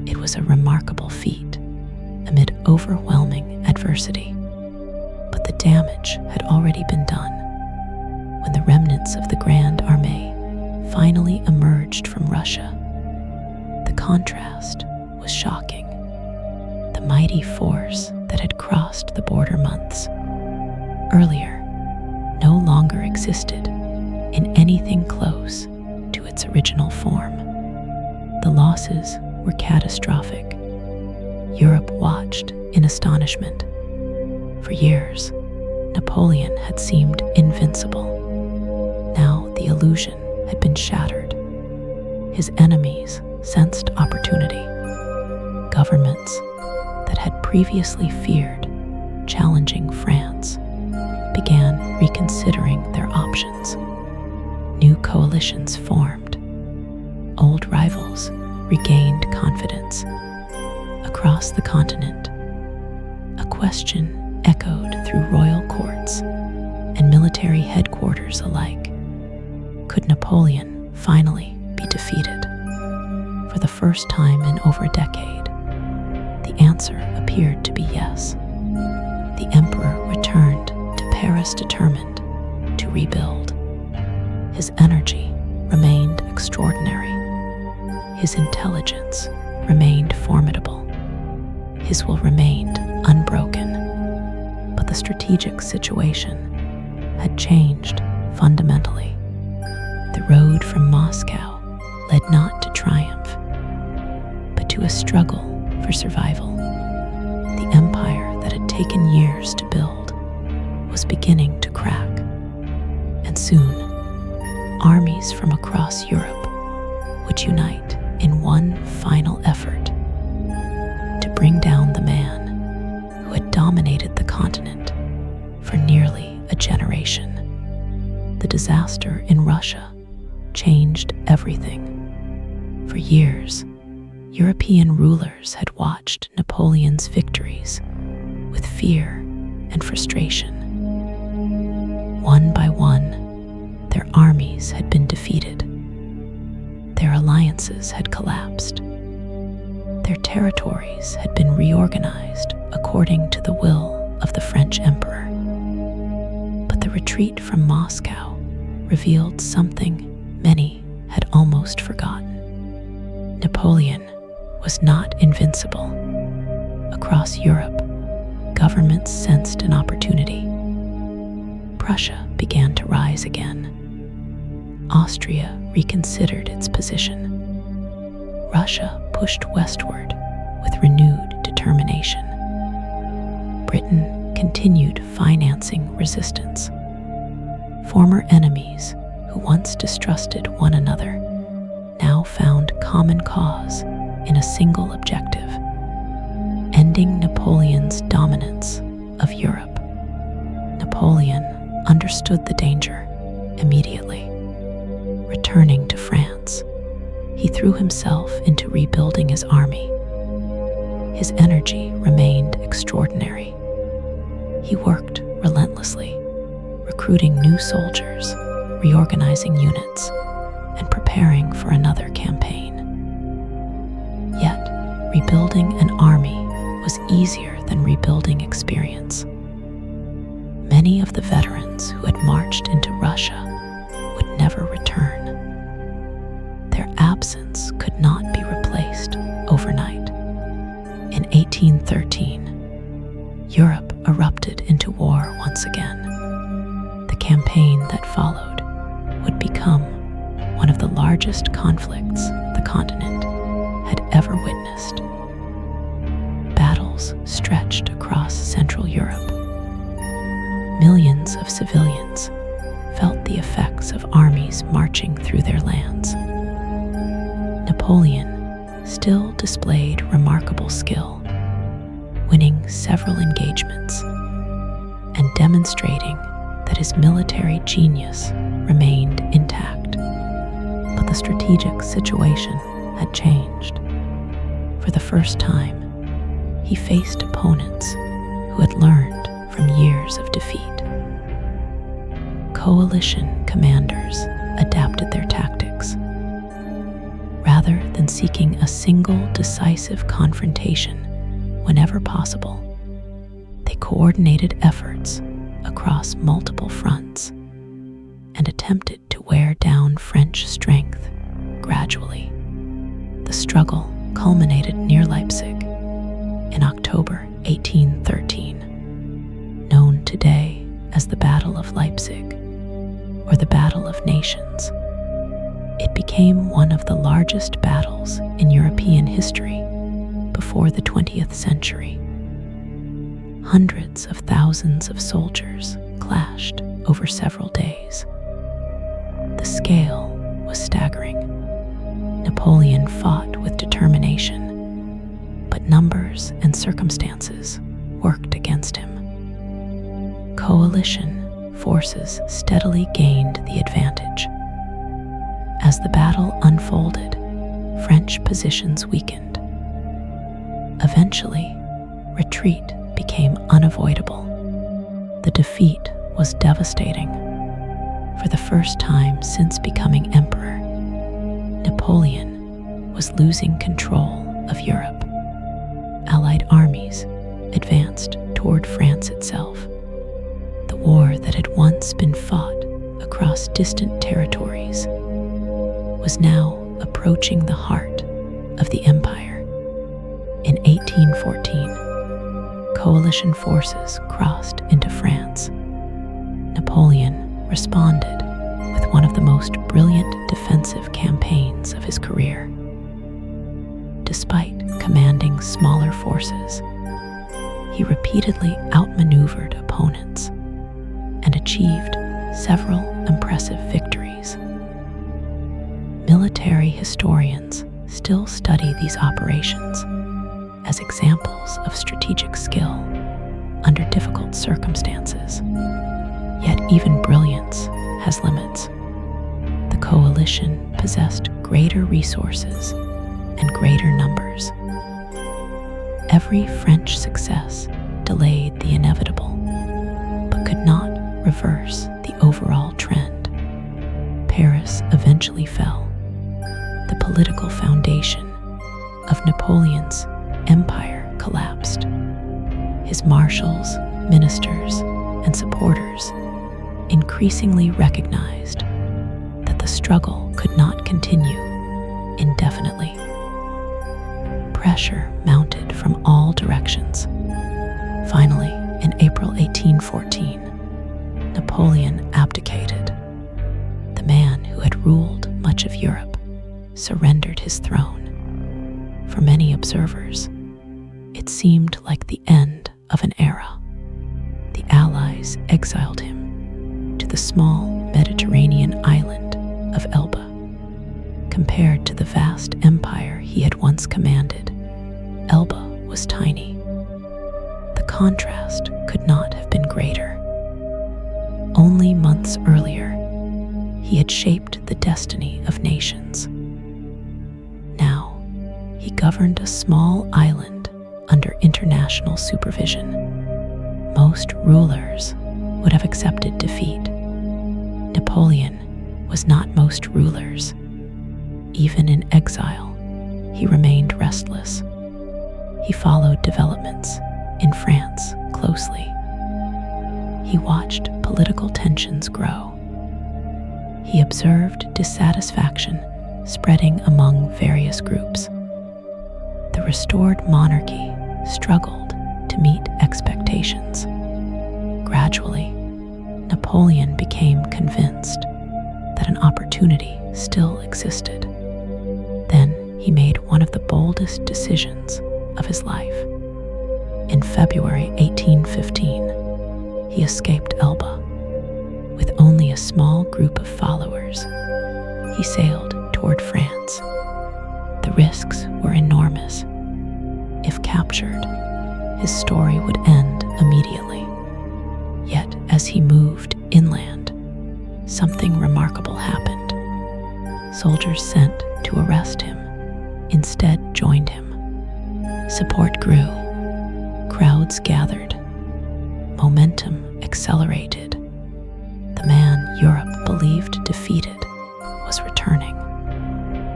It was a remarkable feat amid overwhelming adversity, but the damage had already been done. When the remnants of the Grand Armée finally emerged from Russia, the contrast was shocking. The mighty force that had crossed the border months earlier no longer existed in anything close to its original form. The losses were catastrophic. Europe watched in astonishment. For years, Napoleon had seemed invincible. Now the illusion had been shattered. His enemies sensed opportunity. Governments that had previously feared challenging France began reconsidering their options. New coalitions formed. Old rivals regained confidence. Across the continent, a question echoed through royal courts and military headquarters alike. Could Napoleon finally be defeated? For the first time in over a decade, the answer appeared to be yes. The emperor returned to Paris determined to rebuild. His energy remained extraordinary. His intelligence remained formidable. His will remained unbroken. But the strategic situation had changed fundamentally. The road from Moscow led not to triumph, but to a struggle for survival. The empire that had taken years to build was beginning to crack, and soon armies from across Europe would unite in one final effort to bring down the man who had dominated the continent for nearly a generation. The disaster in Russia changed everything. For years, European rulers had watched Napoleon's victories with fear and frustration. One by one, their armies had been defeated. Their alliances had collapsed. Their territories had been reorganized according to the will of the French emperor. But the retreat from Moscow revealed something many had almost forgotten. Napoleon was not invincible. Across Europe, governments sensed an opportunity. Prussia began to rise again. Austria reconsidered its position. Russia pushed westward with renewed determination. Britain continued financing resistance. Former enemies who once distrusted one another now found common cause in a single objective: ending Napoleon's dominance of Europe. Napoleon understood the danger immediately. Returning to France, he threw himself into rebuilding his army. His energy remained extraordinary. He worked relentlessly, recruiting new soldiers, reorganizing units, and preparing for another campaign. Yet, rebuilding an army was easier than rebuilding experience. Many of the veterans who had marched into Russia would never return. Their absence could not be replaced overnight. In 1813, Europe erupted into war once again. The campaign that followed would become one of the largest conflicts the continent had ever witnessed. Battles stretched across Central Europe. Millions of civilians felt the effects of armies marching through their lands. Napoleon still displayed remarkable skill, winning several engagements and demonstrating that his military genius remained intact. But the strategic situation had changed. For the first time, he faced opponents who had learned from years of defeat. Coalition commanders adapted their tactics. Rather than seeking a single decisive confrontation whenever possible, they coordinated efforts across multiple fronts and attempted to wear down French strength gradually. The struggle culminated near Leipzig in October 1813, known today as the Battle of Leipzig or the Battle of Nations. It became one of the largest battles in European history before the 20th century. Hundreds of thousands of soldiers clashed over several days. The scale was staggering. Napoleon fought with determination, but numbers and circumstances worked against him. Coalition forces steadily gained the advantage. As the battle unfolded, French positions weakened. Eventually, retreat became unavoidable. The defeat was devastating. For the first time since becoming emperor, Napoleon was losing control of Europe. Allied armies advanced toward France itself. The war that had once been fought across distant territories was now approaching the heart of the empire. In 1814, coalition forces crossed into France. Napoleon responded with one of the most brilliant defensive campaigns of his career. Despite commanding smaller forces, he repeatedly outmaneuvered opponents and achieved several impressive victories. Military historians still study these operations as examples of strategic skill under difficult circumstances. Yet even brilliance has limits. The coalition possessed greater resources and greater numbers. Every French success delayed the inevitable, but could not reverse the overall trend. Paris eventually fell. The political foundation of Napoleon's empire collapsed. His marshals, ministers, and supporters increasingly recognized that the struggle could not continue indefinitely. Pressure mounted from all directions. Finally, in April 1814, Napoleon abdicated. The man who had ruled much of Europe surrendered his throne. For many observers, it seemed like the end of an era. The Allies exiled him to the small Mediterranean island of Elba. Compared to the vast empire he had once commanded, Elba was tiny. The contrast could not have been greater. Only months earlier, he had shaped the destiny of nations. Now, he governed a small island under international supervision. Most rulers would have accepted defeat. Napoleon was not most rulers. Even in exile, he remained restless. He followed developments in France closely. He watched political tensions grow. He observed dissatisfaction spreading among various groups. The restored monarchy struggled to meet expectations. Gradually, Napoleon became convinced that an opportunity still existed. Then he made one of the boldest decisions of his life. In February 1815, he escaped Elba. With only a small group of followers, he sailed toward France. The risks were enormous. If captured, his story would end immediately. Yet, as he moved inland, something remarkable happened. Soldiers sent to arrest him instead joined him. Support grew. Crowds gathered. Momentum accelerated. The man Europe believed defeated was returning.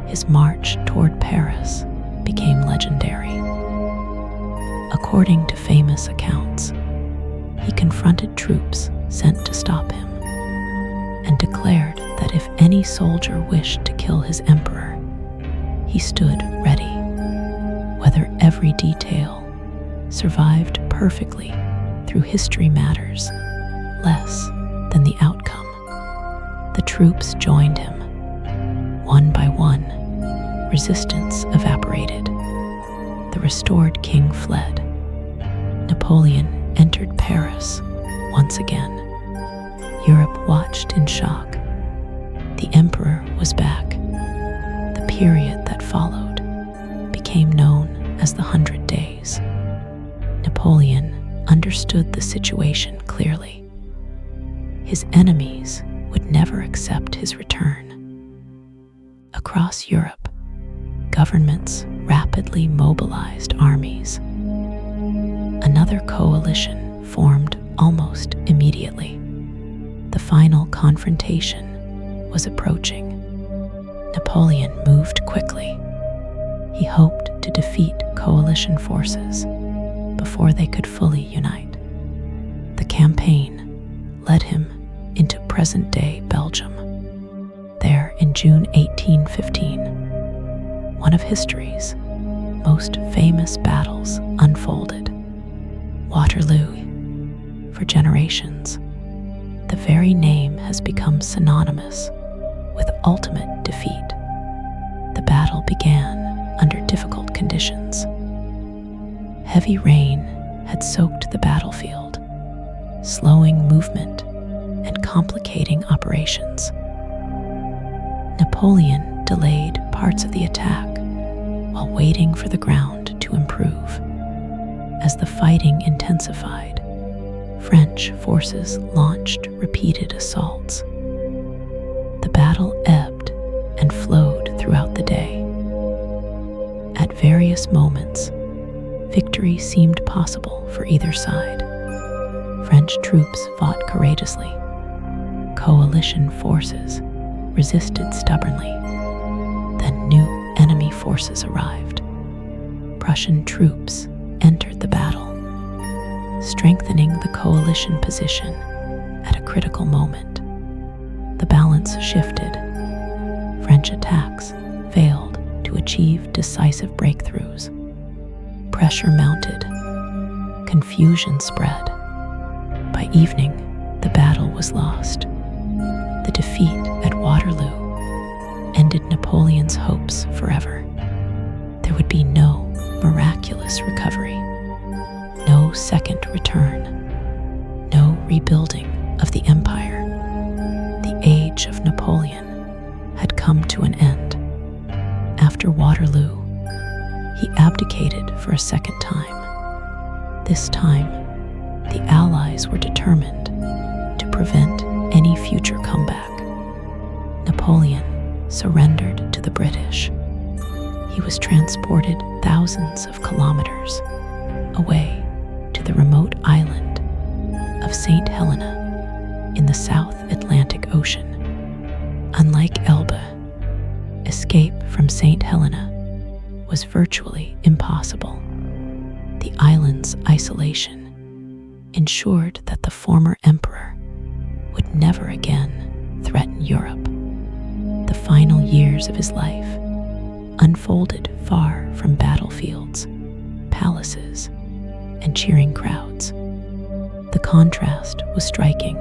His march toward Paris became legendary. According to famous accounts, he confronted troops sent to stop him and declared that if any soldier wished to kill his emperor, he stood ready. whether every detail survived perfectly through history matters less than the outcome. The troops joined him. One by one, resistance evaporated. The restored king fled. Napoleon entered Paris once again. Europe watched in shock. The emperor was back. The period that followed became known as the 100 Days. Napoleon understood the situation clearly. His enemies would never accept his return. Across Europe, governments rapidly mobilized armies. Another coalition formed almost immediately. The final confrontation was approaching. Napoleon moved quickly. He hoped to defeat coalition forces before they could fully unite. The campaign led him into present-day Belgium. There, in June 1815, one of history's most famous battles unfolded. Waterloo. For generations, the very name has become synonymous with ultimate defeat. The battle began under difficult conditions. Heavy rain had soaked the battlefield, slowing movement and complicating operations. Napoleon delayed parts of the attack while waiting for the ground to improve. As the fighting intensified, French forces launched repeated assaults. The battle ebbed and flowed throughout the day. At various moments, victory seemed possible for either side. French troops fought courageously. Coalition forces resisted stubbornly. Then new enemy forces arrived. Prussian troops entered the battle, strengthening the coalition position at a critical moment. The balance shifted. French attacks failed to achieve decisive breakthroughs. Pressure mounted. Confusion spread. By evening, the battle was lost. The defeat at Waterloo ended Napoleon's hopes forever. There would be no miraculous recovery, no second return, no rebuilding of the empire. The age of Napoleon had come to an end. After Waterloo, he abdicated for a second time. This time, the Allies were determined to prevent any future comeback. Napoleon surrendered to the British. He was transported thousands of kilometers away to the remote island of Saint Helena in the South Atlantic Ocean. Unlike Elba, escape from Saint Helena was virtually impossible. The island's isolation ensured that the former emperor would never again threaten Europe. The final years of his life unfolded far from battlefields, palaces, and cheering crowds. The contrast was striking.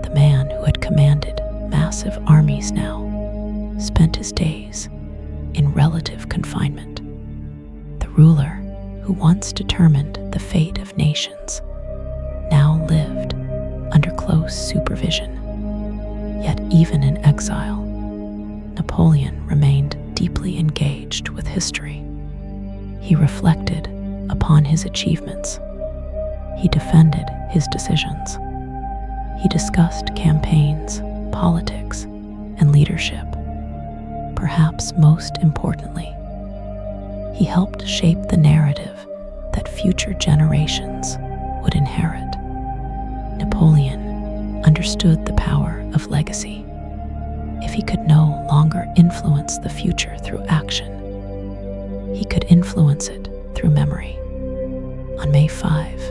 The man who had commanded massive armies now spent his days in relative confinement. The ruler who once determined the fate of nations now lived under close supervision. Yet even in exile, Napoleon remained deeply engaged with history. He reflected upon his achievements. He defended his decisions. He discussed campaigns, politics, and leadership. Perhaps most importantly, he helped shape the narrative that future generations would inherit. Napoleon understood the power of legacy. If he could no longer influence the future through action, he could influence it through memory. On May 5,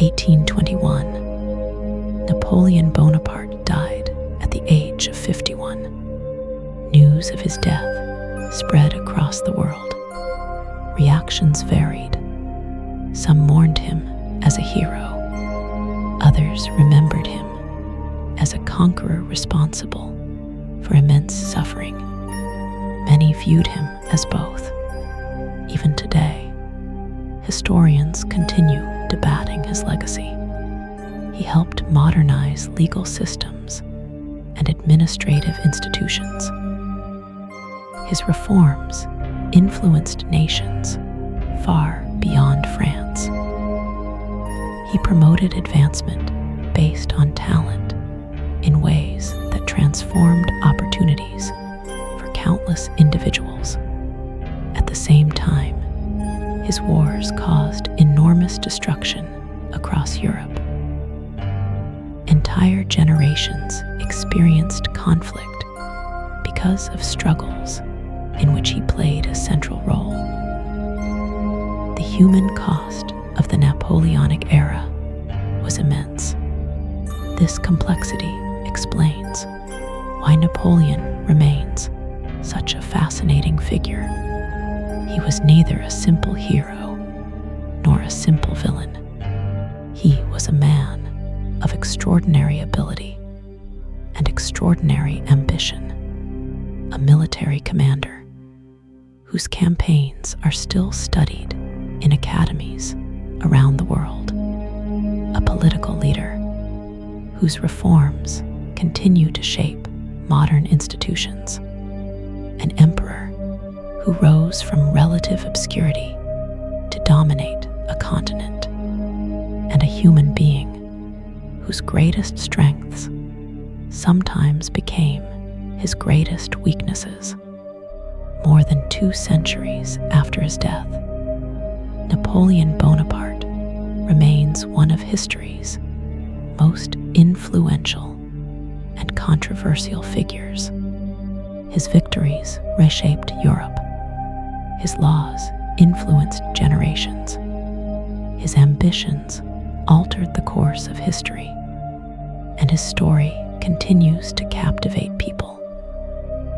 1821, Napoleon Bonaparte died at the age of 51. News of his death spread across the world. Reactions varied. Some mourned him as a hero. Others remembered him as a conqueror responsible for immense suffering. Many viewed him as both. Even today, historians continue debating his legacy. He helped modernize legal systems and administrative institutions. His reforms influenced nations far beyond France. He promoted advancement based on talent in ways that transformed opportunities for countless individuals. At the same time, his wars caused enormous destruction across Europe. Entire generations experienced conflict because of struggles in which he played a central role. The human cost of the Napoleonic era was immense. This complexity explains why Napoleon remains such a fascinating figure. He was neither a simple hero nor a simple villain. He was a man of extraordinary ability and extraordinary ambition, a military commander whose campaigns are still studied in academies around the world, a political leader whose reforms continue to shape modern institutions, an emperor who rose from relative obscurity to dominate a continent, and a human being whose greatest strengths sometimes became his greatest weaknesses. More than 2 centuries after his death, Napoleon Bonaparte remains one of history's most influential and controversial figures. His victories reshaped Europe. His laws influenced generations. His ambitions altered the course of history, and his story continues to captivate people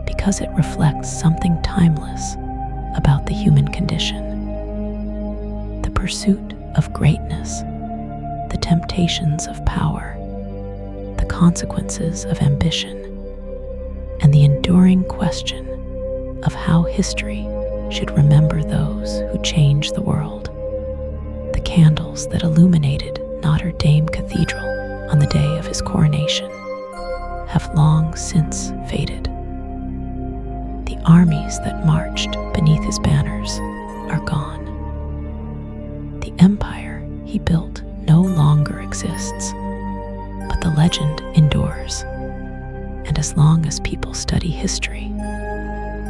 because it reflects something timeless about the human condition. The pursuit of greatness, the temptations of power, the consequences of ambition, and the enduring question of how history should remember those who change the world. The candles that illuminated Notre Dame Cathedral on the day of his coronation have long since faded. The armies that marched beneath his banners are gone. The empire he built no longer exists, but the legend endures. And as long as people study history,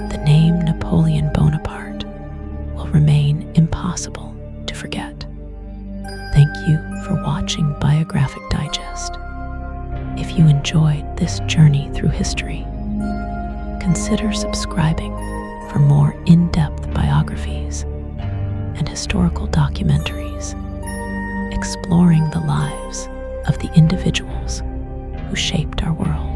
the name Napoleon Bonaparte will remain impossible to forget. Thank you for watching Biographic Digest. If you enjoyed this journey through history, consider subscribing for more in-depth biographies and historical documentaries exploring the lives of the individuals who shaped our world.